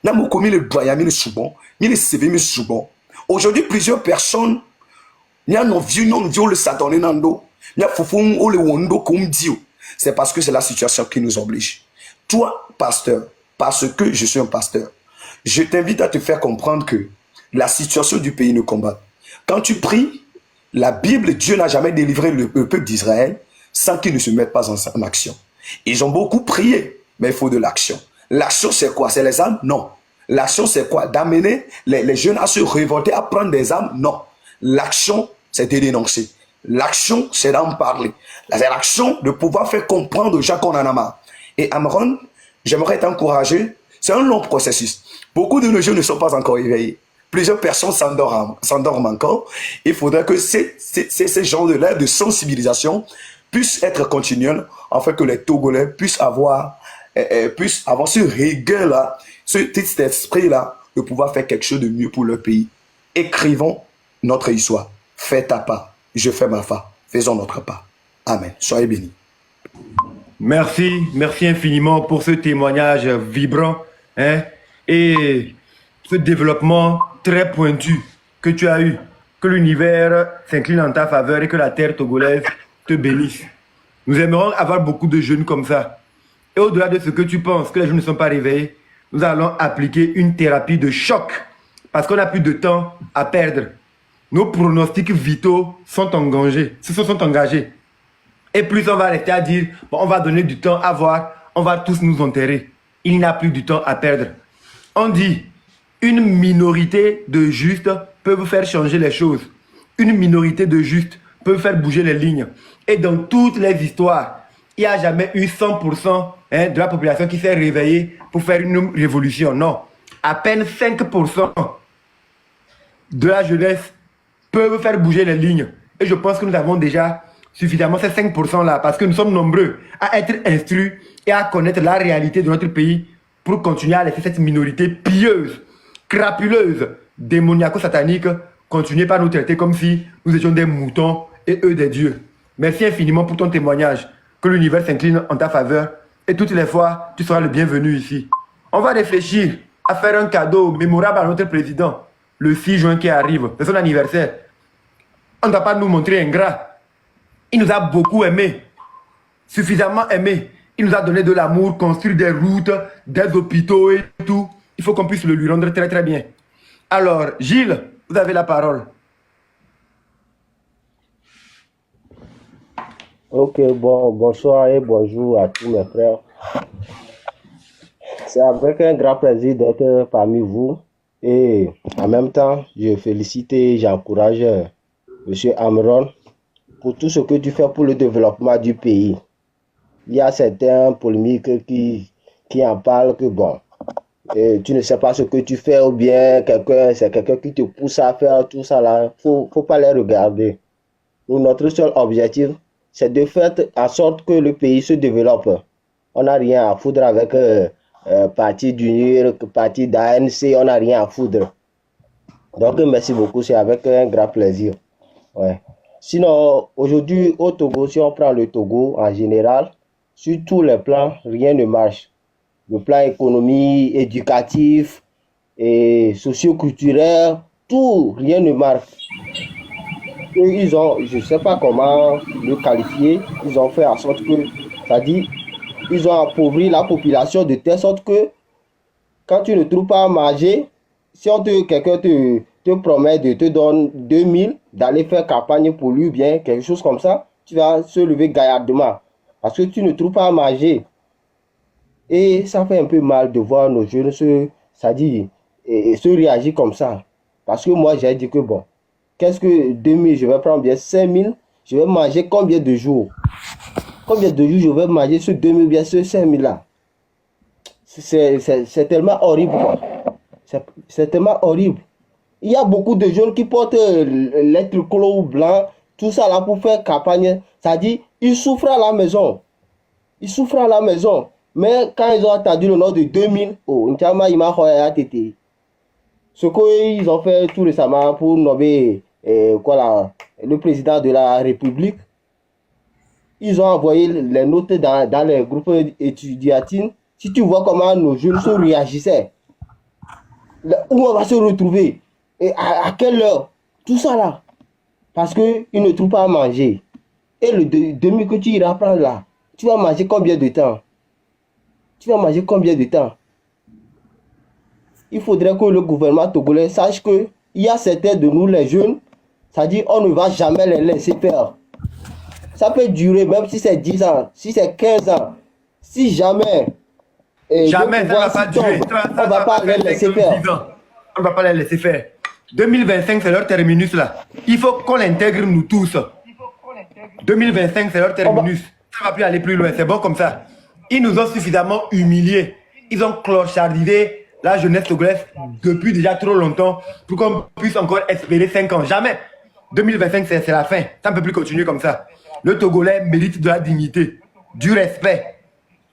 N'a mou commis le doyen mis le souvent, mis le CV mis souvent. Aujourd'hui plusieurs personnes, n'y a non vieux le satané nando, n'y a foufoum ou le wondo comme Dieu. C'est parce que c'est la situation qui nous oblige. Toi, pasteur, parce que je suis un pasteur, je t'invite à te faire comprendre que la situation du pays nous combat. Quand tu pries, la Bible, Dieu n'a jamais délivré le peuple d'Israël sans qu'ils ne se mettent pas en action. Ils ont beaucoup prié, mais il faut de l'action. L'action, c'est quoi? C'est les armes? Non. L'action, c'est quoi? D'amener les jeunes à se révolter, à prendre des armes? Non. L'action, c'est de dénoncer. L'action, c'est d'en parler. C'est l'action de pouvoir faire comprendre aux gens qu'on en a marre. Et Amron, j'aimerais t'encourager. C'est un long processus. Beaucoup de nos jeunes ne sont pas encore éveillés. Plusieurs personnes s'endorment encore. Il faudrait que ces genres de lèvres de sensibilisation puissent être continuelles, afin que les Togolais puissent avoir ce rigueur-là, cet esprit-là, de pouvoir faire quelque chose de mieux pour leur pays. Écrivons notre histoire. Fais ta part, je fais ma part. Faisons notre part. Amen. Soyez bénis. Merci infiniment pour ce témoignage vibrant, hein, et ce développement très pointu que tu as eu. Que l'univers s'incline en ta faveur et que la terre togolaise te bénisse. Nous aimerons avoir beaucoup de jeunes comme ça. Et au-delà de ce que tu penses, que les jeunes ne sont pas réveillés, nous allons appliquer une thérapie de choc. Parce qu'on n'a plus de temps à perdre. nos pronostics vitaux sont engagés. Et plus on va rester à dire, bon, on va donner du temps à voir, on va tous nous enterrer. Il n'y a plus du temps à perdre. On dit, une minorité de justes peuvent faire changer les choses. Une minorité de justes peuvent faire bouger les lignes. Et dans toutes les histoires, il n'y a jamais eu 100% de la population qui s'est réveillée pour faire une révolution. Non. À peine 5% de la jeunesse peuvent faire bouger les lignes. Et je pense que nous avons déjà suffisamment ces 5% là, parce que nous sommes nombreux à être instruits et à connaître la réalité de notre pays pour continuer à laisser cette minorité pieuse, crapuleuse, démoniaco-satanique, continuer par nous traiter comme si nous étions des moutons et eux des dieux. Merci infiniment pour ton témoignage. Que l'univers s'incline en ta faveur et toutes les fois, tu seras le bienvenu ici. On va réfléchir à faire un cadeau mémorable à notre président le 6 juin qui arrive. C'est son anniversaire. On ne doit pas nous montrer ingrat. Il nous a beaucoup aimés, suffisamment aimés. Il nous a donné de l'amour, construit des routes, des hôpitaux et tout. Il faut qu'on puisse le lui rendre très très bien. Alors, Gilles, vous avez la parole. Ok, bonsoir et bonjour à tous mes frères. C'est avec un grand plaisir d'être parmi vous. Et en même temps, je félicite et j'encourage M. Amron pour tout ce que tu fais pour le développement du pays. Il y a certains polémiques qui en parlent que bon, tu ne sais pas ce que tu fais ou bien c'est quelqu'un qui te pousse à faire tout ça là. Faut pas les regarder. Nous, notre seul objectif, c'est de faire en sorte que le pays se développe. On n'a rien à foutre avec parti d'Unir, parti d'ANC, on n'a rien à foutre. Donc merci beaucoup, c'est avec un grand plaisir. Ouais. Sinon, aujourd'hui au Togo, si on prend le Togo en général, sur tous les plans, rien ne marche. Le plan économique, éducatif et socio-culturel, tout, rien ne marche. Et ils ont, je ne sais pas comment le qualifier, ils ont fait en sorte que, c'est-à-dire, ils ont appauvri la population de telle sorte que quand tu ne trouves pas à manger, si quelqu'un te promet de te donner 2000, d'aller faire campagne pour lui, bien quelque chose comme ça, tu vas se lever gaillardement parce que tu ne trouves pas à manger. Et ça fait un peu mal de voir nos jeunes se réagir comme ça. Parce que moi, j'ai dit que bon, qu'est-ce que 2000, je vais prendre bien 5000, je vais manger combien de jours? Combien de jours je vais manger ce 2000 bien ce 5000 là? C'est tellement horrible. C'est tellement horrible. Il y a beaucoup de jeunes qui portent les tricolores blancs, tout ça là pour faire campagne. C'est-à-dire, ils souffrent à la maison. Ils souffrent à la maison. Mais quand ils ont entendu le nom de 2000, oh, ce qu'ils ont fait tout récemment pour nommer le président de la République, ils ont envoyé les notes dans les groupes étudiantines. Si tu vois comment nos jeunes se réagissaient, où on va se retrouver, et à quelle heure, tout ça là, parce qu'ils ne trouvent pas à manger. Et le demi que tu iras prendre là, tu vas manger combien de temps? Tu vas manger combien de temps? Il faudrait que le gouvernement togolais sache qu'il y a certains de nous les jeunes, c'est-à-dire on ne va jamais les laisser faire. Ça peut durer, même si c'est 10 ans, si c'est 15 ans, si jamais... Jamais, ça ne va pas durer. On ne va pas les laisser faire. On ne va pas les laisser faire. 2025, c'est leur terminus là. Il faut qu'on l'intègre nous tous. 2025, c'est leur terminus. Ça ne va plus aller plus loin, c'est bon comme ça. Ils nous ont suffisamment humiliés. Ils ont clochardisé la jeunesse togolaise depuis déjà trop longtemps pour qu'on puisse encore espérer 5 ans. Jamais. 2025, c'est la fin. Ça ne peut plus continuer comme ça. Le Togolais mérite de la dignité, du respect.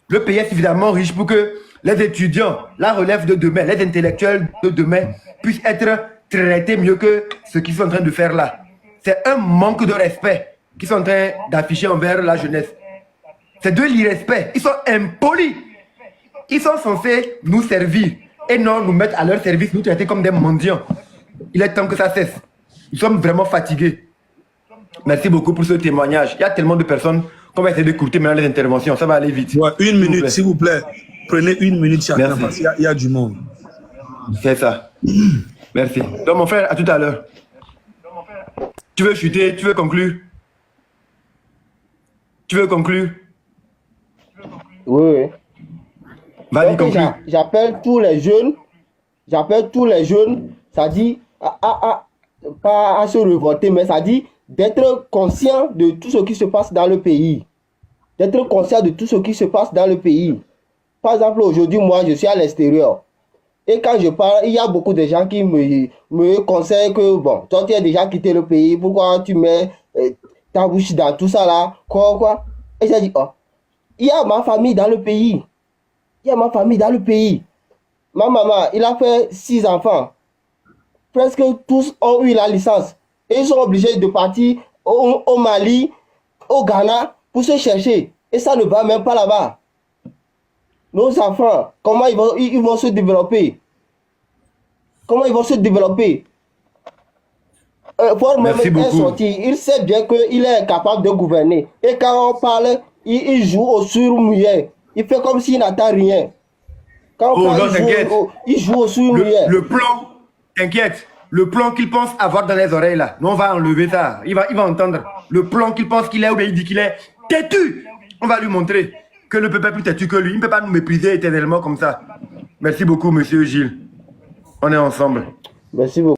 Le pays est suffisamment riche pour que les étudiants, la relève de demain, les intellectuels de demain puissent être traités mieux que ce qu'ils sont en train de faire là. C'est un manque de respect qu'ils sont en train d'afficher envers la jeunesse. C'est de l'irrespect. Ils sont impolis. Ils sont censés nous servir et non nous mettre à leur service, nous traiter comme des mendiants. Il est temps que ça cesse. Nous sommes vraiment fatigués. Merci beaucoup pour ce témoignage. Il y a tellement de personnes qu'on va essayer d'écouter maintenant les interventions. Ça va aller vite. Ouais, une minute, s'il vous plaît. Prenez une minute chacun parce qu'il y a du monde. C'est ça. Merci. Donc mon frère, à tout à l'heure. Tu veux chuter, tu veux conclure? Tu veux conclure? Oui, oui. Vas-y, Donc, conclue. j'appelle tous les jeunes, ça dit, pas à se révolter, mais ça dit d'être conscient de tout ce qui se passe dans le pays. D'être conscient de tout ce qui se passe dans le pays. Par exemple, aujourd'hui, moi, je suis à l'extérieur. Et quand je parle, il y a beaucoup de gens qui me conseillent que, bon, toi, tu as déjà quitté le pays, pourquoi tu mets ta bouche dans tout ça là, quoi. Et j'ai dit, oh, il y a ma famille dans le pays. Il y a ma famille dans le pays. Ma maman, il a fait 6 enfants. Presque tous ont eu la licence. Et ils sont obligés de partir au Mali, au Ghana, pour se chercher. Et ça ne va même pas là-bas. Nos enfants, comment ils vont se développer? Comment ils vont se développer? Merci beaucoup. Il sait bien qu'il est incapable de gouverner. Et quand on parle, il joue au sourd-muet. Il fait comme s'il n'attend rien. Quand on parle, il joue au sourd-muet. Le plan, t'inquiète. Le plan qu'il pense avoir dans les oreilles là, nous on va enlever ça. Il va entendre. Le plan qu'il pense qu'il est ou bien il dit qu'il est têtu. On va lui montrer que le peuple est plus têtu que lui. Il ne peut pas nous mépriser éternellement comme ça. Merci beaucoup, monsieur Gilles. On est ensemble. Merci beaucoup.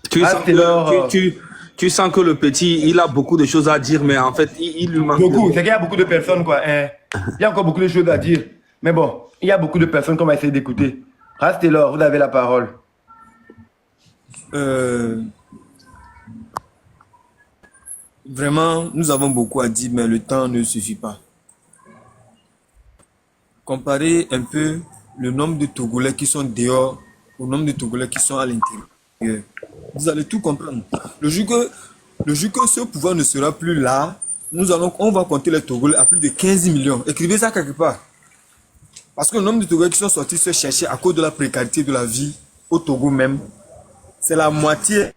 Tu sens que le petit, il a beaucoup de choses à dire, mais en fait, il lui manque... Beaucoup, c'est qu'il y a beaucoup de personnes, quoi. Il y a encore beaucoup de choses à dire. Mais bon, il y a beaucoup de personnes qu'on va essayer d'écouter. Rastelor, vous avez la parole. Vraiment, nous avons beaucoup à dire, mais le temps ne suffit pas. Comparez un peu le nombre de Togolais qui sont dehors au nombre de Togolais qui sont à l'intérieur. Vous allez tout comprendre. Le jour que ce pouvoir ne sera plus là, on va compter les Togolais à plus de 15 millions. Écrivez ça quelque part. Parce que le nombre de Togolais qui sont sortis se chercher à cause de la précarité de la vie au Togo même, c'est la moitié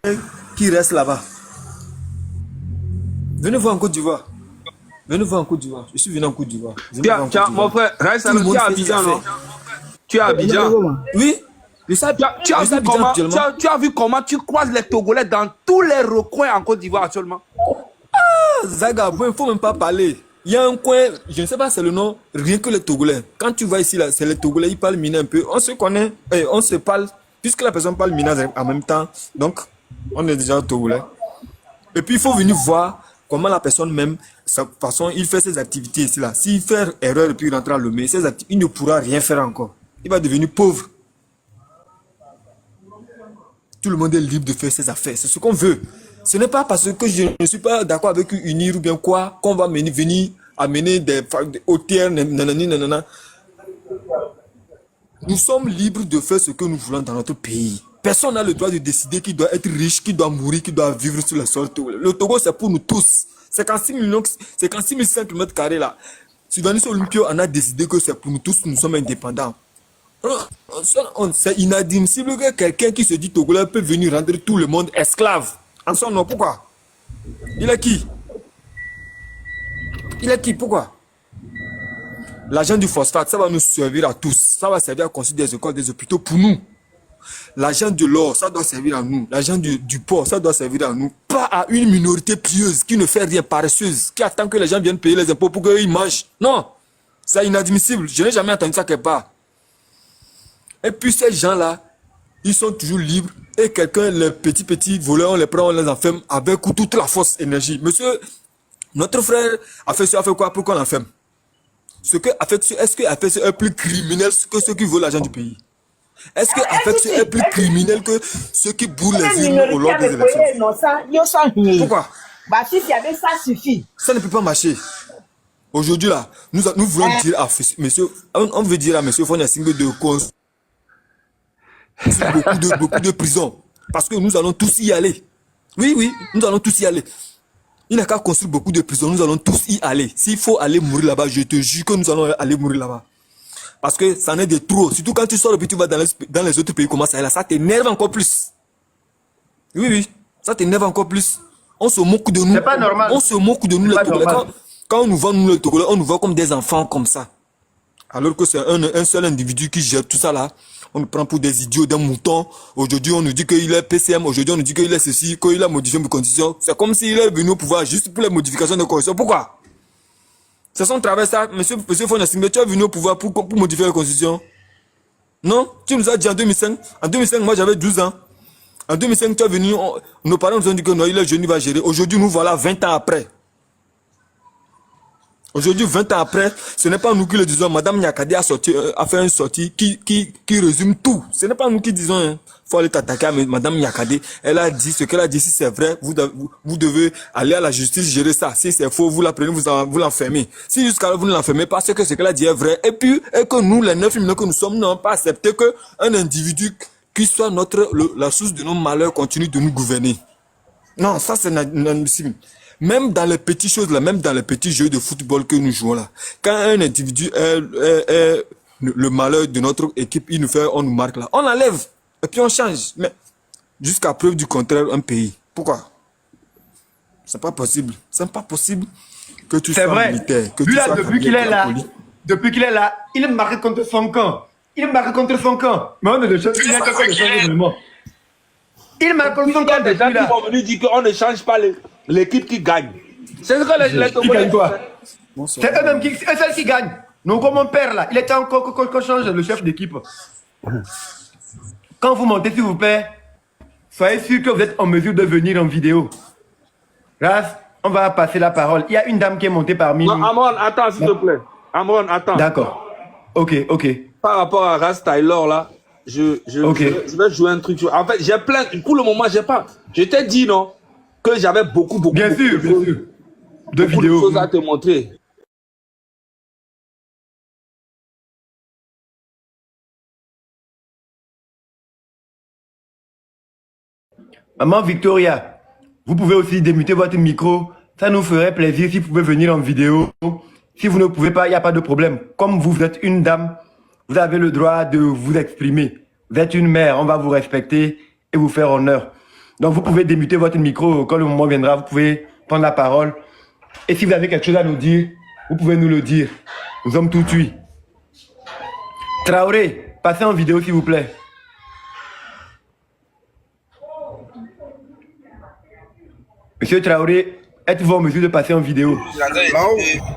qui reste là-bas. Venez voir en Côte d'Ivoire. Venez voir en Côte d'Ivoire. Je suis venu en Côte d'Ivoire. Tiens, mon frère, reste à tu es à Abidjan, non? Tu es à Abidjan? Oui. Tu as vu comment tu croises les Togolais dans tous les recoins en Côte d'Ivoire actuellement? Zaga, il ne faut même pas parler. Il y a un coin, je ne sais pas c'est le nom, rien que les Togolais. Quand tu vas ici, là, c'est les Togolais, ils parlent mina un peu. On se connaît, on se parle, puisque la personne parle mina en même temps. Donc, on est déjà Togolais. Et puis, il faut venir voir comment la personne même, sa façon, il fait ses activités ici, là. S'il fait erreur et puis il rentre à Lomé, il ne pourra rien faire encore. Il va devenir pauvre. Tout le monde est libre de faire ses affaires. C'est ce qu'on veut. Ce n'est pas parce que je ne suis pas d'accord avec UNIR ou bien quoi qu'on va venir amener des hôtels, nanana. Nous sommes libres de faire ce que nous voulons dans notre pays. Personne n'a le droit de décider qui doit être riche, qui doit mourir, qui doit vivre sur le sol. Le Togo, c'est pour nous tous. 56 500 km² là. Sylvanus Olympio en a décidé que c'est pour nous tous, nous sommes indépendants. C'est inadmissible que quelqu'un qui se dit Togolais peut venir rendre tout le monde esclave. En son nom, pourquoi? Il est qui? Il est qui? Pourquoi? L'argent du phosphate, ça va nous servir à tous. Ça va servir à construire des écoles, des hôpitaux pour nous. L'argent de l'or, ça doit servir à nous. L'argent du porc, ça doit servir à nous. Pas à une minorité pieuse qui ne fait rien, paresseuse, qui attend que les gens viennent payer les impôts pour qu'ils mangent. Non, c'est inadmissible. Je n'ai jamais entendu ça quelque part. Et puis ces gens-là, ils sont toujours libres. Et quelqu'un, les petits voleurs, on les prend, on les enferme avec toute la fausse énergie. Monsieur, notre frère a fait quoi pour qu'on l'enferme? Est-ce que AFEX est plus criminel que ceux qui volent l'argent du pays? Est-ce que AFEX est plus criminel que ceux qui bourrent les urnes au long des élections? Pourquoi? Ça suffit. Ça ne peut pas marcher. Aujourd'hui là, nous voulons dire à monsieur, on veut dire à monsieur Fonia Singbe de cause beaucoup de prisons. Parce que nous allons tous y aller. Oui, nous allons tous y aller. Il n'a qu'à construire beaucoup de prisons, nous allons tous y aller. S'il faut aller mourir là-bas, je te jure que nous allons aller mourir là-bas. Parce que ça en est de trop. Surtout quand tu sors et puis tu vas dans les autres pays, comment ça est là, ça t'énerve encore plus. Oui, ça t'énerve encore plus. On se moque de nous. C'est pas normal. On se moque de nous les Togolais. Quand on nous vend, nous les Togolais, on nous voit comme des enfants comme ça. Alors que c'est un seul individu qui gère tout ça là. on nous prend pour des idiots, des moutons. Aujourd'hui, on nous dit qu'il est PCM. Aujourd'hui, on nous dit qu'il est ceci, qu'il a modifié mes constitutions. C'est comme s'il est venu au pouvoir juste pour les modifications de constitution. Pourquoi? C'est son travail, ça. Monsieur Fonya Singbe, tu es venu au pouvoir pour modifier la constitution. Non? Tu nous as dit en 2005. En 2005, moi, j'avais 12 ans. En 2005, tu es venu, nos parents nous ont dit que non, il est jeune, il va gérer. Aujourd'hui, nous voilà 20 ans après. Aujourd'hui, 20 ans après, ce n'est pas nous qui le disons. Madame Nyakade a fait une sortie qui résume tout. Ce n'est pas nous qui disons. Il faut aller t'attaquer à Madame Nyakade. Elle a dit ce qu'elle a dit. Si c'est vrai, vous devez aller à la justice gérer ça. Si c'est faux, vous la prenez, vous l'enfermez. Si jusqu'à là, vous ne l'enfermez pas, c'est que ce qu'elle a dit est vrai. Et puis, et que nous, les 9 millions que nous sommes, n'avons pas accepté qu'un individu qui soit la source de nos malheurs continue de nous gouverner. Non, ça c'est inadmissible. Même dans les petites choses là, même dans les petits jeux de football que nous jouons là, quand un individu est le malheur de notre équipe, on nous marque là, on l'enlève et puis on change. Mais jusqu'à preuve du contraire, un pays. Pourquoi? C'est pas possible. C'est pas possible que tu sois militaire. Que lui tu là, sois depuis qu'il est là, il marque contre son camp. Il marque contre son camp. Mais on ne change pas. Il marque contre son camp. Des gens qui vont venir dire qu'on ne change pas l'équipe qui gagne. C'est ce que les Togolais font. C'est eux-mêmes qui gagnent. Non, comme mon père là, il était encore qu'on change le chef d'équipe. Quand vous montez, s'il vous plaît, soyez sûr que vous êtes en mesure de venir en vidéo. Là, on va passer la parole. Il y a une dame qui est montée parmi nous. Amron, attends s'il te plaît. Amron, attends. D'accord. Ok. Par rapport à Ras Taylor là, je vais jouer un truc. En fait, j'ai plein. Pour le moment, j'ai pas. Je t'ai dit non que j'avais beaucoup bien sûr. De vidéos. Choses à te montrer. Maman Victoria, vous pouvez aussi démuter votre micro. Ça nous ferait plaisir si vous pouvez venir en vidéo. Si vous ne pouvez pas, il n'y a pas de problème. Comme vous êtes une dame, vous avez le droit de vous exprimer. Vous êtes une mère, on va vous respecter et vous faire honneur. Donc vous pouvez démuter votre micro quand le moment viendra. Vous pouvez prendre la parole. Et si vous avez quelque chose à nous dire, vous pouvez nous le dire. Nous sommes tout oui. Traoré, passez en vidéo s'il vous plaît. Monsieur Traoré, êtes-vous en mesure de passer en vidéo?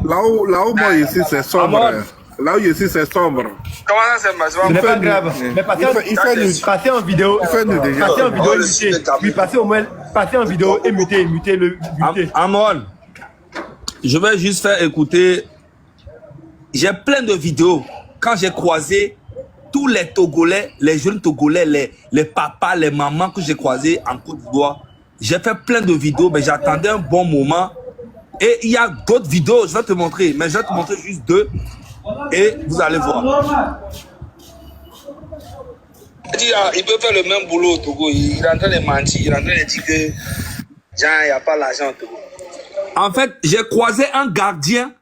Là où moi ici c'est sombre. Là où ici c'est sombre. Comment ça c'est passé? Ce n'est pas grave. Mais passez en vidéo. Passez en vidéo et mutez. Oui, passez en vidéo et mutez le mutez. Amon, je vais juste faire écouter. J'ai plein de vidéos. Quand j'ai croisé tous les Togolais, les jeunes Togolais, les papas, les mamans que j'ai croisés en Côte d'Ivoire, j'ai fait plein de vidéos, mais j'attendais un bon moment. Et il y a d'autres vidéos, je vais te montrer, mais je vais te montrer juste 2. Et vous allez voir. Il peut faire le même boulot au Togo. Il est en train de mentir. Il est en train de dire que il n'y a pas l'argent au Togo. En fait, j'ai croisé un gardien.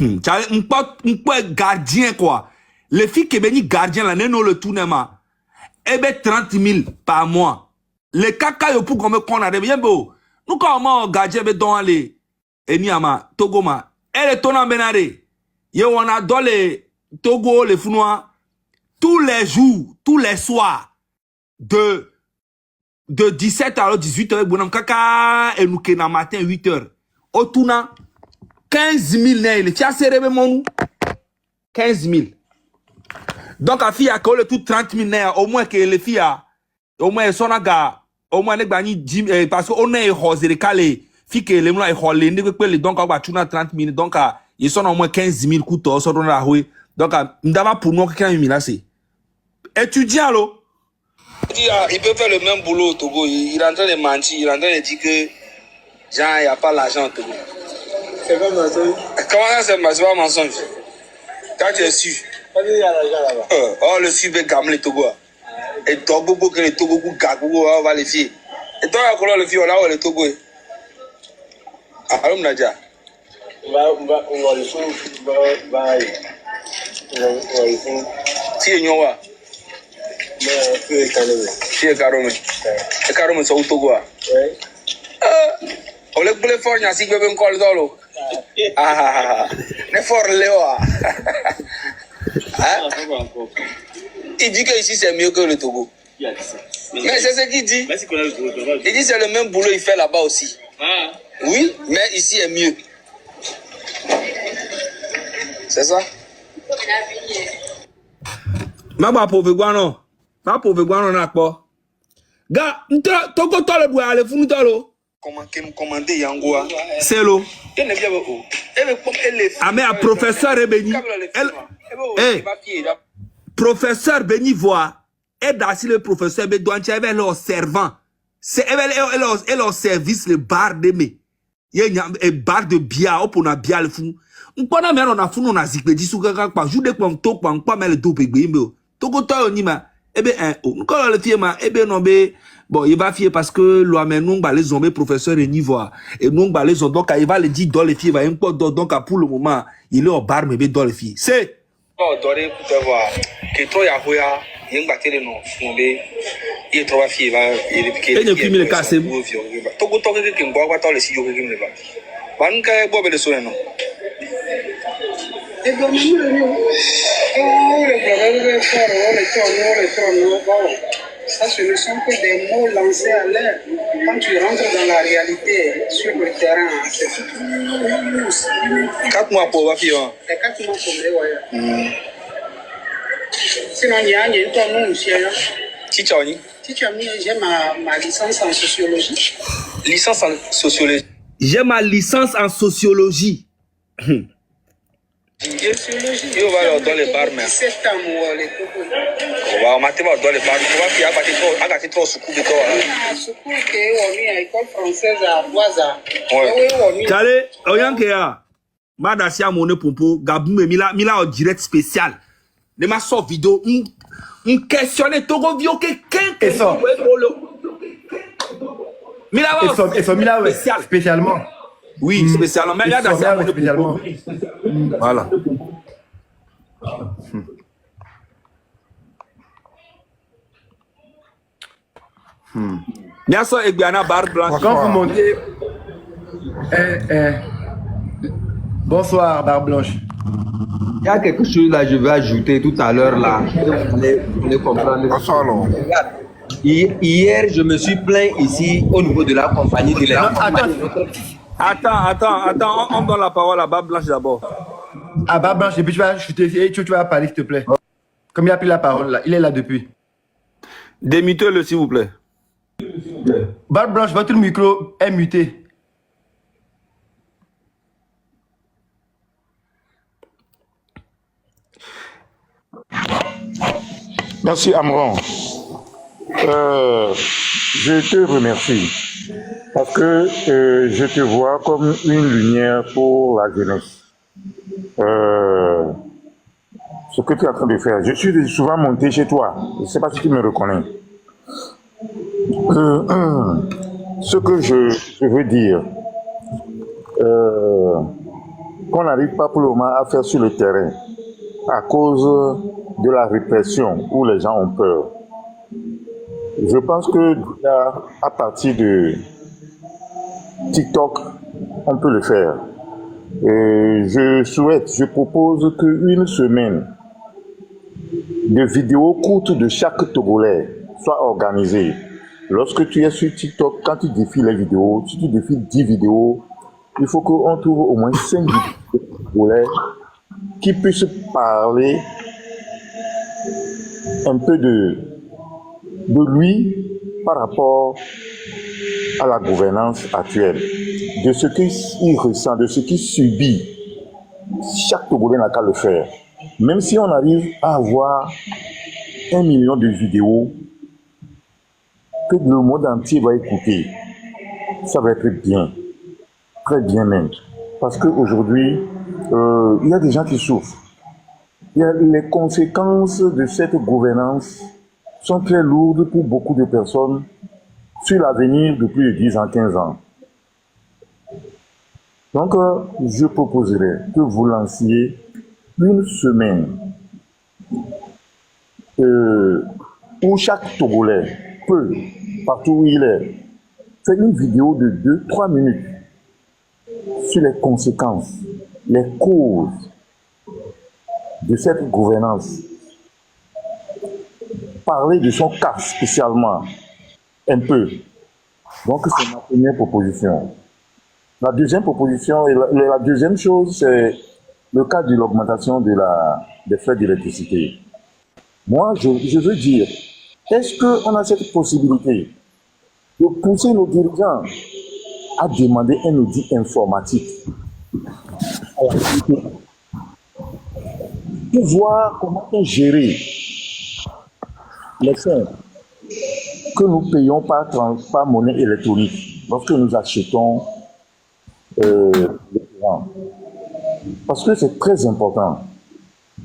Un gardien quoi. Les filles qui viennent gardien là, non le tournement. Eh ben 30 000 par mois. Les caca yo pour qu'on me connaisse bien beau. Nous comment gardien be dans les Eniama Togo ma. Et les tonnants benare. Yo on a dans les Togo les Founois tous les jours, tous les soirs de 17h à 18h bonam kaka et nous kena matin 8h. Au tournant 15 000 nails. Tu as serré mon 15 000. Donc la fille a collé tout 30 000 nails. Au moins que les filles au moins son aga au moins les bani parce qu'on est rosé les calés. Fille que les mois est rolé donc on va tourner 30 000 donc ils sont au moins 15 000 coups sur la rue. Donc m'dava pour nous quelqu'un c'est étudiant là. Il peut faire le même boulot au Togo. Il est en train de mentir. Il est en train de dire que il n'y a pas l'argent au Togo. C'est pas mensonge. Comment ça c'est pas mensonge? Quand tu es su. Oh le su veut gagner le Togo. Et Togo que le Togo gagou on va les filles. Et toi à le fille là où le Togo. Alors Nadia. On va le fond si est nyowa. Si est caromé. Et caromé c'est au Togo. On le boule fort nya si bébé m'colle dolo. Ne fort léo. Hein? Il dit que ici c'est mieux que le Togo. Mais c'est ce qu'il dit. Il dit c'est le même boulot il fait là-bas aussi. Oui, mais ici est mieux. C'est ça? Ma ba pauvre guano. Ma pauvre guano na ko. Ga, Togo to le bua ale funu to lo. Commander Yangoa. C'est l'eau. Ah mais un professeur Beni. Professeur Beni voit. Et dans le professeur Beni doit être leur servant. C'est leur service le bar de me. Il y a un bar de bia pour na bia le fou. On pas na on a fou on a zikbe disu kaka pa jou de kwa to kwa pas mais le do pegbe mbe. Togo to oni ma. Ebe on ko le fie ma ebe no be. Bon, il va fier parce que l'homme les zombies professeur et niveau et non les zombies donc il va le dire dans les filles va un peu donc pour le moment il est au bar mais dans les filles c'est oh doré pour voir que toi ya hoya yin batele no fumbe il trop fier va il qui me le casse to go to que ngwa kwa to le si yo que me ba ban ka bo be le so no e do mi le no oh le problème de faire le tourno ça, ce ne sont que des mots lancés à l'air. Quand tu rentres dans la réalité, sur le terrain, c'est tout. 4 mois pour voir, c'est 4 mois pour les. Sinon, il y a un tournoi aussi. J'ai ma licence en sociologie. Licence en sociologie. J'ai ma licence en sociologie. Il va leur donner les barres, mais. On va mater dans les barres. On va faire un trop soukou de toi. Soukou qui est à l'école française à Boisa. Kale, Oyankea, Madasia Mone Pompo, Gabou, Mila en direct spécial. Ne m'a sorti vidéo, un questionnaire Togo Vio, quelqu'un. Et ça. Et ça, Mila, spécialement. Oui, spécialement. Mais il y a dans spécialement. Voilà. Bien sûr, Egbiana Barre Blanche. Quand vous montez. Bonsoir, Barre Blanche. Il y a quelque chose là, je vais ajouter tout à l'heure là. Vous allez comprendre. Bonsoir, alors. Hier, je me suis plaint ici au niveau de la compagnie de l'air. Attends, on donne la parole à Barre Blanche d'abord. À Barre Blanche, et puis tu vas chuter, tu vas parler, s'il te plaît. Comme il a pris la parole là, il est là depuis. Démutez-le, s'il vous plaît. Barre Blanche, votre micro est muté. Merci Amran. Je te remercie parce que je te vois comme une lumière pour la jeunesse. Ce que tu es en train de faire, je suis souvent monté chez toi. Je ne sais pas si tu me reconnais. Ce que je veux dire, qu'on n'arrive pas pour le moment à faire sur le terrain à cause de la répression où les gens ont peur. Je pense que à partir de TikTok, on peut le faire. Et je propose qu'une semaine de vidéos courtes de chaque Togolais soit organisée. Lorsque tu es sur TikTok, quand tu défiles les vidéos, si tu défiles 10 vidéos, il faut qu'on trouve au moins 5 vidéos Togolais qui puissent parler un peu de lui par rapport à la gouvernance actuelle, de ce qu'il ressent, de ce qu'il subit. Chaque Togolais n'a qu'à le faire. Même si on arrive à avoir 1 million de vidéos que le monde entier va écouter, ça va être bien, très bien même. Parce qu'aujourd'hui, il y a des gens qui souffrent. Les conséquences de cette gouvernance sont très lourdes pour beaucoup de personnes sur l'avenir de plus de 10 ans, 15 ans. Donc, je proposerais que vous lanciez une semaine où chaque Togolais peut, partout où il est, faire une vidéo de 2-3 minutes sur les conséquences, les causes de cette gouvernance, parler de son cas spécialement, un peu. Donc, c'est ma première proposition. La deuxième proposition, et la deuxième chose, c'est le cas de l'augmentation des frais d'électricité. Moi, je veux dire, est-ce qu'on a cette possibilité de pousser nos dirigeants à demander un audit informatique pour voir comment gérer les fonds que nous payons par monnaie électronique lorsque nous achetons les courants. Parce que c'est très important.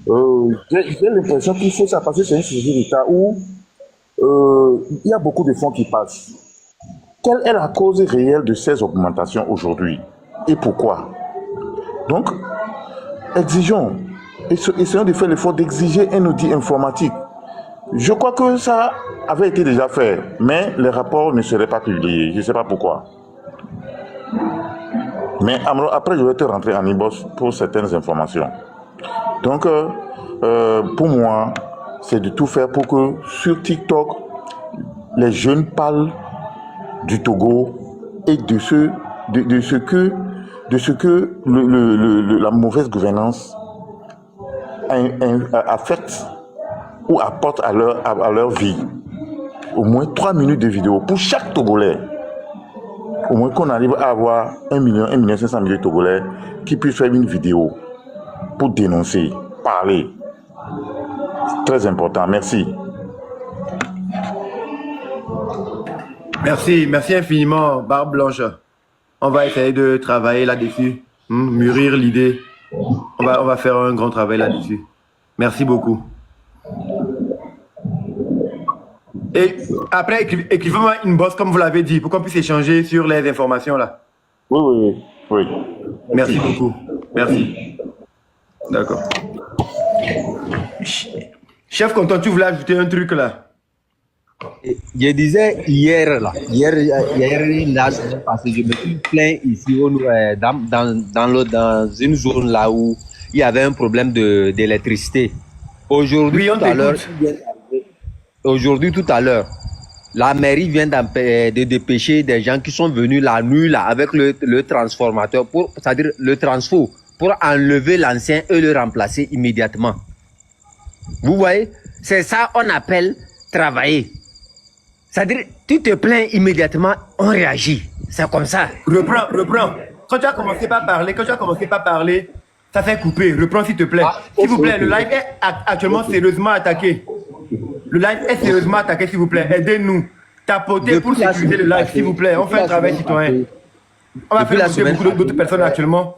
J'ai l'impression qu'il faut ça parce que c'est une société d'État où il y a beaucoup de fonds qui passent. Quelle est la cause réelle de ces augmentations aujourd'hui et pourquoi? Donc, exigeons, essayons de faire l'effort d'exiger un outil informatique. Je crois que ça avait été déjà fait, mais les rapports ne seraient pas publiés. Je ne sais pas pourquoi. Mais après, je vais te rentrer en inbox pour certaines informations. Donc, pour moi, c'est de tout faire pour que sur TikTok, les jeunes parlent du Togo et de ce que la mauvaise gouvernance affecte ou apporte à leur vie. Au moins 3 minutes de vidéo pour chaque Togolais. Au moins qu'on arrive à avoir 1 million 500 000 Togolais qui puissent faire une vidéo pour dénoncer, parler. C'est très important. Merci. Merci infiniment, Barbe Blanche. On va essayer de travailler là-dessus, mûrir l'idée. On va faire un grand travail là-dessus. Merci beaucoup. Et après, écrivez-moi une bosse comme vous l'avez dit, pour qu'on puisse échanger sur les informations là. Oui. Merci beaucoup. Merci. D'accord. Chef Content, tu voulais ajouter un truc là? Je disais hier, là, la semaine passée, je me suis plaint ici dans une zone là où il y avait un problème d'électricité. Aujourd'hui, tout à l'heure, la mairie vient de dépêcher des gens qui sont venus la nuit là avec le transformateur, c'est-à-dire le transfo, pour enlever l'ancien et le remplacer immédiatement. Vous voyez, c'est ça qu'on appelle travailler. C'est-à-dire, tu te plains immédiatement, on réagit. C'est comme ça. Reprends. Quand tu as commencé par parler, ça fait couper. Reprends s'il te plaît. S'il vous plaît, le live est actuellement sérieusement attaqué. Le live est sérieusement attaqué, s'il vous plaît. Aidez-nous. Tapotez pour sécuriser le live, s'il vous plaît. On fait un travail citoyen. On va faire écouter beaucoup d'autres personnes actuellement.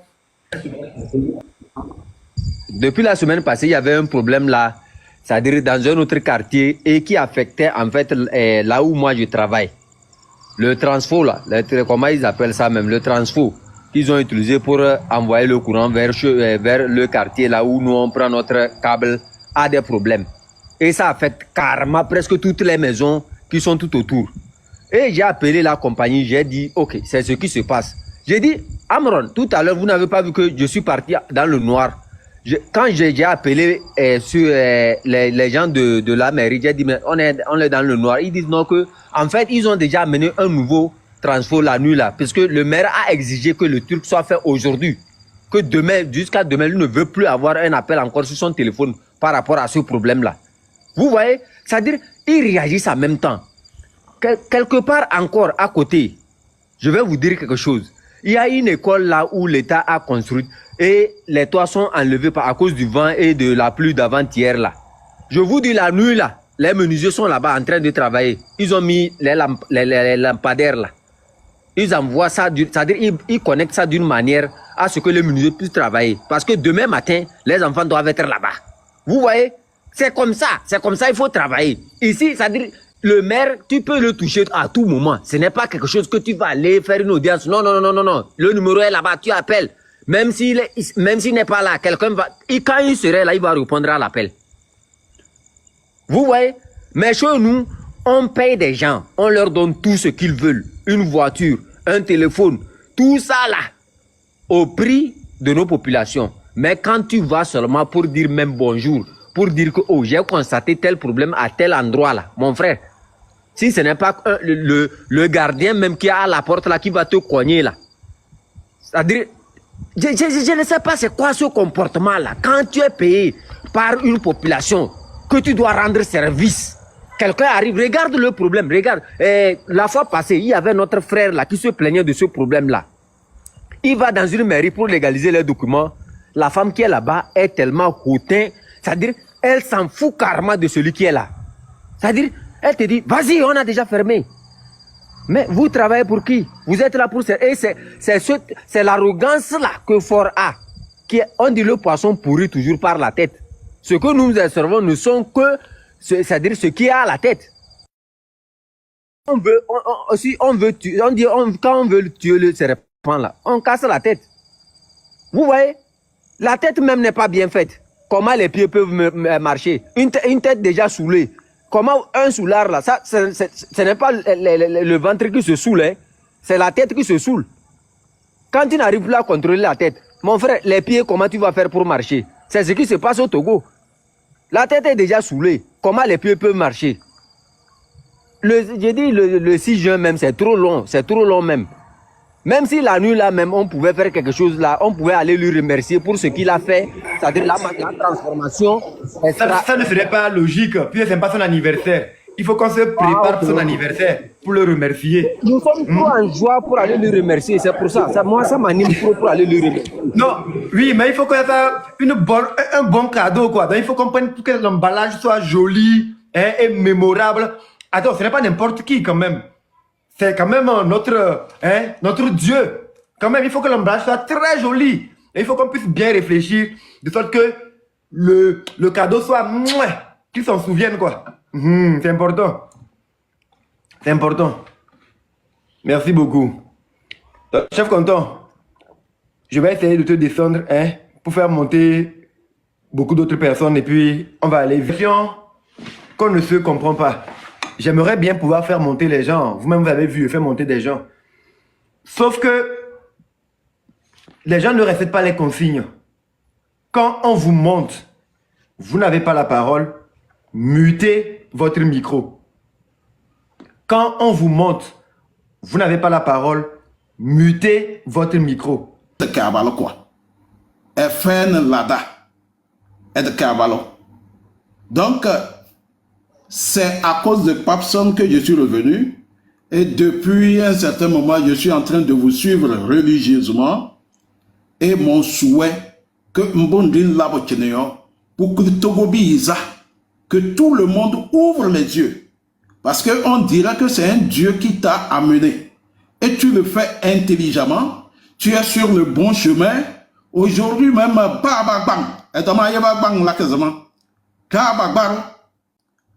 Depuis la semaine passée, il y avait un problème là, c'est-à-dire dans un autre quartier et qui affectait en fait là où moi je travaille. Le transfo là, comment ils appellent ça même, le transfo qu'ils ont utilisé pour envoyer le courant vers le quartier là où nous on prend notre câble a des problèmes. Et ça affecte carrément presque toutes les maisons qui sont tout autour. Et j'ai appelé la compagnie, j'ai dit ok, c'est ce qui se passe. J'ai dit Amron, tout à l'heure vous n'avez pas vu que je suis parti dans le noir. Quand j'ai appelé sur les gens de la mairie, j'ai dit mais on est dans le noir. Ils disent non que en fait ils ont déjà amené un nouveau transfo la nuit là, parce que le maire a exigé que le truc soit fait aujourd'hui, que demain jusqu'à demain il ne veut plus avoir un appel encore sur son téléphone par rapport à ce problème là. Vous voyez, c'est-à-dire ils réagissent en même temps. Quelque part encore à côté, je vais vous dire quelque chose. Il y a une école là où l'État a construit et les toits sont enlevés à cause du vent et de la pluie d'avant-hier là. Je vous dis la nuit là, les menuisiers sont là-bas en train de travailler. Ils ont mis les lampadaires là. Ils envoient ça, c'est-à-dire ils connectent ça d'une manière à ce que les menuisiers puissent travailler. Parce que demain matin, les enfants doivent être là-bas. Vous voyez, c'est comme ça, il faut travailler. Ici, c'est-à-dire le maire, tu peux le toucher à tout moment. Ce n'est pas quelque chose que tu vas aller faire une audience. Non. Le numéro est là-bas, tu appelles. Même s'il n'est pas là, quelqu'un va... Et quand il serait là, il va répondre à l'appel. Vous voyez? Mais chez nous, on paye des gens. On leur donne tout ce qu'ils veulent. Une voiture, un téléphone, tout ça là. Au prix de nos populations. Mais quand tu vas seulement pour dire même bonjour, pour dire que oh, j'ai constaté tel problème à tel endroit là, mon frère, si ce n'est pas le gardien même qui est à la porte là, qui va te cogner là. C'est-à-dire, je ne sais pas c'est quoi ce comportement là. Quand tu es payé par une population, que tu dois rendre service, quelqu'un arrive, regarde le problème, regarde. La fois passée, il y avait notre frère là qui se plaignait de ce problème là. Il va dans une mairie pour légaliser les documents. La femme qui est là-bas est tellement hautain, c'est-à-dire, elle s'en fout carrément de celui qui est là. C'est-à-dire, elle te dit, vas-y, on a déjà fermé. Mais vous travaillez pour qui? Vous êtes là pour... Et c'est l'arrogance là que Fort a. On dit le poisson pourri toujours par la tête. Ce que nous observons ne sont que... C'est-à-dire ce qui est à la tête. Quand on veut tuer le serpent là, on casse la tête. Vous voyez? La tête même n'est pas bien faite. Comment les pieds peuvent marcher? Une tête déjà saoulée. Comment un soulard là, ça, ce n'est pas le ventre qui se saoule, hein. C'est la tête qui se saoule. Quand tu n'arrives plus à contrôler la tête, mon frère, les pieds, comment tu vas faire pour marcher? C'est ce qui se passe au Togo. La tête est déjà saoulée. Comment les pieds peuvent marcher? J'ai dit le 6 juin même, c'est trop long même. Même si la nuit là même, on pouvait faire quelque chose là, on pouvait aller lui remercier pour ce qu'il a fait, c'est-à-dire la transformation. Ça ne serait pas logique, puisque ce n'est pas son anniversaire. Il faut qu'on se prépare pour son anniversaire, pour le remercier. Nous sommes trop en joie pour aller lui remercier, c'est pour ça. Moi, ça m'anime trop pour aller lui remercier. Non, oui, mais il faut qu'il y ait un bon cadeau, quoi. Donc, il faut qu'on prenne que l'emballage soit joli et mémorable. Attends, ce n'est pas n'importe qui, quand même. C'est quand même notre Dieu. Quand même, il faut que l'emballage soit très joli. Et il faut qu'on puisse bien réfléchir, de sorte que le cadeau soit... qu'il s'en souvienne, quoi. C'est important. C'est important. Merci beaucoup. Donc, chef Content, je vais essayer de te descendre pour faire monter beaucoup d'autres personnes et puis on va aller. Qu'on ne se comprend pas. J'aimerais bien pouvoir faire monter les gens. Vous-même, vous avez vu, faire monter des gens. Sauf que les gens ne respectent pas les consignes. Quand on vous monte, vous n'avez pas la parole, mutez votre micro. Quand on vous monte, vous n'avez pas la parole, mutez votre micro. Donc, c'est à cause de Papson que je suis revenu. Et depuis un certain moment, je suis en train de vous suivre religieusement. Et mon souhait, que Mbondin Labocheneo, pour que que tout le monde ouvre les yeux. Parce qu'on dirait que c'est un Dieu qui t'a amené. Et tu le fais intelligemment. Tu es sur le bon chemin. Aujourd'hui même,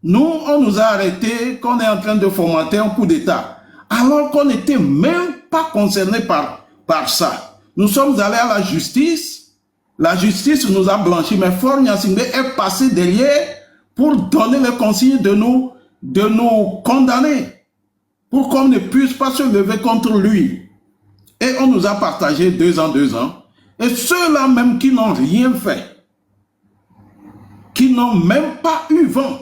nous, on nous a arrêtés qu'on est en train de fomenter un coup d'État. Alors qu'on n'était même pas concerné par ça. Nous sommes allés à la justice. La justice nous a blanchis. Mais Faure Gnassingbé est passé derrière pour donner les consignes de nous condamner. Pour qu'on ne puisse pas se lever contre lui. Et on nous a partagé 2 ans. Et ceux-là même qui n'ont rien fait, qui n'ont même pas eu vent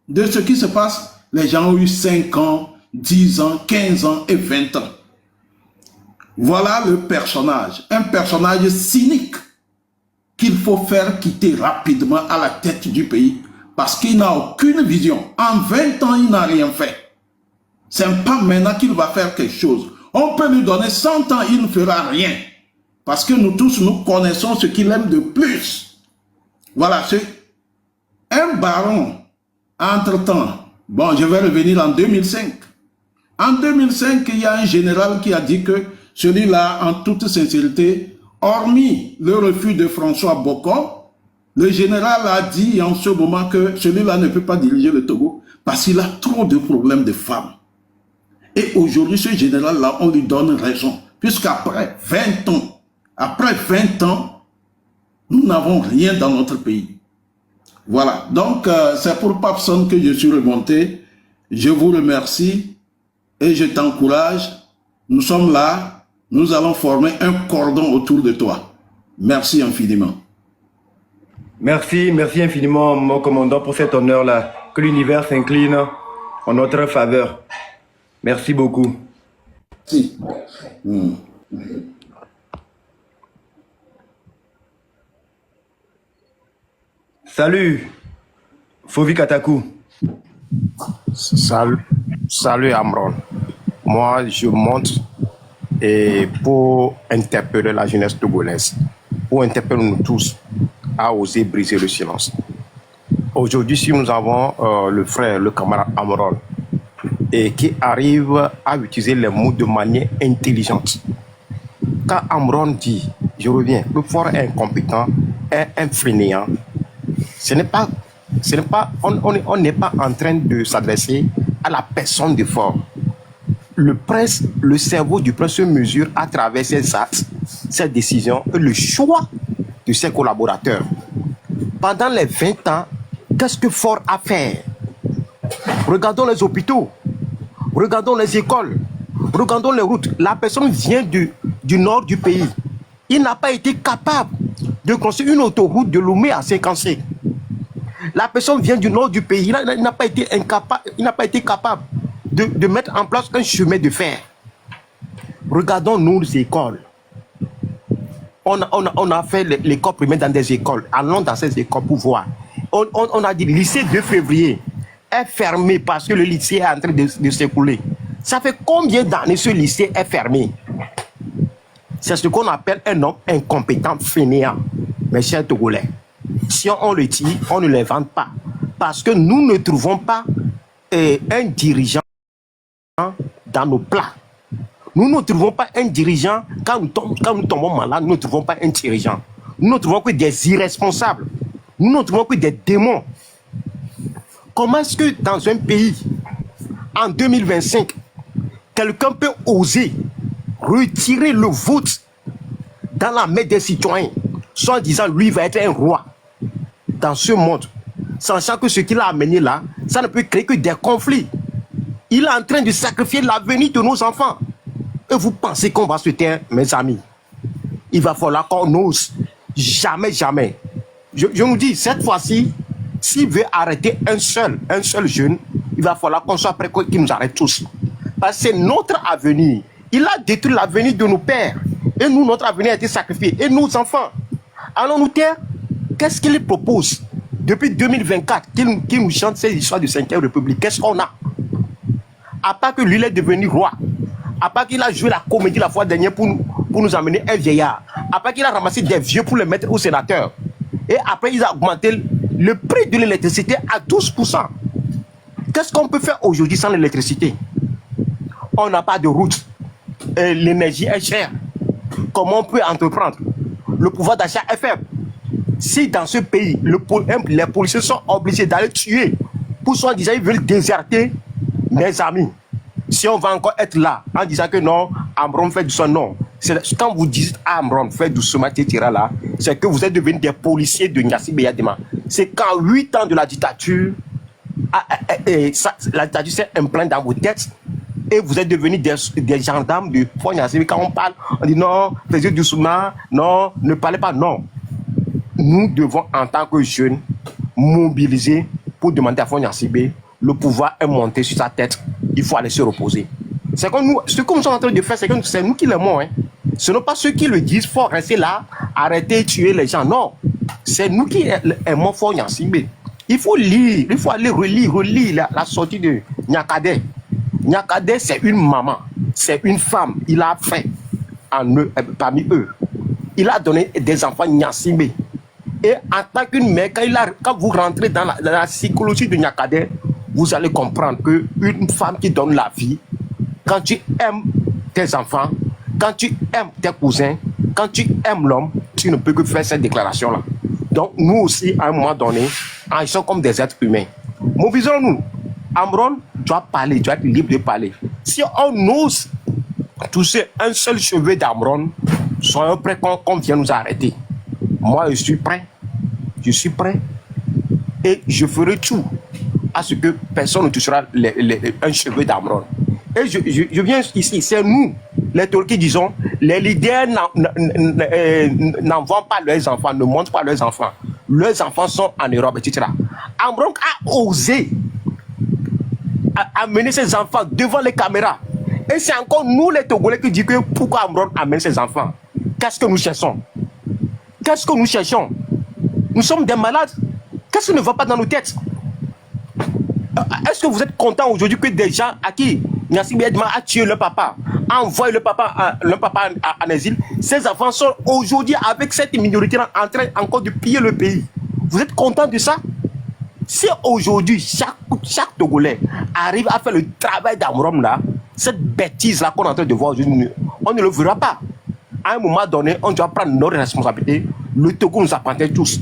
de ce qui se passe, les gens ont eu 5 ans, 10 ans, 15 ans et 20 ans. Voilà le personnage, un personnage cynique qu'il faut faire quitter rapidement à la tête du pays parce qu'il n'a aucune vision. En 20 ans, il n'a rien fait. C'est pas maintenant qu'il va faire quelque chose. On peut lui donner 100 ans, il ne fera rien. Parce que nous tous, nous connaissons ce qu'il aime de plus. Voilà, c'est un baron. Entre-temps, bon, je vais revenir en 2005. En 2005, il y a un général qui a dit que celui-là, en toute sincérité, hormis le refus de François Bocon, le général a dit en ce moment que celui-là ne peut pas diriger le Togo parce qu'il a trop de problèmes de femmes. Et aujourd'hui, ce général-là, on lui donne raison. Puisqu'après 20 ans, nous n'avons rien dans notre pays. Voilà, donc c'est pour Papson que je suis remonté. Je vous remercie et je t'encourage. Nous sommes là, nous allons former un cordon autour de toi. Merci infiniment. Merci infiniment, mon commandant, pour cet honneur-là. Que l'univers s'incline en notre faveur. Merci beaucoup. Si. Salut, Fovi Katakou. Salut Amron. Moi, je monte et pour interpeller la jeunesse togolaise, pour interpeller nous tous à oser briser le silence. Aujourd'hui, si nous avons le frère, le camarade Amron, et qui arrive à utiliser les mots de manière intelligente. Quand Amron dit, je reviens, le fort est incompétent, est un fainéant, on n'est pas en train de s'adresser à la personne de fort. Le cerveau du prince se mesure à travers ses actes, ses décisions et le choix de ses collaborateurs. Pendant les 20 ans, qu'est-ce que Fort a fait? Regardons les hôpitaux, regardons les écoles, regardons les routes. La personne vient du nord du pays. Il n'a pas été capable de construire une autoroute de Lomé à Séquencé. La personne vient du nord du pays. Il n'a pas été capable de mettre en place un chemin de fer. Regardons nos écoles. On a fait l'école primaire dans des écoles. Allons dans ces écoles pour voir. On a dit le lycée 2 février est fermé parce que le lycée est en train de s'écouler. Ça fait combien d'années ce lycée est fermé? C'est ce qu'on appelle un homme incompétent, fainéant. Mes chers Togolais, si on le dit, on ne l'invente pas. Parce que nous ne trouvons pas un dirigeant dans nos plats. Nous ne trouvons pas un dirigeant, quand nous tombons malades, nous ne trouvons pas un dirigeant. Nous ne trouvons que des irresponsables. Nous ne trouvons que des démons. Comment est-ce que dans un pays, en 2025, quelqu'un peut oser retirer le vote dans la main des citoyens, soit disant lui va être un roi dans ce monde, sachant que ce qu'il a amené là, ça ne peut créer que des conflits. Il est en train de sacrifier l'avenir de nos enfants. Et vous pensez qu'on va se taire, mes amis? Il va falloir qu'on ose. Jamais, jamais. Je vous dis, cette fois-ci, s'il veut arrêter un seul jeune, il va falloir qu'on soit prêt qu'il nous arrête tous. Parce que c'est notre avenir. Il a détruit l'avenir de nos pères. Et nous, notre avenir a été sacrifié. Et nos enfants, allons nous taire? Qu'est-ce qu'il propose depuis 2024 qu'il nous chante ces histoires de 5e République? Qu'est-ce qu'on a? À part que lui, il est devenu roi. À part qu'il a joué la comédie la fois dernière pour nous amener un vieillard. À part qu'il a ramassé des vieux pour les mettre au sénateur. Et après, il a augmenté le prix de l'électricité à 12%. Qu'est-ce qu'on peut faire aujourd'hui sans l'électricité? On n'a pas de route. L'énergie est chère. Comment on peut entreprendre? Le pouvoir d'achat est faible. Si dans ce pays, les policiers sont obligés d'aller tuer, pour soi-disant ils veulent déserter, mes amis, si on va encore être là en disant que non, Amron fait doucement, non. Quand vous dites Amron fait doucement, etc. là, c'est que vous êtes devenus des policiers de Nyassi Beyadema. C'est qu'en 8 ans de la dictature, la dictature s'est implantée dans vos têtes et vous êtes devenus des gendarmes de Fort Nyassi. Quand on parle, on dit non, faisez doucement, non, ne parlez pas, non. Nous devons, en tant que jeunes, mobiliser pour demander à Fort Nyassi le pouvoir est monté sur sa tête. Il faut aller se reposer. C'est que nous, ce que nous sommes en train de faire, c'est que c'est nous qui l'aimons. Hein. Ce n'est pas ceux qui le disent, il faut rester là, arrêter de tuer les gens. Non, c'est nous qui aimons Fort Nyassi. Il faut lire, il faut aller relire la sortie de Nyakade. Nyakade, c'est une maman, c'est une femme. Il a fait parmi eux. Il a donné des enfants Nyassi. Et en tant qu'une mère, quand vous rentrez dans la psychologie de Nyakade, vous allez comprendre qu'une femme qui donne la vie, quand tu aimes tes enfants, quand tu aimes tes cousins, quand tu aimes l'homme, tu ne peux que faire cette déclaration-là. Donc nous aussi, à un moment donné, agissons comme des êtres humains. Mobilisons-nous. Amron doit parler, doit être libre de parler. Si on ose toucher un seul cheveu d'Amron, soyons prêts qu'on vienne nous arrêter. Moi, je suis prêt. Je suis prêt. Et je ferai tout à ce que personne ne touchera un cheveu d'Amron. Et je viens ici, c'est nous, les Togolais, qui disons, les leaders n'envoient pas leurs enfants, ne montrent pas leurs enfants. Leurs enfants sont en Europe, etc. Amron a osé amener ses enfants devant les caméras. Et c'est encore nous, les Togolais, qui disent que pourquoi Amron amène ses enfants. Qu'est-ce que nous cherchons? Qu'est-ce que nous cherchons? Nous sommes des malades. Qu'est-ce qui ne va pas dans nos têtes? Est-ce que vous êtes content aujourd'hui que des gens à qui Yassine Edma a tué le papa, a envoyé le papa en exil, ces enfants sont aujourd'hui avec cette minorité en train encore de piller le pays? Vous êtes content de ça? Si aujourd'hui chaque Togolais arrive à faire le travail d'Amrom là, cette bêtise là qu'on est en train de voir aujourd'hui, on ne le verra pas. À un moment donné, on doit prendre nos responsabilités. Le Togo nous appartient tous.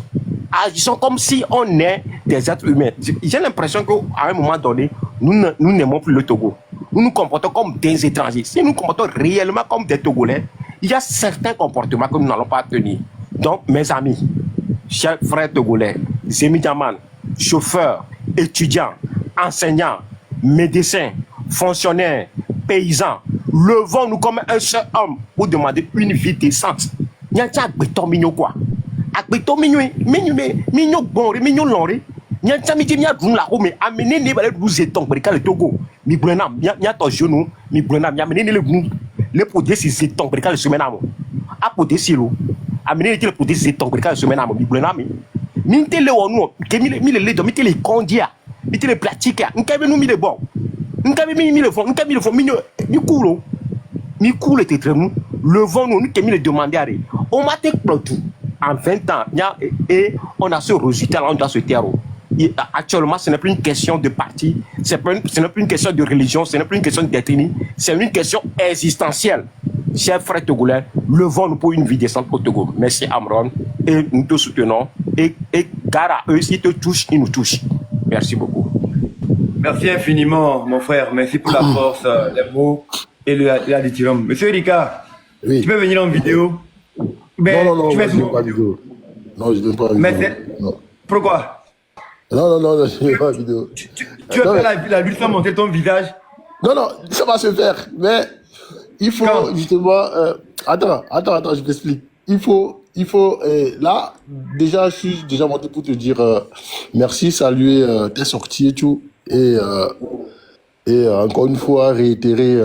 Agissons comme si on est des êtres humains. J'ai l'impression qu'à un moment donné, nous n'aimons plus le Togo. Nous nous comportons comme des étrangers. Si nous nous comportons réellement comme des Togolais, il y a certains comportements que nous n'allons pas tenir. Donc, mes amis, chers frères Togolais, Zemi Diaman, chauffeurs, étudiants, enseignants, médecins, fonctionnaires, paysans, levons-nous comme un seul homme pour demander une vie décente. Il y a un béton mignon quoi. Akbeto mignon bon, mignon lonré. Il y a un midi mia dun la roue mais amener ne balé 12 étons pour le Togo. Mi brenam, mia to genou, mi brenam, mia amener le produit 6 étons pour le semaine amo. A produit silo. Amener le produit 6 étons pour le semaine amo, mi brenam. Mi tele wonu, ke mi le do, mi tele kondia, mi tele pratique, nkabe nous mi le bon. Nkabe mi le fond, nkabe mi le fond, mi couro. Mi coule était nous. Levons-nous, nous qui le demander à rien. On m'a été tout. En 20 ans, et on a ce résultat là, on doit se taire. Actuellement, ce n'est plus une question de parti, ce n'est plus une question de religion, ce n'est plus une question d'ethnie, c'est une question existentielle. Chers frères togolais, levons-nous pour une vie décente au Togo. Merci Amron, et nous te soutenons. Et gare à eux, s'ils te touchent, ils nous touchent. Merci beaucoup. Merci infiniment, mon frère. Merci pour la force, les mots et la dithyrambe. Monsieur Erika, tu peux venir en vidéo? Ben, non, tu je ne veux pas vidéo. Non, je ne veux pas vidéo. Non. Pourquoi? Non, je ne veux pas vidéo. Tu veux faire la lutte sans montrer ton visage? Non, ça va se faire. Mais il faut justement... Attends, je t'explique. Il faut là, déjà, je suis déjà monté pour te dire merci, saluer tes sorties et tout. Et encore une fois, réitérer...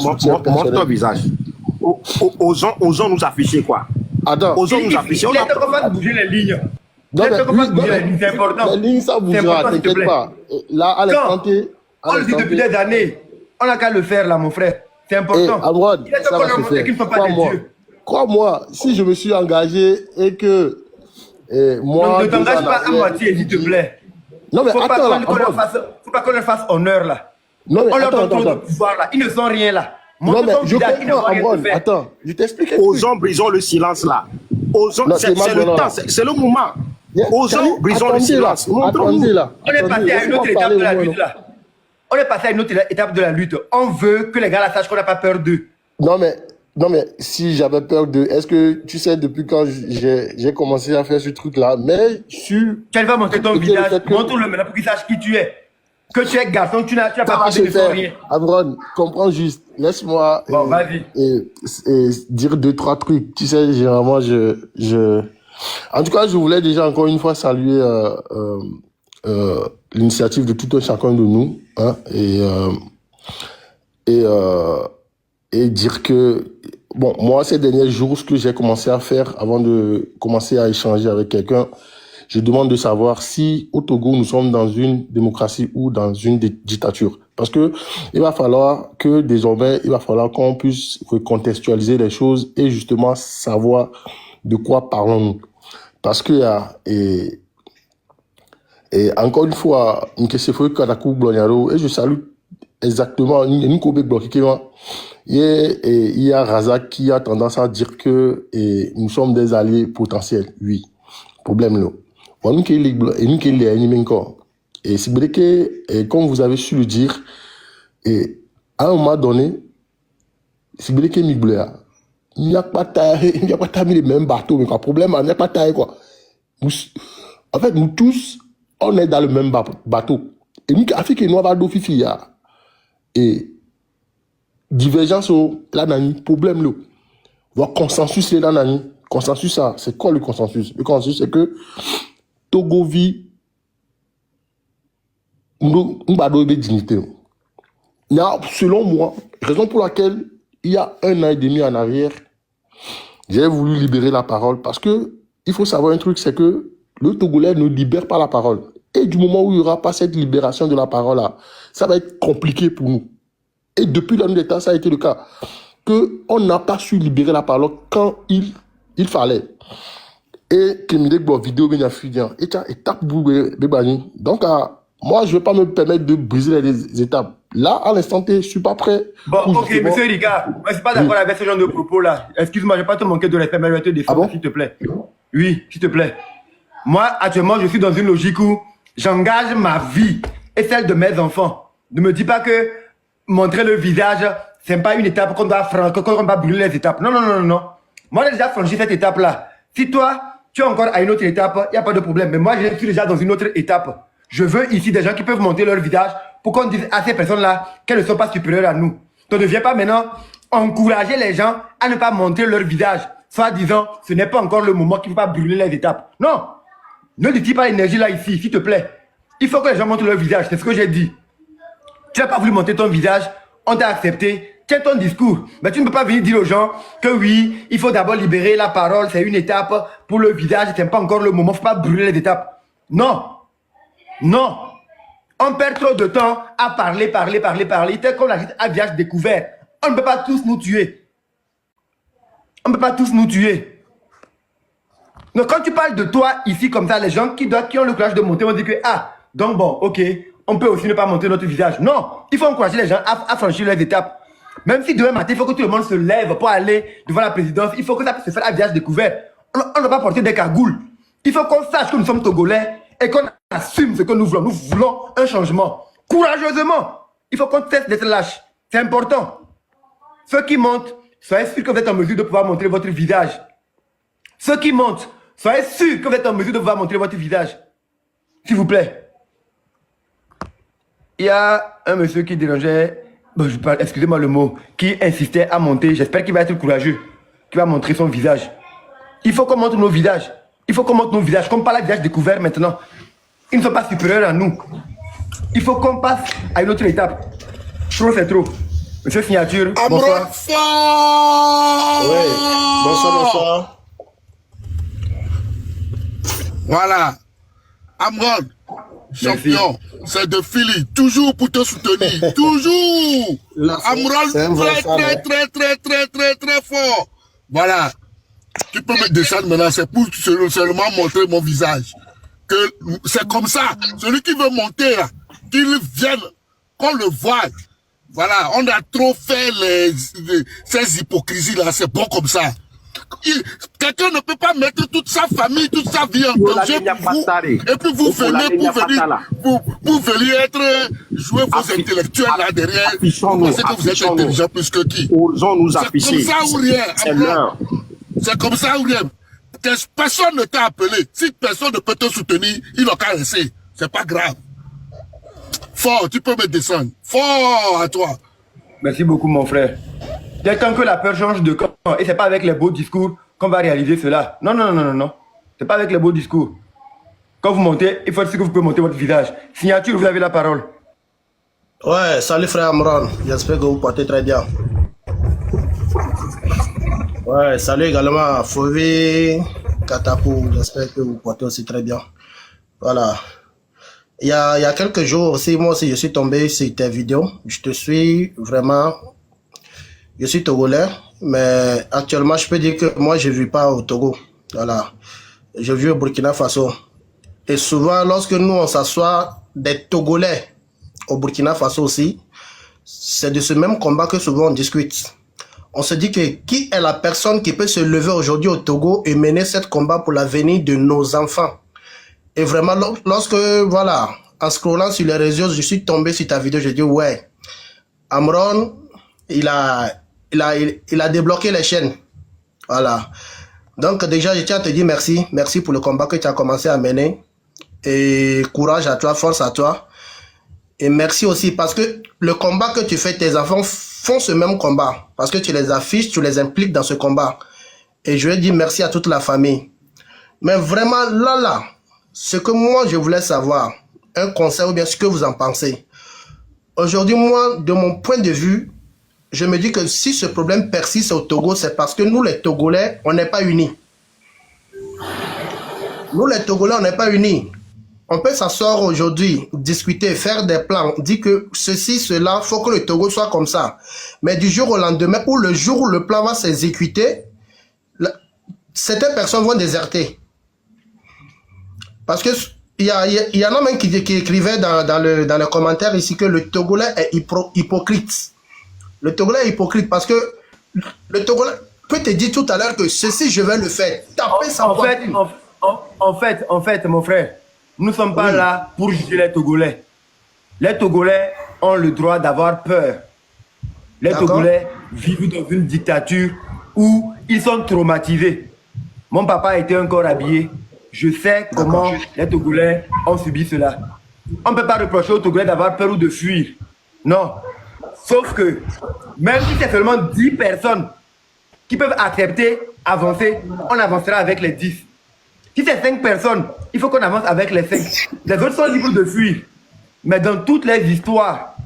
montre ton visage. Osons nous afficher quoi. Attends. Osons nous afficher. Il est temps qu'on fasse bouger les lignes. C'est important. Les lignes, ça bougera, t'inquiète pas. Là, à l'instant T... On le dit depuis des années. On n'a qu'à le faire là, mon frère. C'est important. Amron, ça va se faire. Crois-moi, si je me suis engagé et que moi... Ne t'engage pas à moitié, s'il te plaît. Non, mais attends là. Faut pas qu'on leur fasse honneur là. Non, mais on leur donne trop attends. de pouvoir là. Ils ne sont rien là. Non, mais je comprends, Amron. Attends, je t'explique. Osons, brisons le silence là. Osons, c'est le temps, c'est le moment. Osons, brisons le silence. Attendez là. On est passé à une autre étape de la lutte là. On est passé à une autre étape de la lutte. On veut que les gars là sachent qu'on n'a pas peur d'eux. Non, mais si j'avais peur d'eux, est-ce que tu sais depuis quand j'ai commencé à faire ce truc là, mais tu vas montrer ton visage, montre-le maintenant pour qu'ils sachent qui tu es. Que tu es garçon, tu n'as pas parlé de son rien. Amron, comprends juste. Laisse-moi et dire 2-3 trucs. Tu sais, généralement, En tout cas, je voulais déjà encore une fois saluer l'initiative de tout un chacun de nous, hein, et dire que, bon, moi, ces derniers jours, ce que j'ai commencé à faire avant de commencer à échanger avec quelqu'un, je demande de savoir si au Togo, nous sommes dans une démocratie ou dans une dictature. Parce que il va falloir que désormais, qu'on puisse recontextualiser les choses et justement savoir de quoi parlons-nous. Parce que, et encore une fois, et je salue exactement, il y a Razak qui a tendance à dire que nous sommes des alliés potentiels. Oui, problème là. Et c'est vrai que, comme vous avez su le dire, à un moment donné, c'est vrai que il n'y a pas mis les mêmes bateaux, mais quoi, problème, il n'y a pas taille, quoi. En fait, nous tous, on est dans le même bateau. Et nous, Afrique et Noir, Et divergence là nani problème là. Voir consensus là nani. Consensus ça, c'est quoi le consensus? Le consensus c'est que Togo vit nous de dignité. Là, selon moi, raison pour laquelle il y a 1 an et demi en arrière, j'ai voulu libérer la parole parce que il faut savoir un truc, c'est que le Togolais ne libère pas la parole. Et du moment où il n'y aura pas cette libération de la parole là, ça va être compliqué pour nous. Et depuis la nuit des temps, ça a été le cas. On n'a pas su libérer la parole quand il fallait. Et que me vidéo bien fidèle. Et tu as étape bébani. Donc, moi, je ne vais pas me permettre de briser les étapes. Là, à l'instant T, je ne suis pas prêt. Bon, ok, monsieur Rika, moi, je ne suis pas d'accord avec ce genre de propos-là. Excuse-moi, je ne vais pas te manquer de respect, mais je vais te défendre, s'il te plaît. Oui, s'il te plaît. Moi, actuellement, je suis dans une logique où j'engage ma vie et celle de mes enfants. Ne me dis pas que montrer le visage, ce n'est pas une étape qu'on doit brûler les étapes. Non, non, non, non. Moi, j'ai déjà franchi cette étape-là. Si toi, tu es encore à une autre étape, il n'y a pas de problème. Mais moi, je suis déjà dans une autre étape. Je veux ici des gens qui peuvent montrer leur visage pour qu'on dise à ces personnes-là qu'elles ne sont pas supérieures à nous. Donc ne viens pas maintenant encourager les gens à ne pas montrer leur visage, soit disant ce n'est pas encore le moment qu'il ne faut pas brûler les étapes. Non, ne dis pas l'énergie là ici, s'il te plaît. Il faut que les gens montrent leur visage, c'est ce que j'ai dit. Tu n'as pas voulu montrer ton visage, on t'a accepté, tiens ton discours. Mais tu ne peux pas venir dire aux gens que oui, il faut d'abord libérer la parole, c'est une étape pour le visage, ce n'est pas encore le moment, il ne faut pas brûler les étapes. Non. Non, on perd trop de temps à parler, tel qu'on agite à visage découvert. On ne peut pas tous nous tuer. On ne peut pas tous nous tuer. Donc quand tu parles de toi ici comme ça, les gens qui ont le courage de monter vont dire que donc bon, ok, on peut aussi ne pas montrer notre visage. Non, il faut encourager les gens à franchir les étapes. Même si demain matin, il faut que tout le monde se lève pour aller devant la présidence, il faut que ça puisse se faire à visage découvert. On ne va pas porter des cagoules. Il faut qu'on sache que nous sommes Togolais et qu'on assume ce que nous voulons. Nous voulons un changement. Courageusement. Il faut qu'on cesse d'être lâche. C'est important. Ceux qui montent, soyez sûrs que vous êtes en mesure de pouvoir montrer votre visage. Ceux qui montent, soyez sûrs que vous êtes en mesure de pouvoir montrer votre visage. S'il vous plaît. Il y a un monsieur qui dérangeait, excusez-moi le mot, qui insistait à monter. J'espère qu'il va être courageux, qu'il va montrer son visage. Il faut qu'on montre nos visages. Il faut qu'on montre nos visages, qu'on parle à visage découvert maintenant. Ils ne sont pas supérieurs à nous. Il faut qu'on passe à une autre étape. Trop, c'est trop. Monsieur Signature, bonsoir. Oui, bonsoir. Voilà. Amron, champion, c'est de Philly. Toujours pour te soutenir. Toujours. Amron, très fort. Voilà. Tu peux me descendre maintenant, c'est pour seulement montrer mon visage. Que c'est comme ça. Celui qui veut monter là, qu'il vienne, qu'on le voie. Voilà, on a trop fait ces hypocrisies là, c'est bon comme ça. Quelqu'un ne peut pas mettre toute sa famille, toute sa vie en danger pour vous. Et puis vous venez pour venir jouer vos intellectuels là derrière. Vous pensez que vous êtes intelligent plus que qui? C'est comme ça ou rien. C'est comme ça ou rien. Personne ne t'a appelé. Si personne ne peut te soutenir, il n'a qu'à rester. C'est pas grave. Fort, tu peux me descendre. Fort à toi. Merci beaucoup, mon frère. Dès que la peur change de camp, et c'est pas avec les beaux discours qu'on va réaliser cela. Non, non, non, non, non. C'est pas avec les beaux discours. Quand vous montez, il faut aussi que vous pouvez monter votre visage. Signature, vous avez la parole. Ouais, salut frère Amron. J'espère que vous portez très bien. Ouais, salut également Fauvé, Katapou. J'espère que vous portez aussi très bien. Voilà. Il y a quelques jours aussi, moi aussi, je suis tombé sur tes vidéos. Je te suis vraiment. Je suis togolais, mais actuellement, je peux dire que moi, je ne vis pas au Togo. Voilà. Je vis au Burkina Faso. Et souvent, lorsque nous, on s'assoit des Togolais au Burkina Faso aussi, c'est de ce même combat que souvent on discute. On se dit que qui est la personne qui peut se lever aujourd'hui au Togo et mener ce combat pour l'avenir de nos enfants? Et vraiment, lorsque, voilà, en scrollant sur les réseaux, je suis tombé sur ta vidéo, je dis, ouais, Amron, il a débloqué les chaînes. Voilà. Donc, déjà, je tiens à te dire merci. Merci pour le combat que tu as commencé à mener. Et courage à toi, force à toi. Et merci aussi parce que le combat que tu fais, tes enfants font ce même combat. Parce que tu les affiches, tu les impliques dans ce combat. Et je veux dire merci à toute la famille. Mais vraiment, là, ce que moi je voulais savoir, un conseil ou bien ce que vous en pensez. Aujourd'hui, moi, de mon point de vue, je me dis que si ce problème persiste au Togo, c'est parce que nous, les Togolais, on n'est pas unis. Nous, les Togolais, on n'est pas unis. On peut s'asseoir aujourd'hui, discuter, faire des plans, dire que ceci, cela, il faut que le Togo soit comme ça. Mais du jour au lendemain, ou le jour où le plan va s'exécuter, certaines personnes vont déserter. Parce que il y en a même qui écrivaient dans le commentaire ici que le Togolais est hypocrite. Le Togolais est hypocrite parce que le Togolais peut te dire tout à l'heure que ceci, je vais le faire. Taper sans En fait, mon frère, nous ne sommes pas là pour juger les Togolais. Les Togolais ont le droit d'avoir peur. Les Togolais vivent dans une dictature où ils sont traumatisés. Mon papa était encore habillé. Je sais comment les Togolais ont subi cela. On ne peut pas reprocher aux Togolais d'avoir peur ou de fuir. Non. Sauf que, même si c'est seulement 10 personnes qui peuvent accepter, avancer, on avancera avec les 10. Si c'est 5 personnes, il faut qu'on avance avec les 5. Les autres sont libres de fuir. Mais dans toutes les histoires,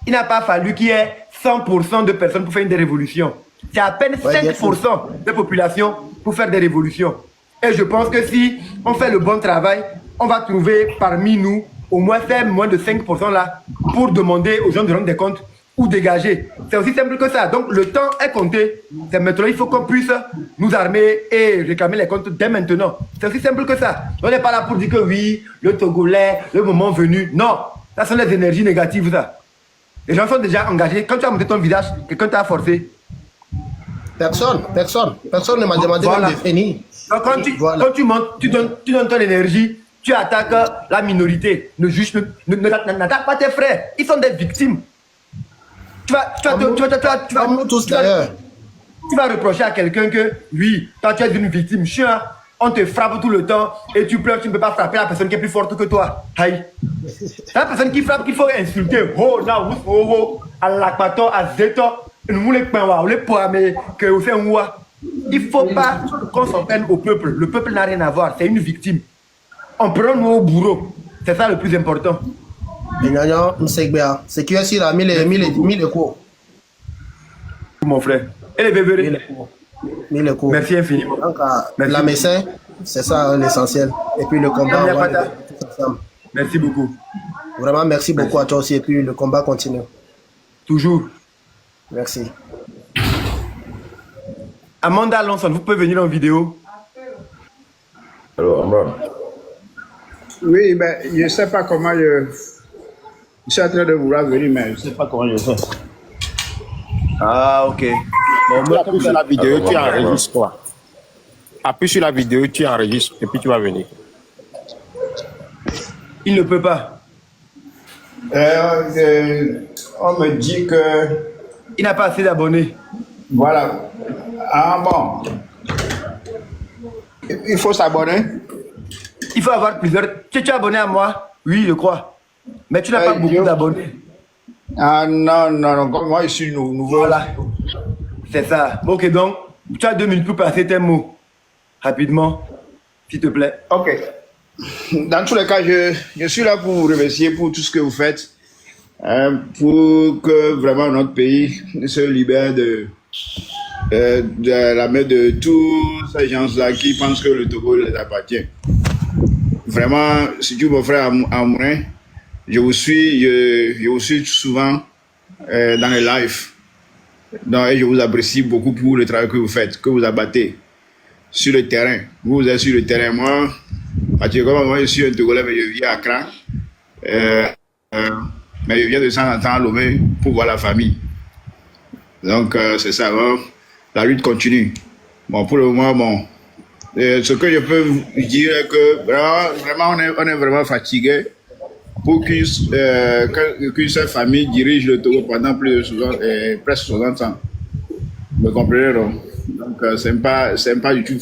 il n'a pas fallu qu'il y ait 100% de personnes pour faire une révolution. C'est à peine 5% de population pour faire des révolutions. Et je pense que si on fait le bon travail, on va trouver parmi nous au moins faire moins de 5% là pour demander aux gens de rendre des comptes ou dégager. C'est aussi simple que ça. Donc le temps est compté. C'est maintenant, il faut qu'on puisse nous armer et réclamer les comptes dès maintenant. C'est aussi simple que ça. On n'est pas là pour dire que oui, le Togolais, le moment venu. Non, ça sont les énergies négatives ça. Les gens sont déjà engagés. Quand tu as monté ton visage, quelqu'un t'a forcé. Personne ne m'a demandé même de finir. Donc quand tu montes, tu donnes ton énergie, tu attaques la minorité. N'attaque pas tes frères. Ils sont des victimes. Tu vas reprocher à quelqu'un que, oui, quand tu es une victime, chien, on te frappe tout le temps et tu pleures, tu ne peux pas frapper la personne qui est plus forte que toi. Aïe. C'est la personne qui frappe qu'il faut insulter. Oh, là, à l'akpato, à zeto, il ne faut pas qu'on s'en prenne au peuple. Le peuple n'a rien à voir, c'est une victime. On prend nous au bourreau. C'est ça le plus important. C'est qui est a mis les cours. Mon frère. Et les bébés. Merci infiniment. Donc, la médecin, c'est ça l'essentiel. Et puis le combat. Merci beaucoup. Vraiment, merci beaucoup à toi aussi. Et puis le combat continue. Toujours. Merci. Amanda Alonso, vous pouvez venir en vidéo. Alors, Amra. Oui, ben, je ne sais pas comment je suis en train de vouloir venir, mais je ne sais pas comment je fais. Ah, ok. Bon, appuie sur la vidéo, tu enregistres quoi. Appuie sur la vidéo, tu enregistres et puis tu vas venir. Il ne peut pas. On me dit que... Il n'a pas assez d'abonnés. Voilà. Ah bon. Il faut s'abonner. Il faut avoir plusieurs. Tu es abonné à moi? Oui, je crois. Mais tu n'as pas beaucoup d'abonnés. Ah non, comme moi je suis nouveau. Voilà. C'est ça. Ok, donc, tu as 2 minutes pour passer tes mots. Rapidement, s'il te plaît. Ok. Dans tous les cas, je suis là pour vous remercier pour tout ce que vous faites. Pour que vraiment notre pays se libère de la main de tous ces gens-là qui pensent que le Togo les appartient. Vraiment, surtout mon frère Amourin, je vous suis souvent dans les lives. Donc, et je vous apprécie beaucoup pour le travail que vous faites, que vous abattez sur le terrain. Vous êtes sur le terrain. Moi, particulièrement, moi je suis un Togolais, mais je vis à Accra. Mais je viens de temps en temps à Lomé pour voir la famille. Donc, c'est ça. Bon, la lutte continue. Bon, pour le moment, bon, ce que je peux vous dire est que vraiment on est vraiment fatigué pour qu'une seule famille dirige le Togo pendant presque 60 ans. Vous comprenez, non? Donc, c'est pas du tout